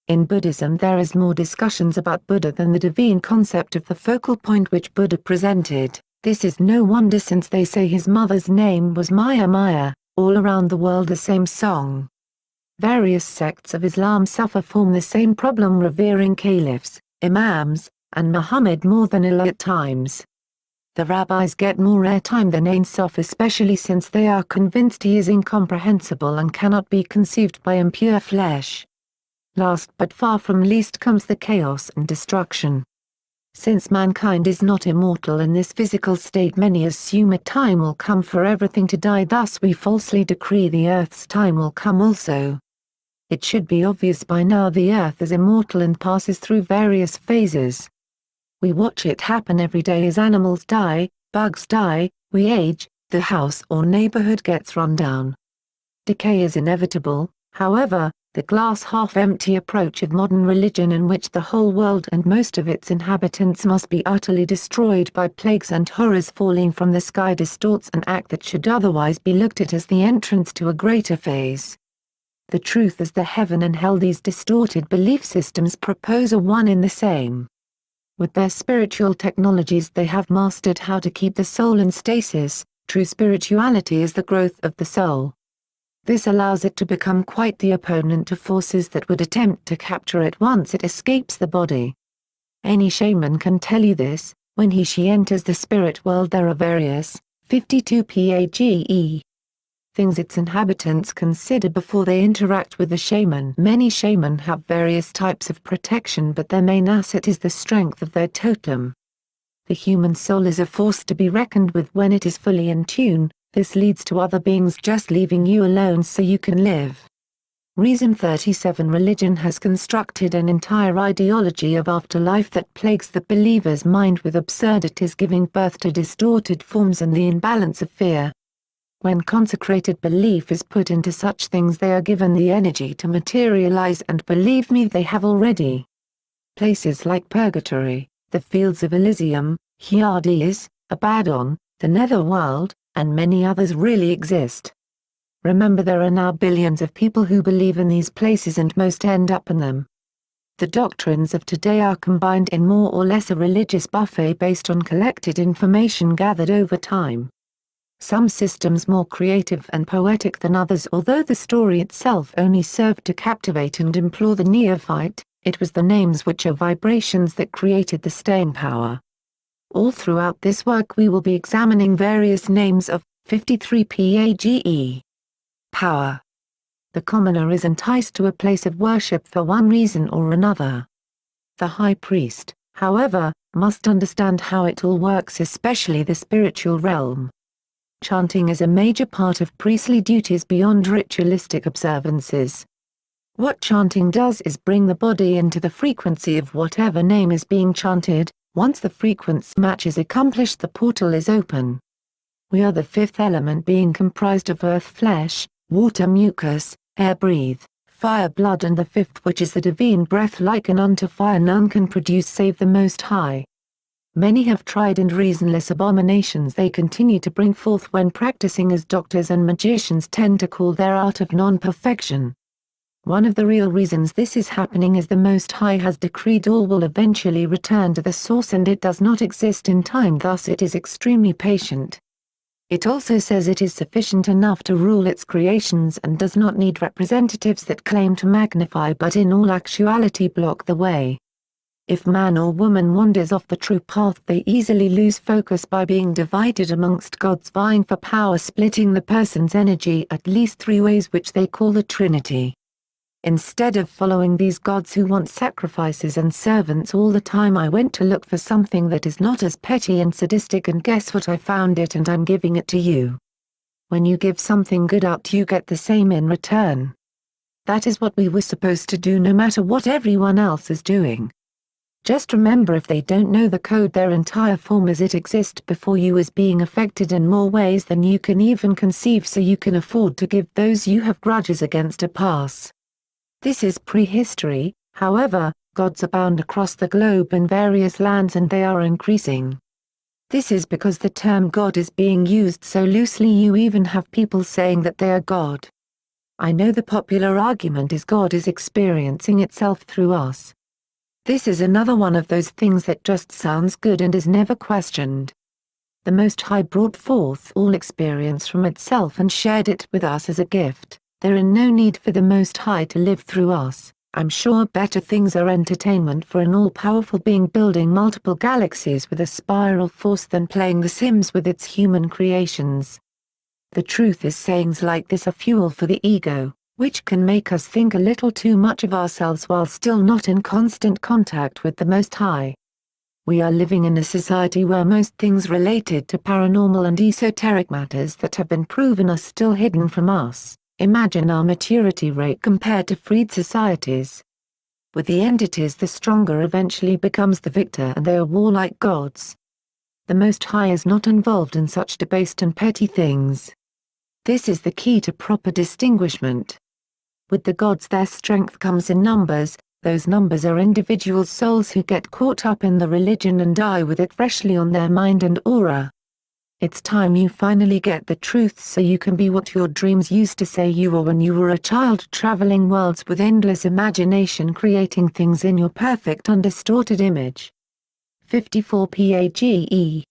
In Buddhism there is more discussions about Buddha than the divine concept of the focal point which Buddha presented. This is no wonder, since they say his mother's name was Maya Maya, all around the world the same song. Various sects of Islam suffer from the same problem, revering caliphs, imams, and Muhammad more than Allah at times. The rabbis get more airtime than Ein Sof, especially since they are convinced he is incomprehensible and cannot be conceived by impure flesh. Last but far from least comes the chaos and destruction. Since mankind is not immortal in this physical state, many assume a time will come for everything to die, thus we falsely decree the Earth's time will come also. It should be obvious by now the Earth is immortal and passes through various phases. We watch it happen every day as animals die, bugs die, we age, the house or neighborhood gets run down. Decay is inevitable. However, the glass half-empty approach of modern religion, in which the whole world and most of its inhabitants must be utterly destroyed by plagues and horrors falling from the sky, distorts an act that should otherwise be looked at as the entrance to a greater phase. The truth is the heaven and hell. These distorted belief systems propose are one in the same. With their spiritual technologies they have mastered how to keep the soul in stasis. True spirituality is the growth of the soul. This allows it to become quite the opponent to forces that would attempt to capture it once it escapes the body. Any shaman can tell you this. When he/she enters the spirit world, there are various, 52 page, things its inhabitants consider before they interact with the shaman. Many shaman have various types of protection, but their main asset is the strength of their totem. The human soul is a force to be reckoned with when it is fully in tune. This leads to other beings just leaving you alone so you can live. Reason 37 Religion has constructed an entire ideology of afterlife that plagues the believer's mind with absurdities, giving birth to distorted forms and the imbalance of fear. When consecrated belief is put into such things, they are given the energy to materialize, and believe me, they have already. Places like Purgatory, the Fields of Elysium, Hades, Abaddon, the Netherworld, and many others really exist. Remember, there are now billions of people who believe in these places, and most end up in them. The doctrines of today are combined in more or less a religious buffet based on collected information gathered over time. Some systems more creative and poetic than others. Although the story itself only served to captivate and implore the neophyte, it was the names which are vibrations that created the staying power. All throughout this work we will be examining various names of 53 PAGE. Power. The commoner is enticed to a place of worship for one reason or another. The high priest, however, must understand how it all works, especially the spiritual realm. Chanting is a major part of priestly duties beyond ritualistic observances. What chanting does is bring the body into the frequency of whatever name is being chanted. Once the frequency match is accomplished, the portal is open. We are the fifth element, being comprised of earth flesh, water mucus, air breathe, fire blood, and the fifth, which is the divine breath, likened unto fire, none can produce save the Most High. Many have tried, and reasonless abominations they continue to bring forth when practicing as doctors and magicians tend to call their art of non-perfection. One of the real reasons this is happening is the Most High has decreed all will eventually return to the source, and it does not exist in time, thus it is extremely patient. It also says it is sufficient enough to rule its creations and does not need representatives that claim to magnify but in all actuality block the way. If man or woman wanders off the true path, they easily lose focus by being divided amongst gods vying for power, splitting the person's energy at least three ways, which they call the Trinity. Instead of following these gods who want sacrifices and servants all the time, I went to look for something that is not as petty and sadistic, and guess what, I found it, and I'm giving it to you. When you give something good out, you get the same in return. That is what we were supposed to do, no matter what everyone else is doing. Just remember, if they don't know the code, their entire form as it exists before you is being affected in more ways than you can even conceive, so you can afford to give those you have grudges against a pass. This is prehistory. However, gods abound across the globe in various lands, and they are increasing. This is because the term God is being used so loosely, you even have people saying that they are God. I know the popular argument is God is experiencing itself through us. This is another one of those things that just sounds good and is never questioned. The Most High brought forth all experience from itself and shared it with us as a gift. There is no need for the Most High to live through us. I'm sure better things are entertainment for an all-powerful being building multiple galaxies with a spiral force than playing The Sims with its human creations. The truth is, sayings like this are fuel for the ego, which can make us think a little too much of ourselves while still not in constant contact with the Most High. We are living in a society where most things related to paranormal and esoteric matters that have been proven are still hidden from us. Imagine our maturity rate compared to freed societies. With the entities, the stronger eventually becomes the victor, and they are warlike gods. The Most High is not involved in such debased and petty things. This is the key to proper distinguishment. With the gods, their strength comes in numbers. Those numbers are individual souls who get caught up in the religion and die with it freshly on their mind and aura. It's time you finally get the truth so you can be what your dreams used to say you were when you were a child, traveling worlds with endless imagination, creating things in your perfect undistorted image. 54 PAGE.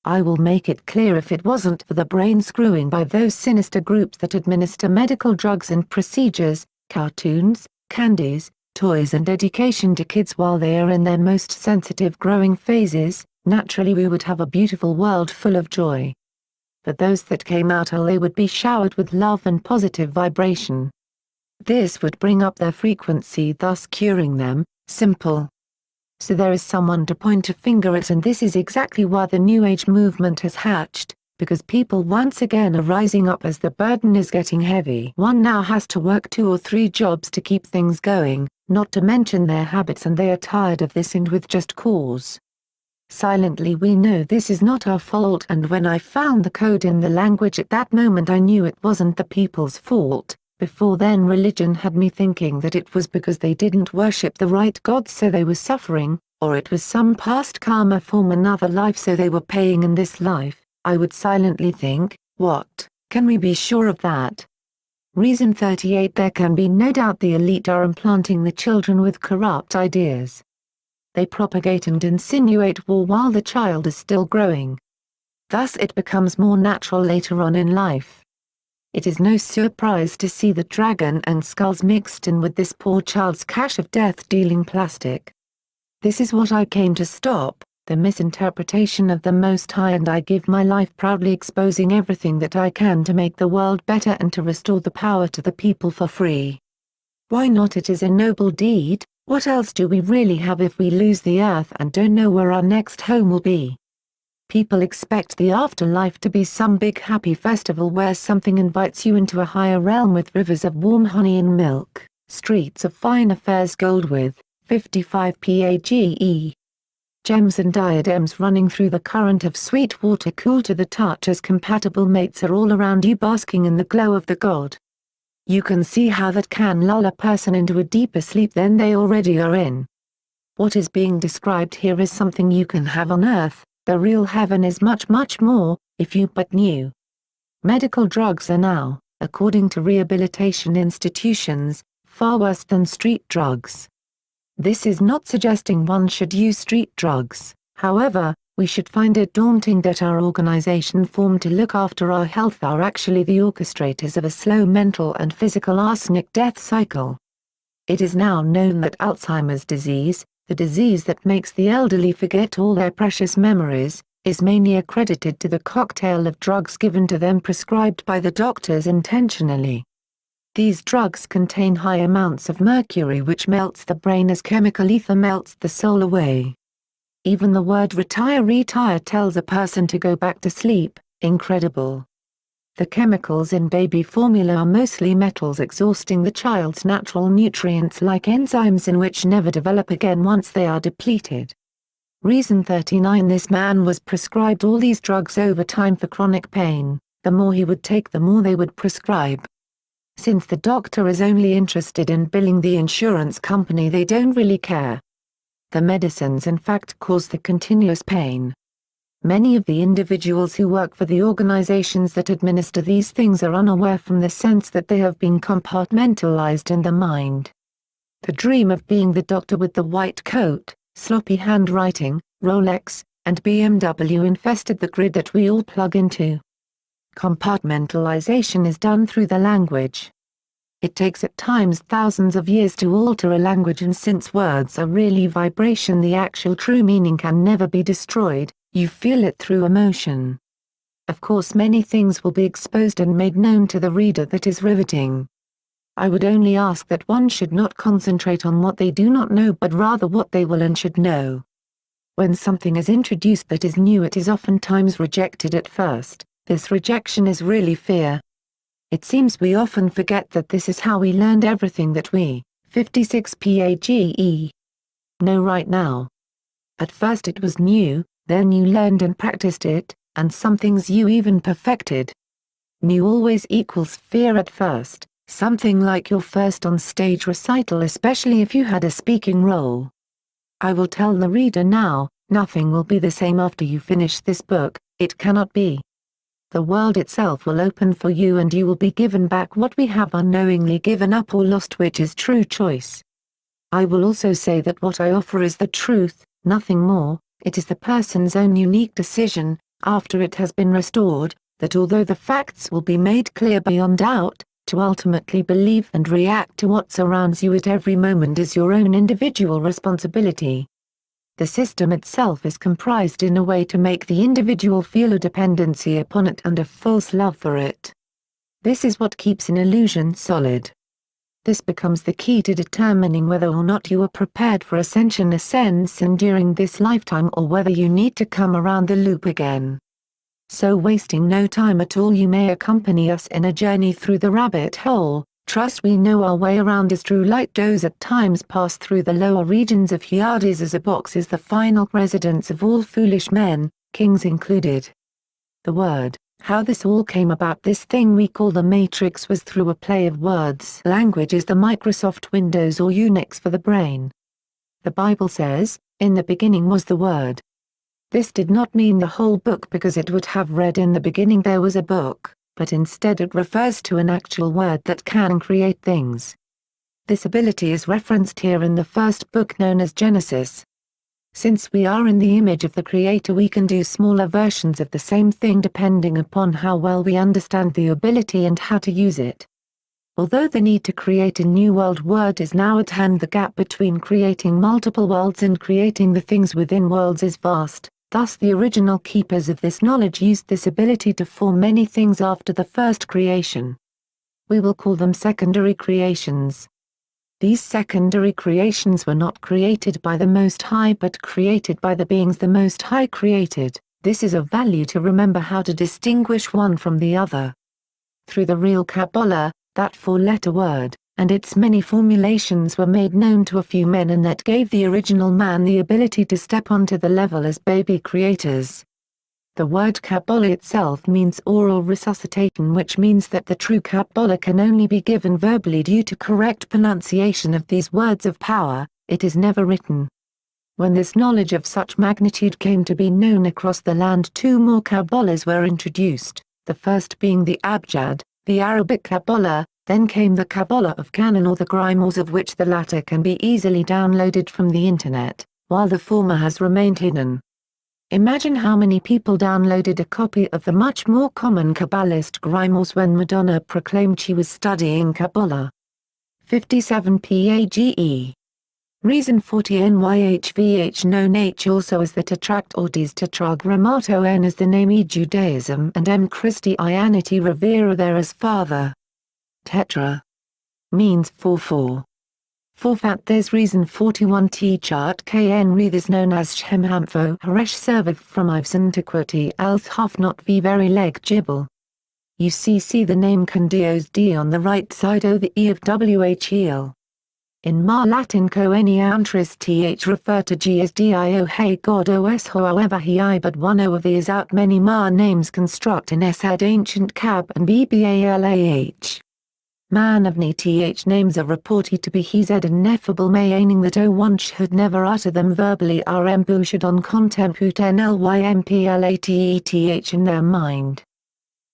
I will make it clear, if it wasn't for the brain screwing by those sinister groups that administer medical drugs and procedures, cartoons, candies, toys and education to kids while they are in their most sensitive growing phases, naturally we would have a beautiful world full of joy. For those that came out ill, they would be showered with love and positive vibration. This would bring up their frequency, thus curing them. Simple. So there is someone to point a finger at, and this is exactly why the New Age movement has hatched, because people once again are rising up as the burden is getting heavy. One now has to work 2 or 3 jobs to keep things going, not to mention their habits, and they are tired of this, and with just cause. Silently we know this is not our fault, and when I found the code in the language at that moment, I knew it wasn't the people's fault. Before then, religion had me thinking that it was because they didn't worship the right God, so they were suffering, or it was some past karma from another life, so they were paying in this life. I would silently think, what, can we be sure of that? Reason 38. There can be no doubt the elite are implanting the children with corrupt ideas. They propagate and insinuate war while the child is still growing. Thus it becomes more natural later on in life. It is no surprise to see the dragon and skulls mixed in with this poor child's cache of death-dealing plastic. This is what I came to stop, the misinterpretation of the Most High, and I give my life proudly exposing everything that I can to make the world better and to restore the power to the people for free. Why not? It is a noble deed. What else do we really have if we lose the earth and don't know where our next home will be? People expect the afterlife to be some big happy festival where something invites you into a higher realm with rivers of warm honey and milk, streets of fine affairs gold with 55 PAGE. Gems and diadems running through the current of sweet water cool to the touch as compatible mates are all around you basking in the glow of the god. You can see how that can lull a person into a deeper sleep than they already are in. What is being described here is something you can have on earth. The real heaven is much more, if you but knew. Medical drugs are now, according to rehabilitation institutions, far worse than street drugs. This is not suggesting one should use street drugs, however, we should find it daunting that our organization formed to look after our health are actually the orchestrators of a slow mental and physical arsenic death cycle. It is now known that Alzheimer's disease, the disease that makes the elderly forget all their precious memories, is mainly accredited to the cocktail of drugs given to them prescribed by the doctors intentionally. These drugs contain high amounts of mercury which melts the brain as chemical ether melts the soul away. Even the word retire tells a person to go back to sleep. Incredible. The chemicals in baby formula are mostly metals exhausting the child's natural nutrients like enzymes in which never develop again once they are depleted. Reason 39. This man was prescribed all these drugs over time for chronic pain. The more he would take, the more they would prescribe. Since the doctor is only interested in billing the insurance company, they don't really care. The medicines in fact cause the continuous pain. Many of the individuals who work for the organizations that administer these things are unaware from the sense that they have been compartmentalized in the mind. The dream of being the doctor with the white coat, sloppy handwriting, Rolex, and BMW infested the grid that we all plug into. Compartmentalization is done through the language. It takes at times thousands of years to alter a language, and since words are really vibration, the actual true meaning can never be destroyed. You feel it through emotion. Of course, many things will be exposed and made known to the reader that is riveting. I would only ask that one should not concentrate on what they do not know but rather what they will and should know. When something is introduced that is new, it is oftentimes rejected at first. This rejection is really fear. It seems we often forget that this is how we learned everything that we, 56 PAGE, know right now. At first it was new. Then you learned and practiced it, and some things you even perfected. New always equals fear at first, something like your first on-stage recital, especially if you had a speaking role. I will tell the reader now, nothing will be the same after you finish this book. It cannot be. The world itself will open for you and you will be given back what we have unknowingly given up or lost, which is true choice. I will also say that what I offer is the truth, nothing more. It is the person's own unique decision, after it has been restored, that although the facts will be made clear beyond doubt, to ultimately believe and react to what surrounds you at every moment is your own individual responsibility. The system itself is comprised in a way to make the individual feel a dependency upon it and a false love for it. This is what keeps an illusion solid. This becomes the key to determining whether or not you are prepared for ascension during this lifetime or whether you need to come around the loop again. So wasting no time at all, you may accompany us in a journey through the rabbit hole. Trust we know our way around as true light does at times pass through the lower regions of Hyades as a box is the final residence of all foolish men, kings included. The word, how this all came about, this thing we call the Matrix, was through a play of words. Language is the Microsoft Windows or Unix for the brain. The Bible says, "In the beginning was the Word." This did not mean the whole book because it would have read in the beginning there was a book, but instead it refers to an actual word that can create things. This ability is referenced here in the first book known as Genesis. Since we are in the image of the Creator, we can do smaller versions of the same thing depending upon how well we understand the ability and how to use it. Although the need to create a new world word is now at hand, the gap between creating multiple worlds and creating the things within worlds is vast. Thus the original keepers of this knowledge used this ability to form many things after the first creation. We will call them secondary creations. These secondary creations were not created by the Most High but created by the beings the Most High created. This is of value to remember how to distinguish one from the other. Through the real Kabbalah, that four-letter word, and its many formulations were made known to a few men, and that gave the original man the ability to step onto the level as baby creators. The word Kabbalah itself means oral resuscitation, which means that the true Kabbalah can only be given verbally due to correct pronunciation of these words of power. It is never written. When this knowledge of such magnitude came to be known across the land, two more Kabbalahs were introduced, the first being the Abjad, the Arabic Kabbalah, then came the Kabbalah of Canon, or the grimoires of which the latter can be easily downloaded from the internet, while the former has remained hidden. Imagine how many people downloaded a copy of the much more common Kabbalist grimoires when Madonna proclaimed she was studying Kabbalah. 57 Page. Reason 40 Nyhvh known H also as the Tetract or Des Tetragrammato, N as the name E Judaism, and M Christianity revere there as Father. Tetra means 4. Forfat there's reason 41 T chart KN Reath is known as Shemhampho Haresh Servath from Ives antiquity als Huff not v very leg gibble. See the name Candios D on the right side o the E of WHEL. In Ma Latin coeni antris th refer to G as dio hey God os however he I but one o of the is out many Ma names construct in S had ancient cab and bbalah. Man of Ni th names are reported to be he z and ineffable meaning that o one should never utter them verbally rm should on contemput nlymplate in their mind.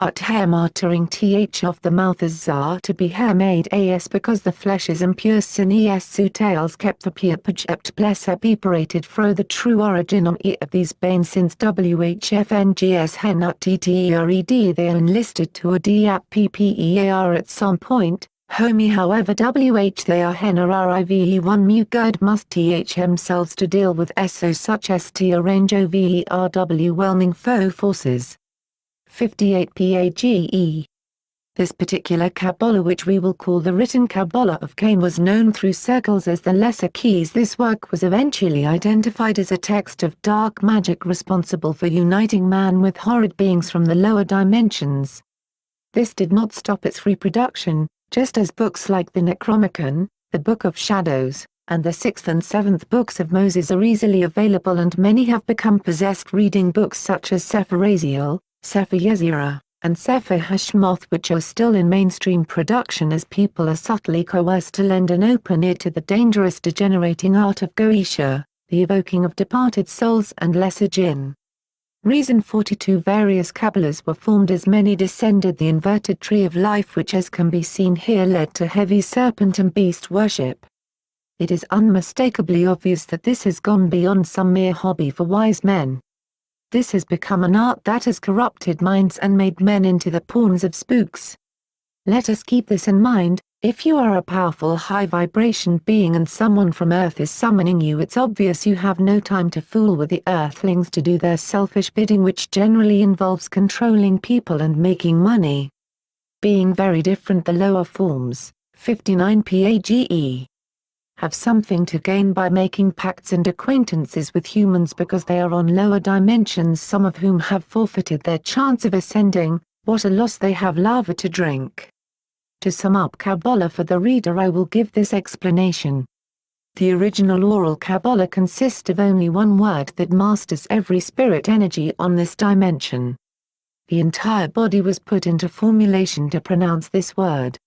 Ut hem uttering th off the mouth as za to be hair made as because the flesh is impure sin es sutales kept the pure project blesser beparated fro the true origin of these banes since whfngs hen ut ttered they are enlisted to a diap ppear at some point, homie however wh they are hen rive one mu gerd must th themselves to deal with so such st arrange overwhelming whelming foe forces. 58 Page. This particular Kabbalah, which we will call the written Kabbalah of Cain, was known through circles as the Lesser Keys. This work was eventually identified as a text of dark magic responsible for uniting man with horrid beings from the lower dimensions. This did not stop its reproduction, just as books like the Necronomicon, the Book of Shadows, and the 6th and 7th books of Moses are easily available, and many have become possessed reading books such as Sefer Raziel, Sefer Yeziah, and Sefer Hashmoth, which are still in mainstream production as people are subtly coerced to lend an open ear to the dangerous degenerating art of Goetia, the evoking of departed souls and lesser jinn. Reason 42 Various Kabbalahs were formed as many descended the inverted tree of life, which as can be seen here led to heavy serpent and beast worship. It is unmistakably obvious that this has gone beyond some mere hobby for wise men. This has become an art that has corrupted minds and made men into the pawns of spooks. Let us keep this in mind. If you are a powerful high-vibration being and someone from Earth is summoning you, it's obvious you have no time to fool with the Earthlings to do their selfish bidding, which generally involves controlling people and making money. Being very different, the lower forms, 59 Page. Have something to gain by making pacts and acquaintances with humans because they are on lower dimensions, some of whom have forfeited their chance of ascending. What a loss they have lava to drink. To sum up Kabbalah for the reader, I will give this explanation. The original oral Kabbalah consists of only one word that masters every spirit energy on this dimension. The entire body was put into formulation to pronounce this word.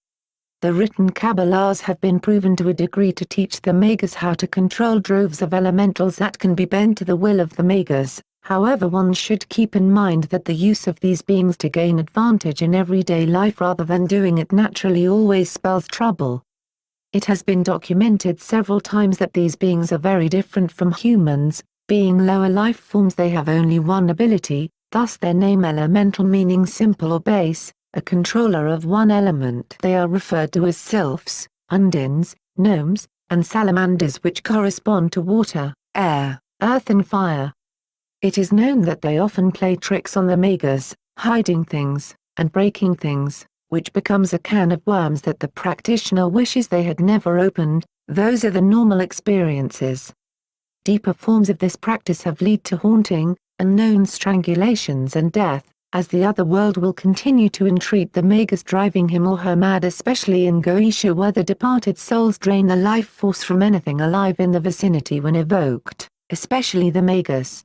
The written Kabbalahs have been proven to a degree to teach the Magas how to control droves of elementals that can be bent to the will of the Magas. However, one should keep in mind that the use of these beings to gain advantage in everyday life rather than doing it naturally always spells trouble. It has been documented several times that these beings are very different from humans, Being lower life forms, they have only one ability, thus their name elemental, meaning simple or base, a controller of one element. They are referred to as sylphs, undines, gnomes, and salamanders, which correspond to water, air, earth and fire. It is known that they often play tricks on the magas, hiding things, and breaking things, which becomes a can of worms that the practitioner wishes they had never opened. Those are the normal experiences. Deeper forms of this practice have led to haunting, unknown strangulations and death, as the other world will continue to entreat the magas, driving him or her mad, especially in Goetia, where the departed souls drain the life force from anything alive in the vicinity when evoked, especially the magas.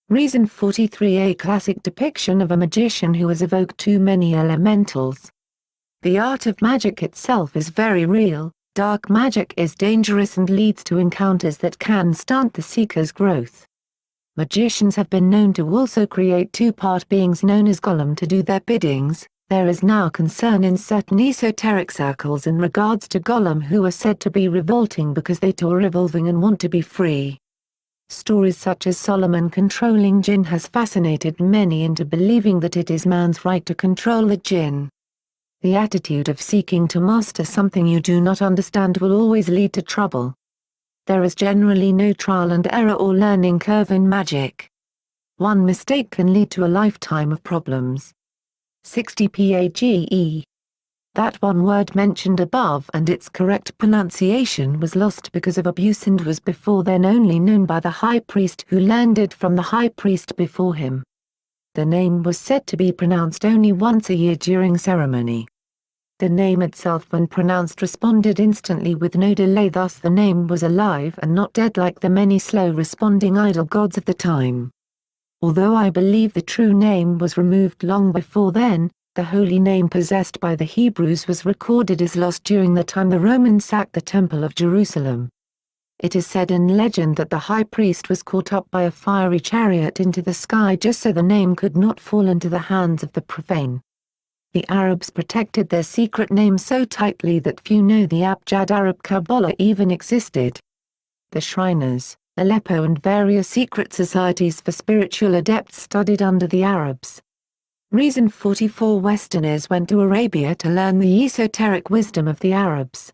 Reason 43, a classic depiction of a magician who has evoked too many elementals. The art of magic itself is very real. Dark magic is dangerous and leads to encounters that can stunt the seeker's growth. Magicians have been known to also create two-part beings known as golem to do their biddings. There is now concern in certain esoteric circles in regards to golem, who are said to be revolting because they too are revolving and want to be free. Stories such as Solomon controlling jinn has fascinated many into believing that it is man's right to control the jinn. The attitude of seeking to master something you do not understand will always lead to trouble. There is generally no trial and error or learning curve in magic. One mistake can lead to a lifetime of problems. 60 PAGE. That one word mentioned above and its correct pronunciation was lost because of abuse and was before then only known by the high priest, who learned it from the high priest before him. The name was said to be pronounced only once a year during ceremony. The name itself, when pronounced, responded instantly with no delay, thus the name was alive and not dead like the many slow-responding idol gods of the time. Although I believe the true name was removed long before then, the holy name possessed by the Hebrews was recorded as lost during the time the Romans sacked the Temple of Jerusalem. It is said in legend that the high priest was caught up by a fiery chariot into the sky just so the name could not fall into the hands of the profane. The Arabs protected their secret name so tightly that few know the Abjad Arab Kabbalah even existed. The Shriners, Aleppo and various secret societies for spiritual adepts studied under the Arabs. Reason 44, Westerners went to Arabia to learn the esoteric wisdom of the Arabs.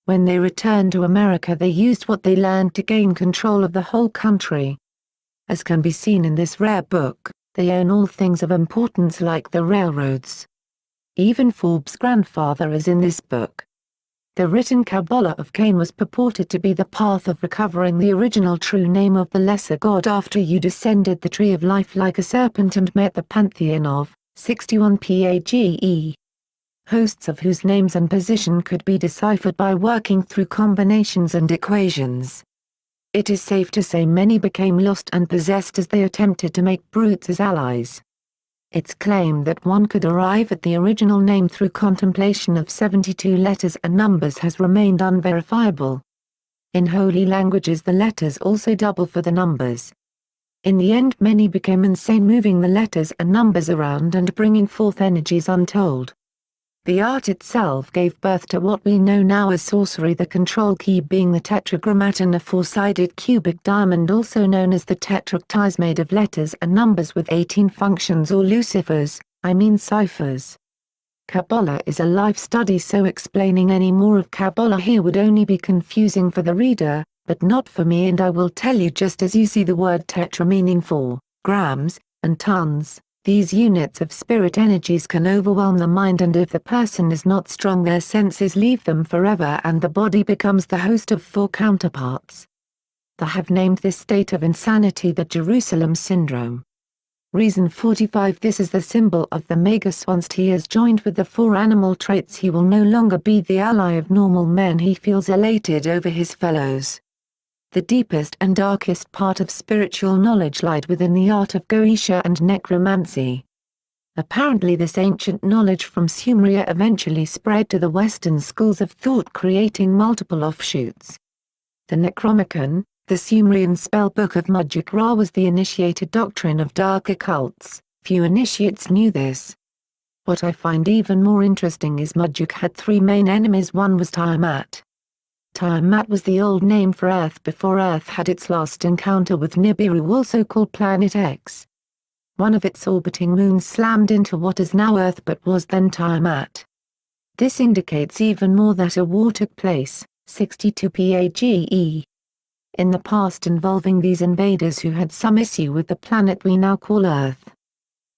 When they returned to America, they used what they learned to gain control of the whole country. As can be seen in this rare book, they own all things of importance like the railroads. Even Forbes' grandfather is in this book. The written Kabbalah of Cain was purported to be the path of recovering the original true name of the lesser god after you descended the tree of life like a serpent and met the pantheon of 61 PAGE. Hosts of whose names and position could be deciphered by working through combinations and equations. It is safe to say many became lost and possessed as they attempted to make brutes as allies. It's claimed that one could arrive at the original name through contemplation of 72 letters and numbers has remained unverifiable. In holy languages the letters also double for the numbers. In the end many became insane moving the letters and numbers around and bringing forth energies untold. The art itself gave birth to what we know now as sorcery, the control key being the tetragrammaton, a four-sided cubic diamond also known as the tetractise, made of letters and numbers with 18 functions or lucifers, ciphers. Kabbalah is a life study, so explaining any more of Kabbalah here would only be confusing for the reader, but not for me, and I will tell you just as you see the word tetra meaning 4 grams, and tons. These units of spirit energies can overwhelm the mind, and if the person is not strong their senses leave them forever and the body becomes the host of 4 counterparts. They have named this state of insanity the Jerusalem syndrome. Reason 45, this is the symbol of the magus. Once he is joined with the 4 animal traits he will no longer be the ally of normal men, he feels elated over his fellows. The deepest and darkest part of spiritual knowledge lied within the art of Goetia and necromancy. Apparently this ancient knowledge from Sumeria eventually spread to the Western schools of thought, creating multiple offshoots. The Necronomicon, the Sumerian spell book of Magic Ra, was the initiated doctrine of dark occults. Few initiates knew this. What I find even more interesting is Magic had 3 main enemies. One was Tiamat. Tiamat was the old name for Earth before Earth had its last encounter with Nibiru, also called Planet X. One of its orbiting moons slammed into what is now Earth but was then Tiamat. This indicates even more that a war took place, 62 PAGE. In the past, involving these invaders who had some issue with the planet we now call Earth.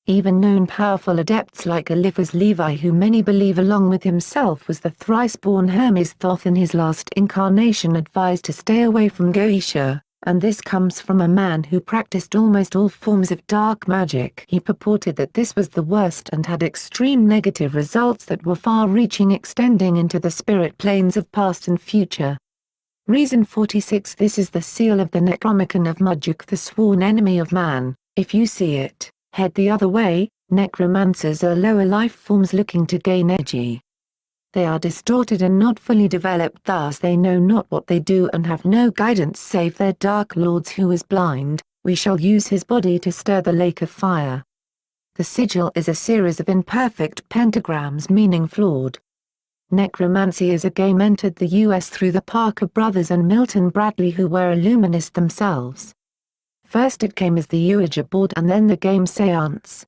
Even known powerful adepts like Eliphas Levi, who many believe along with himself was the thrice-born Hermes Thoth in his last incarnation, advised to stay away from Goetia, and this comes from a man who practiced almost all forms of dark magic. He purported that this was the worst and had extreme negative results that were far-reaching, extending into the spirit planes of past and future. Reason 46. This is the seal of the Necronomicon of Marduk, the sworn enemy of man. If you see it, head the other way. Necromancers are lower life forms looking to gain energy. They are distorted and not fully developed, thus they know not what they do and have no guidance save their dark lords, who is blind. We shall use his body to stir the lake of fire. The sigil is a series of imperfect pentagrams meaning flawed. Necromancy as a game entered the U.S. through the Parker brothers and Milton Bradley, who were illuminists themselves. First it came as the Ouija board and then the game seance.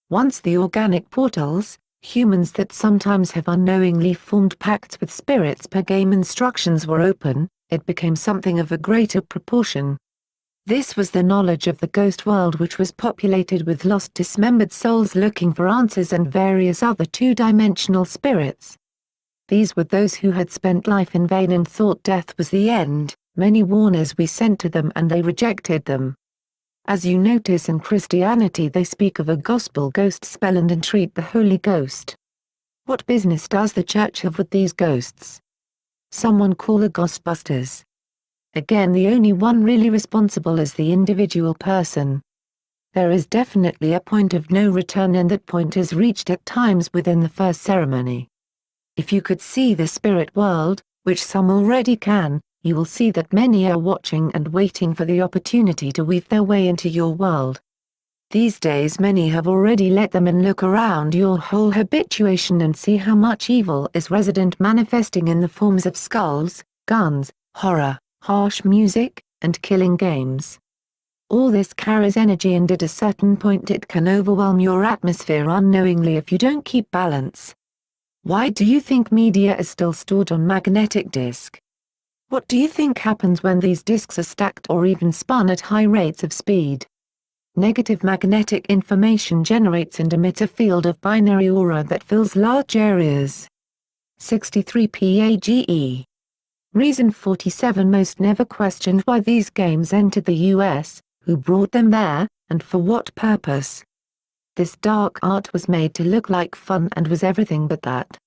Once the organic portals, humans that sometimes have unknowingly formed pacts with spirits per game instructions, were open, it became something of a greater proportion. This was the knowledge of the ghost world, which was populated with lost dismembered souls looking for answers and various other two-dimensional spirits. These were those who had spent life in vain and thought death was the end. Many warners we sent to them and they rejected them. As you notice in Christianity, they speak of a gospel ghost spell and entreat the Holy Ghost. What business does the church have with these ghosts? Someone call the Ghostbusters. Again, the only one really responsible is the individual person. There is definitely a point of no return, and that point is reached at times within the first ceremony. If you could see the spirit world, which some already can, you will see that many are watching and waiting for the opportunity to weave their way into your world. These days many have already let them in. Look around your whole habituation and see how much evil is resident, manifesting in the forms of skulls, guns, horror, harsh music, and killing games. All this carries energy, and at a certain point it can overwhelm your atmosphere unknowingly if you don't keep balance. Why do you think media is still stored on magnetic disk? What do you think happens when these disks are stacked or even spun at high rates of speed? Negative magnetic information generates and emits a field of binary aura that fills large areas. 63 PAGE. Reason 47. Most never questioned why these games entered the US, who brought them there, and for what purpose. This dark art was made to look like fun and was everything but that.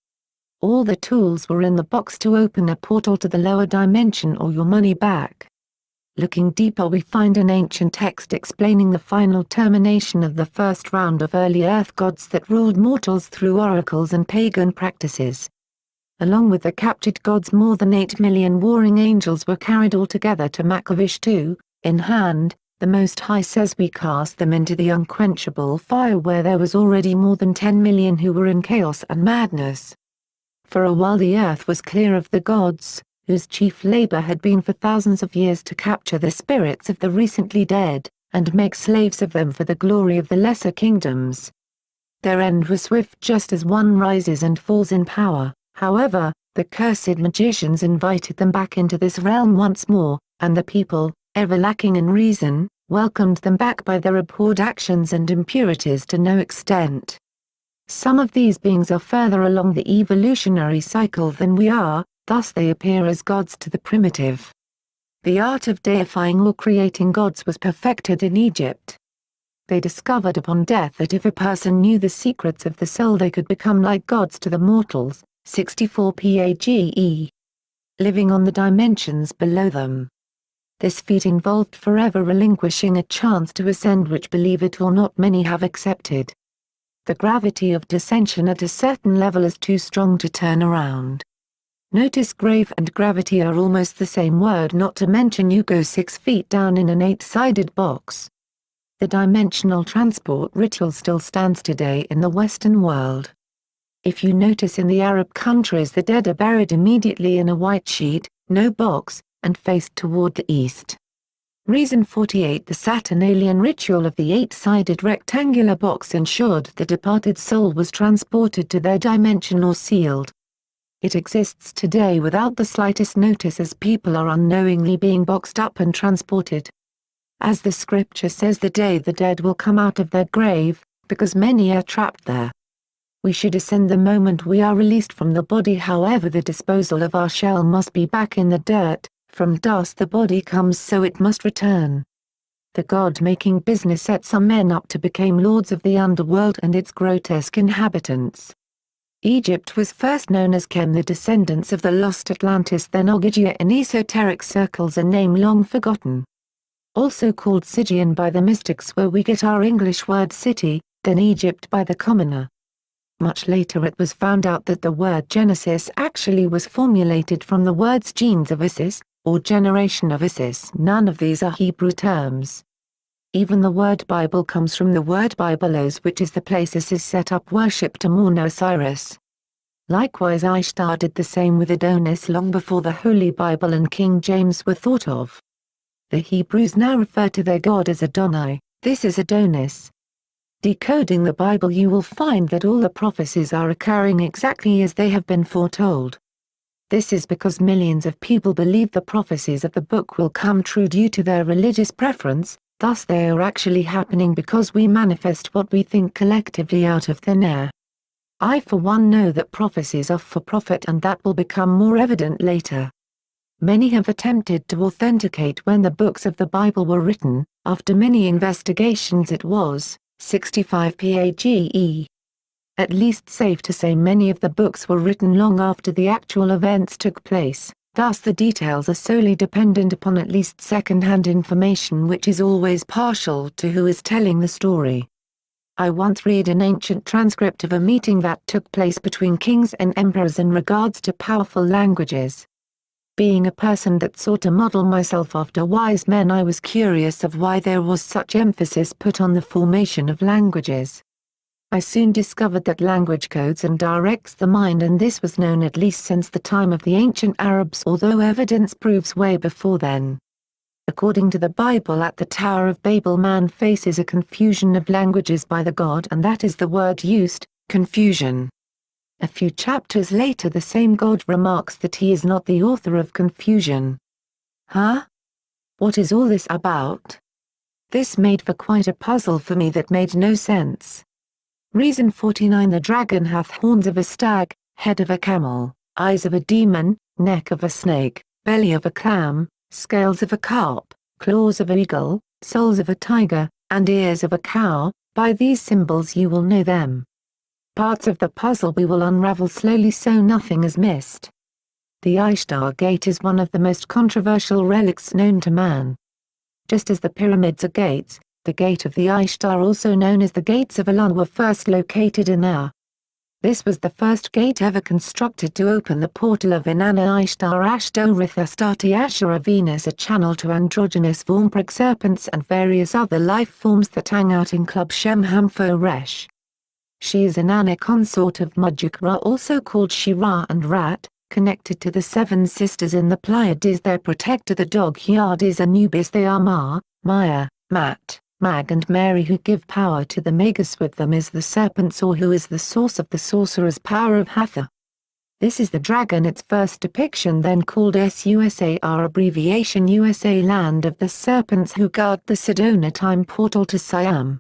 All the tools were in the box to open a portal to the lower dimension or your money back. Looking deeper, we find an ancient text explaining the final termination of the first round of early Earth gods that ruled mortals through oracles and pagan practices. Along with the captured gods, more than 8 million warring angels were carried all together to Makavishtu, in hand. The Most High says we cast them into the unquenchable fire, where there was already more than 10 million who were in chaos and madness. For a while the earth was clear of the gods, whose chief labor had been for thousands of years to capture the spirits of the recently dead, and make slaves of them for the glory of the lesser kingdoms. Their end was swift, just as one rises and falls in power. However, the cursed magicians invited them back into this realm once more, and the people, ever lacking in reason, welcomed them back by their abhorred actions and impurities to no extent. Some of these beings are further along the evolutionary cycle than we are, thus they appear as gods to the primitive. The art of deifying or creating gods was perfected in Egypt. They discovered upon death that if a person knew the secrets of the soul, they could become like gods to the mortals. 64 PAGE. Living on the dimensions below them. This feat involved forever relinquishing a chance to ascend, which, believe it or not, many have accepted. The gravity of dissension at a certain level is too strong to turn around. Notice grave and gravity are almost the same word, not to mention you go 6 feet down in an 8-sided box. The dimensional transport ritual still stands today in the Western world. If you notice in the Arab countries, the dead are buried immediately in a white sheet, no box, and faced toward the east. Reason 48. The Saturnalian ritual of the eight-sided rectangular box ensured the departed soul was transported to their dimension or sealed. It exists today without the slightest notice as people are unknowingly being boxed up and transported. As the scripture says, the day the dead will come out of their grave, because many are trapped there. We should ascend the moment we are released from the body. However, the disposal of our shell must be back in the dirt. From dust the body comes, so it must return. The God-making business set some men up to become lords of the underworld and its grotesque inhabitants. Egypt was first known as Kem, the descendants of the lost Atlantis, then Ogygia in esoteric circles, a name long forgotten. Also called Sigean by the mystics, where we get our English word city, then Egypt by the commoner. Much later it was found out that the word Genesis actually was formulated from the words genes of Isis, or generation of Isis. None of these are Hebrew terms. Even the word Bible comes from the word Biblos, which is the place Isis set up worship to mourn Osiris. Likewise, Ishtar did the same with Adonis long before the Holy Bible and King James were thought of. The Hebrews now refer to their god as Adonai. This is Adonis. Decoding the Bible, you will find that all the prophecies are occurring exactly as they have been foretold. This is because millions of people believe the prophecies of the book will come true due to their religious preference. Thus they are actually happening because we manifest what we think collectively out of thin air. I for one know that prophecies are for profit, and that will become more evident later. Many have attempted to authenticate when the books of the Bible were written. After many investigations it was 65 PAGE. At least safe to say many of the books were written long after the actual events took place. Thus the details are solely dependent upon at least second-hand information, which is always partial to who is telling the story. I once read an ancient transcript of a meeting that took place between kings and emperors in regards to powerful languages. Being a person that sought to model myself after wise men, I was curious of why there was such emphasis put on the formation of languages. I soon discovered that language codes and directs the mind, and this was known at least since the time of the ancient Arabs, although evidence proves way before then. According to the Bible, at the Tower of Babel man faces a confusion of languages by the god, and that is the word used, confusion. A few chapters later the same god remarks that he is not the author of confusion. Huh? What is all this about? This made for quite a puzzle for me that made no sense. Reason 49. The dragon hath horns of a stag, head of a camel, eyes of a demon, neck of a snake, belly of a clam, scales of a carp, claws of an eagle, soles of a tiger, and ears of a cow. By these symbols you will know them. Parts of the puzzle we will unravel slowly so nothing is missed. The Ishtar Gate is one of the most controversial relics known to man. Just as the pyramids are gates, the Gate of the Ishtar, also known as the Gates of Elon, were first located in Ur. This was the first gate ever constructed to open the portal of Inanna Ishtar Ashtoreth Astarte Ashura Venus, a channel to androgynous Vormpreg serpents and various other life forms that hang out in Club Shem Hamfo Resh. She is Inanna, consort of Mudjuk-Ra, also called Shira and Rat, connected to the seven sisters in the Pleiades. Their protector, the dog Hyades Anubis. They are Ma, Maya, Mat, Mag and Mary, who give power to the Magus. With them is the serpent Or, who is the source of the sorcerer's power of Hathor. This is the dragon, its first depiction, then called SUSAR, abbreviation USA, land of the serpents who guard the Sedona time portal to Siam.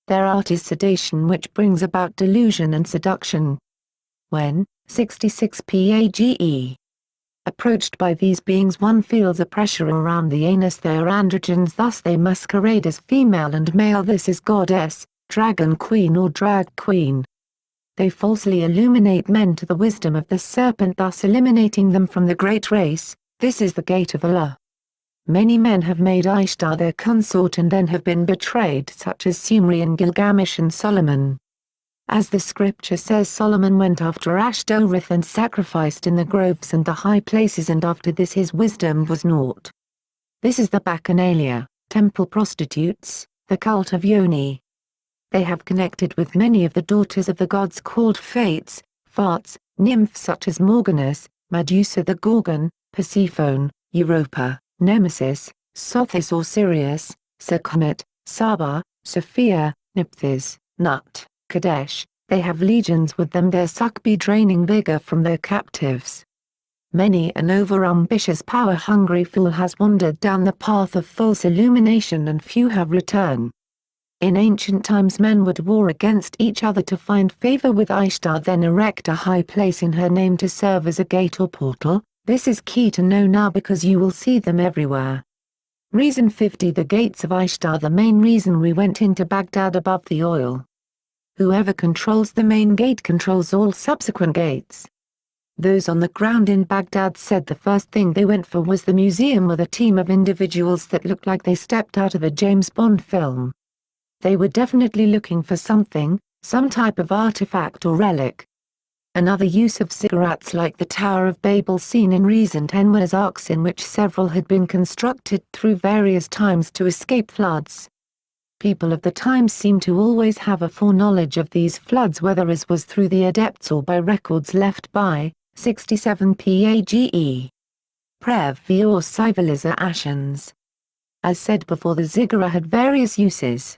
Their art is sedation, which brings about delusion and seduction. When, 66 PAGE. Approached by these beings, one feels a pressure around the anus. They are androgynes, thus they masquerade as female and male. This is goddess, dragon queen or drag queen. They falsely illuminate men to the wisdom of the serpent, thus eliminating them from the great race. This is the gate of Allah. Many men have made Ishtar their consort and then have been betrayed, such as Sumerian Gilgamesh and Solomon. As the scripture says, Solomon went after Ashtoreth and sacrificed in the groves and the high places, and after this his wisdom was naught. This is the Bacchanalia, temple prostitutes, the cult of Yoni. They have connected with many of the daughters of the gods called Fates, Farts, nymphs such as Morganus, Medusa the Gorgon, Persephone, Europa, Nemesis, Sothis or Sirius, Sekhmet, Saba, Sophia, Nephthys, Nut, Kadesh. They have legions with them, their suck be draining vigor from their captives. Many an over-ambitious power-hungry fool has wandered down the path of false illumination and few have returned. In ancient times men would war against each other to find favor with Ishtar, then erect a high place in her name to serve as a gate or portal. This is key to know now because you will see them everywhere. Reason 50. The gates of Ishtar. The main reason we went into Baghdad above the oil. Whoever controls the main gate controls all subsequent gates. Those on the ground in Baghdad said the first thing they went for was the museum with a team of individuals that looked like they stepped out of a James Bond film. They were definitely looking for something, some type of artifact or relic. Another use of ziggurats like the Tower of Babel seen in Reason 10 was arcs in which several had been constructed through various times to escape floods. People of the time seem to always have a foreknowledge of these floods, whether as was through the adepts or by records left by 67 Page. Prev V or civilization. As said before, the ziggurat had various uses.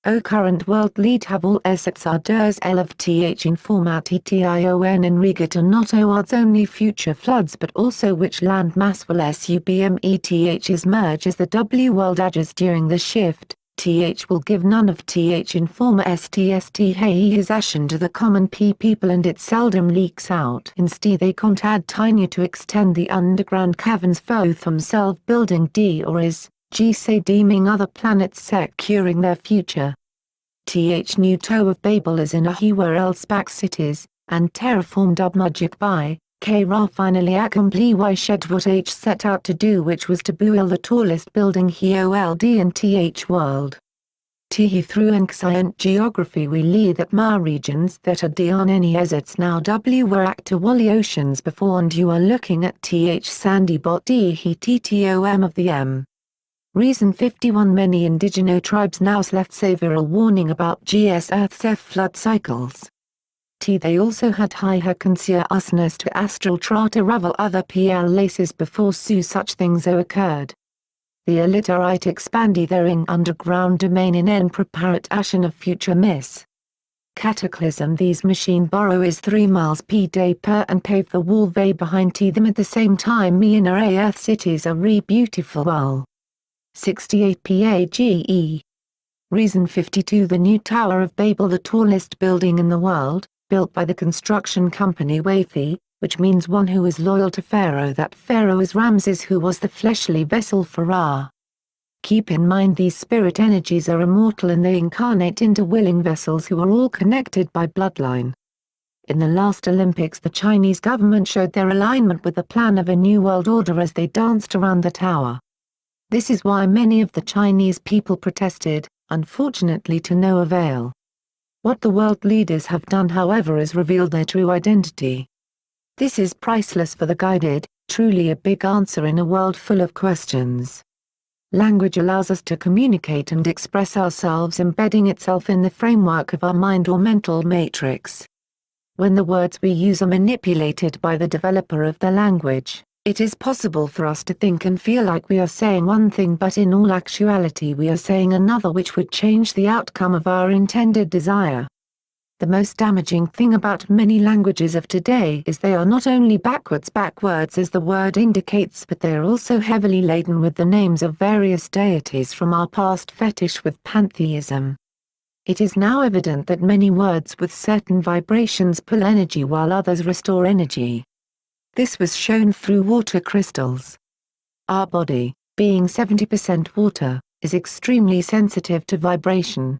O current world lead have all assets are ders L of th in format etion in regard and not odds only future floods but also which land mass will submeth is merge as the W world ages during the shift, th will give none of th in former stst hey is ashen to the common people and it seldom leaks out. Instead they can't add tiny to extend the underground caverns both themselves building d or is. G say deeming other planets securing their future. Th new Toe of Babel is in a he where else back cities, and terraformed Ubmajik by, K Ra finally accompli y shed what H set out to do, which was to build the tallest building he old and th world. He through ancient geography we lee that ma regions that are d on any exits now w were actor wally oceans before and you are looking at th sandy bot d he ttom of the m. Reason 51. Many indigeno tribes now left severe warning about GS Earth's F flood cycles. They also had high consciousness to astral try to ravel other PL laces before such things occurred. The illiterate expandi their in underground domain in en preparat ashen of future miss. Cataclysm. These machine borrow is 3 miles p day per and pave the wall way behind them at the same time me in a earth cities are beautiful well. 68 Page. Reason 52. The new Tower of Babel, the tallest building in the world, built by the construction company Wafi, which means one who is loyal to Pharaoh. That Pharaoh is Ramses, who was the fleshly vessel for Ra. Keep in mind these spirit energies are immortal and they incarnate into willing vessels who are all connected by bloodline. In the last Olympics the Chinese government showed their alignment with the plan of a new world order as they danced around the tower. This is why many of the Chinese people protested, unfortunately to no avail. What the world leaders have done however is revealed their true identity. This is priceless for the guided, truly a big answer in a world full of questions. Language allows us to communicate and express ourselves, embedding itself in the framework of our mind or mental matrix. When the words we use are manipulated by the developer of the language, it is possible for us to think and feel like we are saying one thing but in all actuality we are saying another, which would change the outcome of our intended desire. The most damaging thing about many languages of today is they are not only backwards as the word indicates, but they are also heavily laden with the names of various deities from our past fetish with pantheism. It is now evident that many words with certain vibrations pull energy while others restore energy. This was shown through water crystals. Our body, being 70% water, is extremely sensitive to vibration.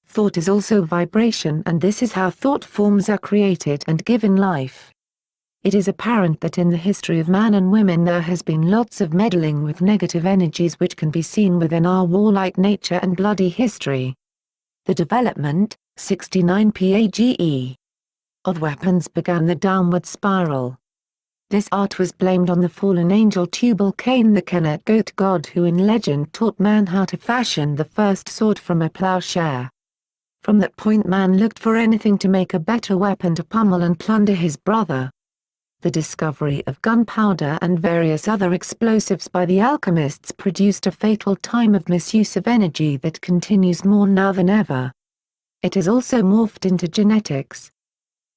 Thought is also vibration, and this is how thought forms are created and given life. It is apparent that in the history of man and women there has been lots of meddling with negative energies which can be seen within our warlike nature and bloody history. The development, 69 Page. Of weapons began the downward spiral. This art was blamed on the fallen angel Tubal-Cain, the Kennet goat god who in legend taught man how to fashion the first sword from a plowshare. From that point man looked for anything to make a better weapon to pummel and plunder his brother. The discovery of gunpowder and various other explosives by the alchemists produced a fatal time of misuse of energy that continues more now than ever. It has also morphed into genetics.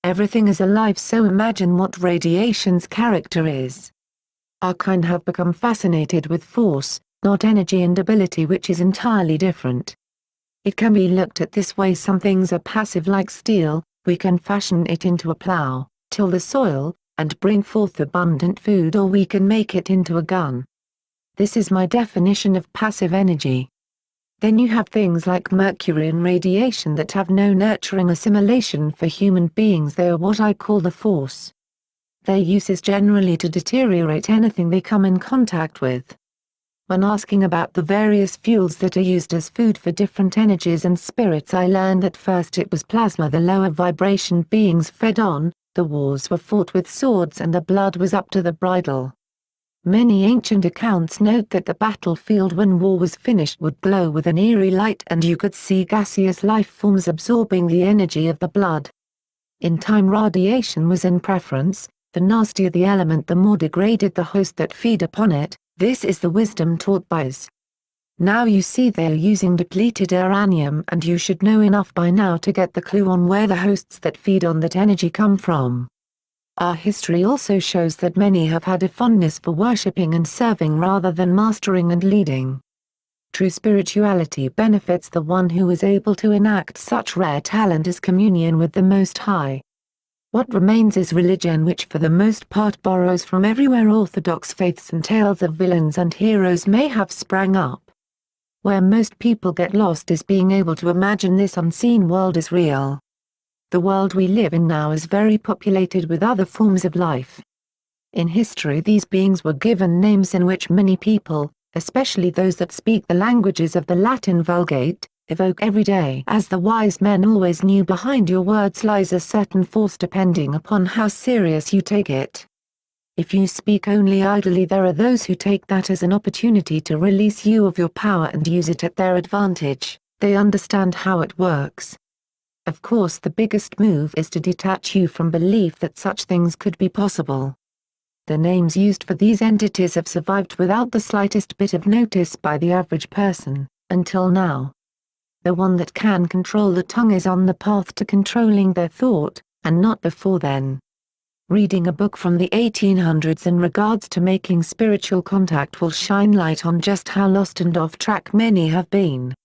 Everything is alive, so imagine what radiation's character is. Our kind have become fascinated with force, not energy and ability, which is entirely different. It can be looked at this way: some things are passive like steel, we can fashion it into a plow, till the soil, and bring forth abundant food, or we can make it into a gun. This is my definition of passive energy. Then you have things like mercury and radiation that have no nurturing assimilation for human beings. They are what I call the force. Their use is generally to deteriorate anything they come in contact with. When asking about the various fuels that are used as food for different energies and spirits, I learned that first it was plasma the lower vibration beings fed on. The wars were fought with swords and the blood was up to the bridle. Many ancient accounts note that the battlefield when war was finished would glow with an eerie light and you could see gaseous life forms absorbing the energy of the blood. In time, radiation was in preference. The nastier the element, the more degraded the host that feed upon it. This is the wisdom taught by us. Now you see they are using depleted uranium, and you should know enough by now to get the clue on where the hosts that feed on that energy come from. Our history also shows that many have had a fondness for worshipping and serving rather than mastering and leading. True spirituality benefits the one who is able to enact such rare talent as communion with the Most High. What remains is religion, which for the most part borrows from everywhere orthodox faiths and tales of villains and heroes may have sprang up. Where most people get lost is being able to imagine this unseen world is real. The world we live in now is very populated with other forms of life. In history, these beings were given names in which many people, especially those that speak the languages of the Latin Vulgate, evoke every day. As the wise men always knew, behind your words lies a certain force depending upon how serious you take it. If you speak only idly, there are those who take that as an opportunity to release you of your power and use it at their advantage. They understand how it works. Of course, the biggest move is to detach you from belief that such things could be possible. The names used for these entities have survived without the slightest bit of notice by the average person, until now. The one that can control the tongue is on the path to controlling their thought, and not before then. Reading a book from the 1800s in regards to making spiritual contact will shine light on just how lost and off track many have been.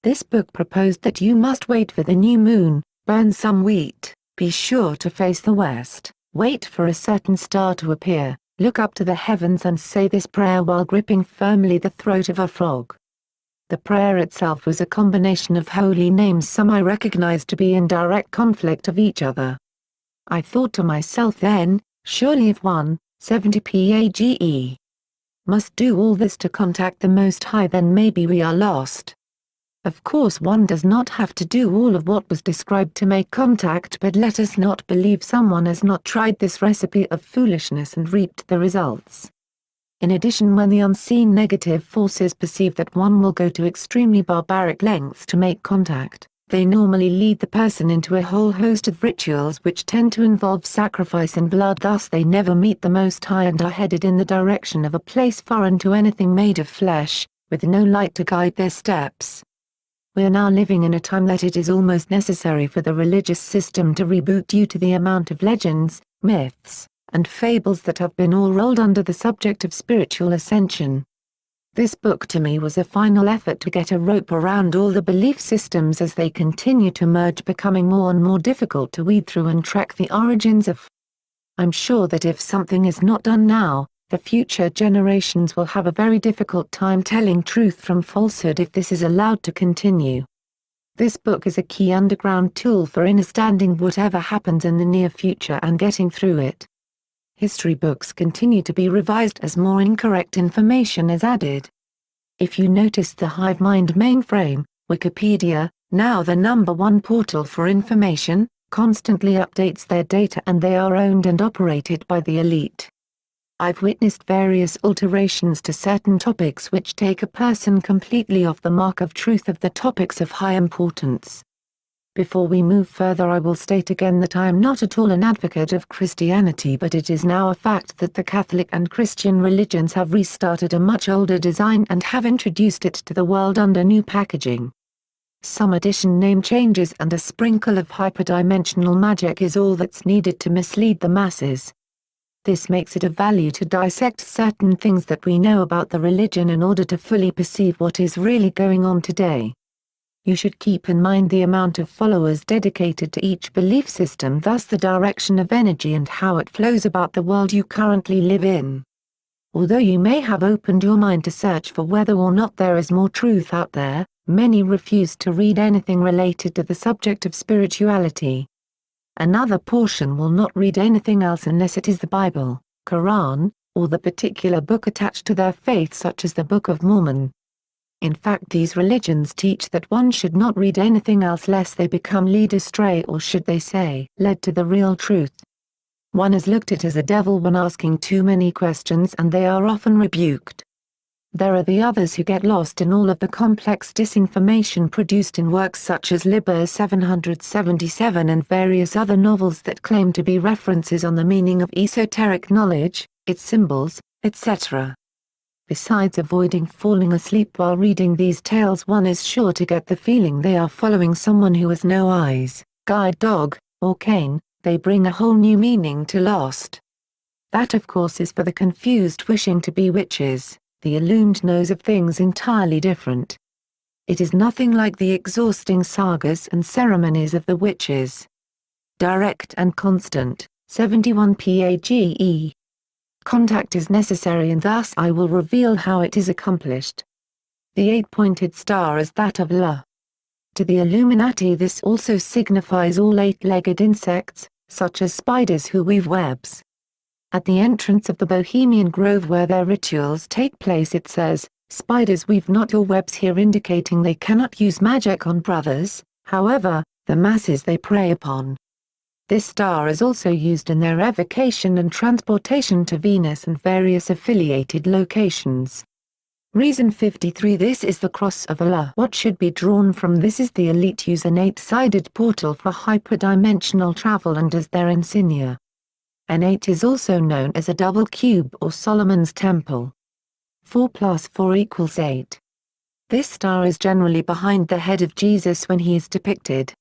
This book proposed that you must wait for the new moon, burn some wheat, be sure to face the west, wait for a certain star to appear, look up to the heavens and say this prayer while gripping firmly the throat of a frog. The prayer itself was a combination of holy names some I recognized to be in direct conflict of each other. I thought to myself then, surely if 170 PAGE must do all this to contact the Most High, then maybe we are lost. Of course, one does not have to do all of what was described to make contact, but let us not believe someone has not tried this recipe of foolishness and reaped the results. In addition, when the unseen negative forces perceive that one will go to extremely barbaric lengths to make contact, they normally lead the person into a whole host of rituals which tend to involve sacrifice and blood. Thus they never meet the Most High and are headed in the direction of a place foreign to anything made of flesh, with no light to guide their steps. We are now living in a time that it is almost necessary for the religious system to reboot due to the amount of legends, myths, and fables that have been all rolled under the subject of spiritual ascension. This book to me was a final effort to get a rope around all the belief systems as they continue to merge, becoming more and more difficult to weed through and track the origins of. I'm sure that if something is not done now, the future generations will have a very difficult time telling truth from falsehood if this is allowed to continue. This book is a key underground tool for understanding whatever happens in the near future and getting through it. History books continue to be revised as more incorrect information is added. If you noticed, the hive mind mainframe, Wikipedia, now the #1 portal for information, constantly updates their data and they are owned and operated by the elite. I've witnessed various alterations to certain topics which take a person completely off the mark of truth of the topics of high importance. Before we move further, I will state again that I am not at all an advocate of Christianity, but it is now a fact that the Catholic and Christian religions have restarted a much older design and have introduced it to the world under new packaging. Some addition, name changes and a sprinkle of hyperdimensional magic is all that's needed to mislead the masses. This makes it of value to dissect certain things that we know about the religion in order to fully perceive what is really going on today. You should keep in mind the amount of followers dedicated to each belief system, thus the direction of energy and how it flows about the world you currently live in. Although you may have opened your mind to search for whether or not there is more truth out there, many refuse to read anything related to the subject of spirituality. Another portion will not read anything else unless it is the Bible, Quran, or the particular book attached to their faith, such as the Book of Mormon. In fact, these religions teach that one should not read anything else lest they become led astray, or should they say, led to the real truth. One is looked at as a devil when asking too many questions, and they are often rebuked. There are the others who get lost in all of the complex disinformation produced in works such as Liber 777 and various other novels that claim to be references on the meaning of esoteric knowledge, its symbols, etc. Besides avoiding falling asleep while reading these tales, one is sure to get the feeling they are following someone who has no eyes, guide dog, or cane. They bring a whole new meaning to lost. That of course is for the confused wishing to be witches. The illumined knows of things entirely different. It is nothing like the exhausting sagas and ceremonies of the witches. Direct and constant, 71 PAGE. Contact is necessary, and thus I will reveal how it is accomplished. The 8-pointed star is that of La. To the Illuminati this also signifies all 8-legged insects, such as spiders who weave webs. At the entrance of the Bohemian Grove where their rituals take place it says, "Spiders weave not your webs here," indicating they cannot use magic on brothers, however, the masses they prey upon. This star is also used in their evocation and transportation to Venus and various affiliated locations. Reason 53. This is the cross of Allah. What should be drawn from this is the elite use an 8-sided portal for hyperdimensional travel and as their insignia. An 8 is also known as a double cube or Solomon's temple. 4 + 4 = 8. This star is generally behind the head of Jesus when he is depicted.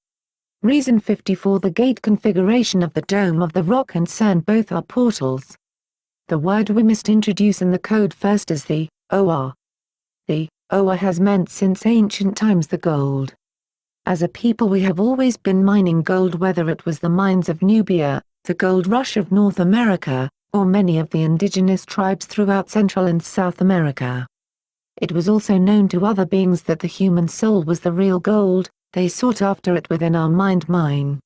Reason 54. The gate configuration of the Dome of the Rock and CERN both are portals. The word we must introduce in the code first is the Oa. The Oa has meant since ancient times the gold. As a people we have always been mining gold, whether it was the mines of Nubia, the gold rush of North America, or many of the indigenous tribes throughout Central and South America. It was also known to other beings that the human soul was the real gold. They sought after it within our mind mine.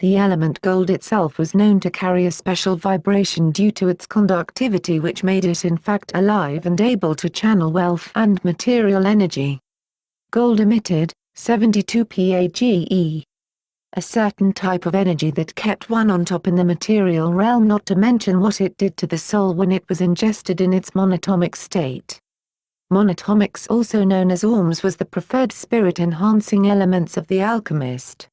The element gold itself was known to carry a special vibration due to its conductivity, which made it in fact alive and able to channel wealth and material energy. Gold emitted, 72 PAGE. A certain type of energy that kept one on top in the material realm, not to mention what it did to the soul when it was ingested in its monatomic state. Monatomics, also known as orms, was the preferred spirit-enhancing elements of the alchemist.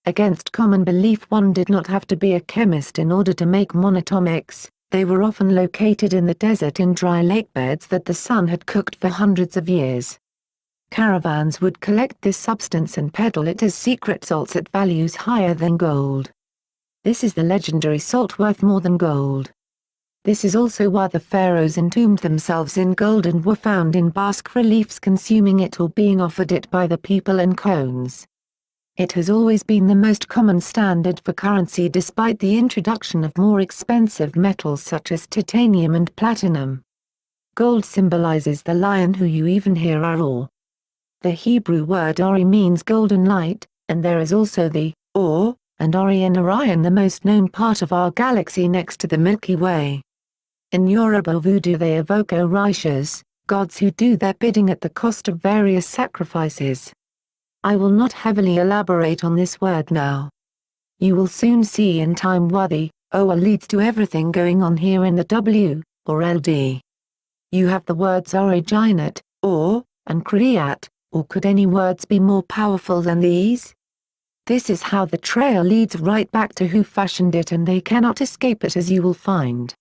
Against common belief, one did not have to be a chemist in order to make monatomics. They were often located in the desert in dry lake beds that the sun had cooked for hundreds of years. Caravans would collect this substance and peddle it as secret salts at values higher than gold. This is the legendary salt worth more than gold. This is also why the pharaohs entombed themselves in gold and were found in Basque reliefs consuming it or being offered it by the people in cones. It has always been the most common standard for currency despite the introduction of more expensive metals such as titanium and platinum. Gold symbolizes the lion who you even hear Or. The Hebrew word Ori means golden light, and there is also the Or and Orion, the most known part of our galaxy next to the Milky Way. In Yoruba voodoo they evoke Orishas, gods who do their bidding at the cost of various sacrifices. I will not heavily elaborate on this word now. You will soon see in time why the Oa leads to everything going on here in the W, or LD. You have the words originate, or, and create, or could any words be more powerful than these? This is how the trail leads right back to who fashioned it, and they cannot escape it, as you will find.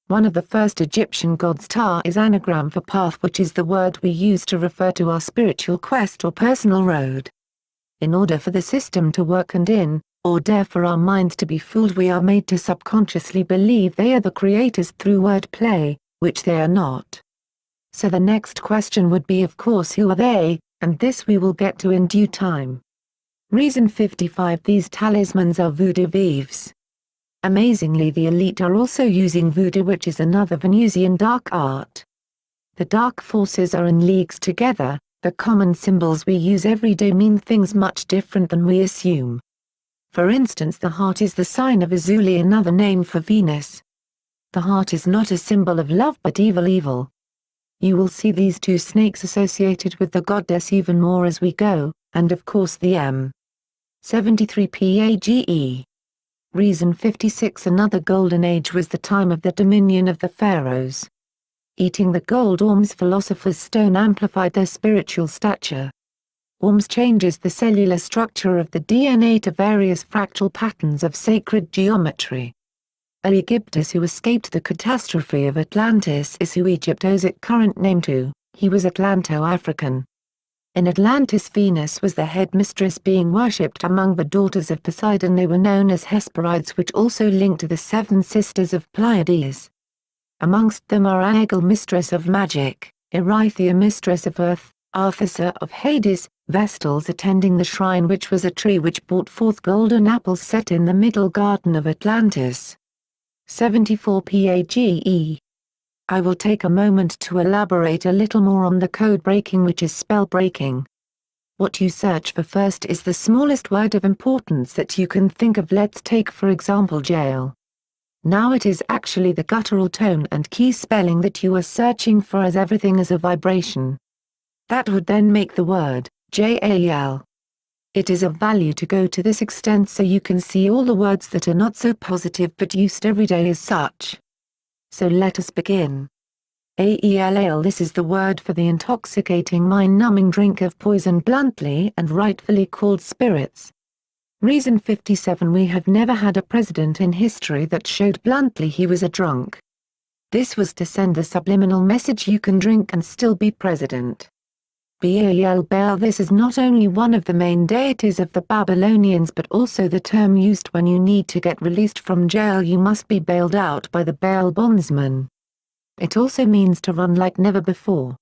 One of the first Egyptian gods, Ta, is anagram for path, which is the word we use to refer to our spiritual quest or personal road. In order for the system to work and in order for our minds to be fooled, we are made to subconsciously believe they are the creators through word play, which they are not. So the next question would be, of course, who are they, and this we will get to in due time. Reason 55. These talismans are voodoo vives. Amazingly, the elite are also using voodoo, which is another Venusian dark art. The dark forces are in leagues together. The common symbols we use every day mean things much different than we assume. For instance, the heart is the sign of Azuli, another name for Venus. The heart is not a symbol of love but evil. You will see these two snakes associated with the goddess even more as we go, and of course the M73 PAGE. Reason 56. Another golden age was the time of the dominion of the pharaohs. Eating the gold orms, philosophers' stone, amplified their spiritual stature. Orms changes the cellular structure of the DNA to various fractal patterns of sacred geometry. Aegyptus, who escaped the catastrophe of Atlantis, is who Egypt owes its current name to. He was Atlanto-African. In Atlantis, Venus was the head mistress being worshipped among the daughters of Poseidon. They were known as Hesperides, which also linked to the seven sisters of Pleiades. Amongst them are Aegel, mistress of magic; Erythea, mistress of earth; Arthasa of Hades; Vestals attending the shrine, which was a tree which brought forth golden apples set in the middle garden of Atlantis. 74 PAGE. I will take a moment to elaborate a little more on the code breaking, which is spell breaking. What you search for first is the smallest word of importance that you can think of. Let's take for example jail. Now it is actually the guttural tone and key spelling that you are searching for, as everything is a vibration. That would then make the word JAL. It is of value to go to this extent so you can see all the words that are not so positive but used every day as such. So let us begin. AELAL. This is the word for the intoxicating, mind-numbing drink of poison, bluntly and rightfully called spirits. Reason 57. We have never had a president in history that showed bluntly he was a drunk. This was to send the subliminal message you can drink and still be president. Baal. This is not only one of the main deities of the Babylonians but also the term used when you need to get released from jail. You must be bailed out by the Baal bondsman. It also means to run like never before.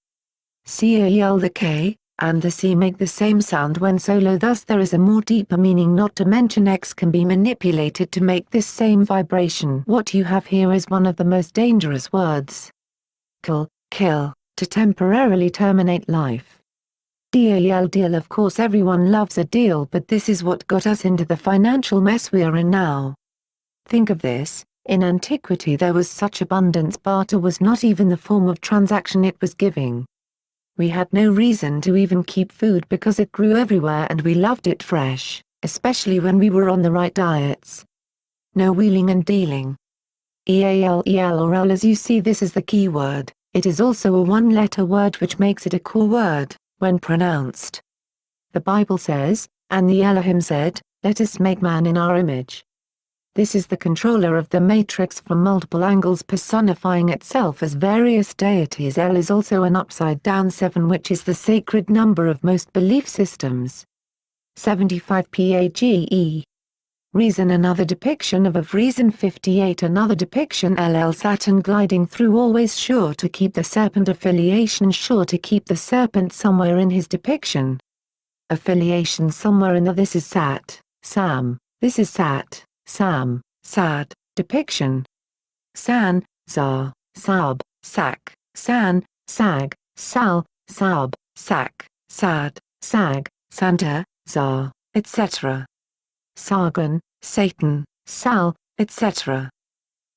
Cael. The K and the C make the same sound when solo, thus there is a more deeper meaning. Not to mention X can be manipulated to make this same vibration. What you have here is one of the most dangerous words. Kill, to temporarily terminate life. Deal. Of course everyone loves a deal, but this is what got us into the financial mess we are in now. Think of this, in antiquity there was such abundance, barter was not even the form of transaction, it was giving. We had no reason to even keep food because it grew everywhere and we loved it fresh, especially when we were on the right diets. No wheeling and dealing. EAL or L. As you see, this is the key word. It is also a one-letter word, which makes it a core word when pronounced. The Bible says, "And the Elohim said, let us make man in our image." This is the controller of the matrix from multiple angles, personifying itself as various deities. L is also an upside-down 7, which is the sacred number of most belief systems. 75 PAGE. Reason. Another depiction of Reason 58. Another depiction. LL. Saturn gliding through, always sure to keep the serpent affiliation, sure to keep the serpent somewhere in his depiction. Affiliation somewhere in the this is Sat, Sam, this is Sat, Sam, Sad, depiction. San, Zar, Sab, Sak, San, Sag, Sal, Sab, Sak, Sad, Sag, Santa, Zar, etc. Sargon, Satan, Sal, etc.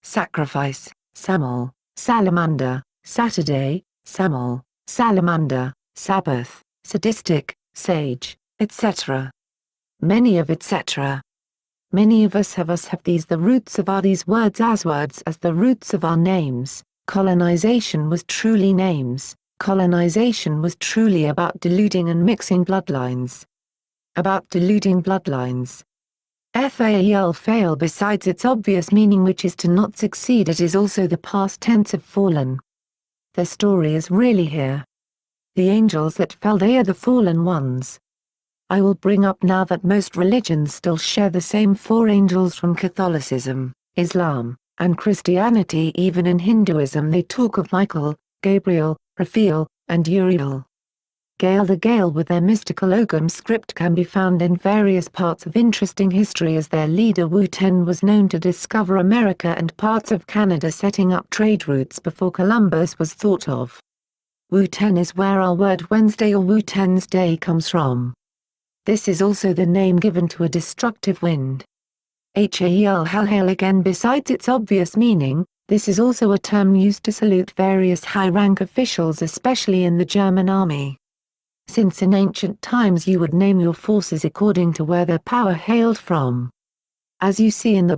Sacrifice, Samol, Salamander, Saturday, Samol, Salamander, Sabbath, sadistic, sage, etc. Many of etc. Many of us have these the roots of our these words as the roots of our names. Colonization was truly names, colonization was truly about diluting and mixing bloodlines. About diluting bloodlines. Fail besides its obvious meaning, which is to not succeed, it is also the past tense of fallen. The story is really here. The angels that fell, they are the fallen ones. I will bring up now that most religions still share the same four angels from Catholicism, Islam, and Christianity. Even in Hinduism they talk of Michael, Gabriel, Raphael, and Uriel. Gael. The Gael with their mystical Ogham script can be found in various parts of interesting history, as their leader Wu-Ten was known to discover America and parts of Canada, setting up trade routes before Columbus was thought of. Wu-Ten is where our word Wednesday or Wu-Ten's Day comes from. This is also the name given to a destructive wind. Hail hail again. Besides its obvious meaning, this is also a term used to salute various high-rank officials, especially in the German army. Since in ancient times you would name your forces according to where their power hailed from. As you see in the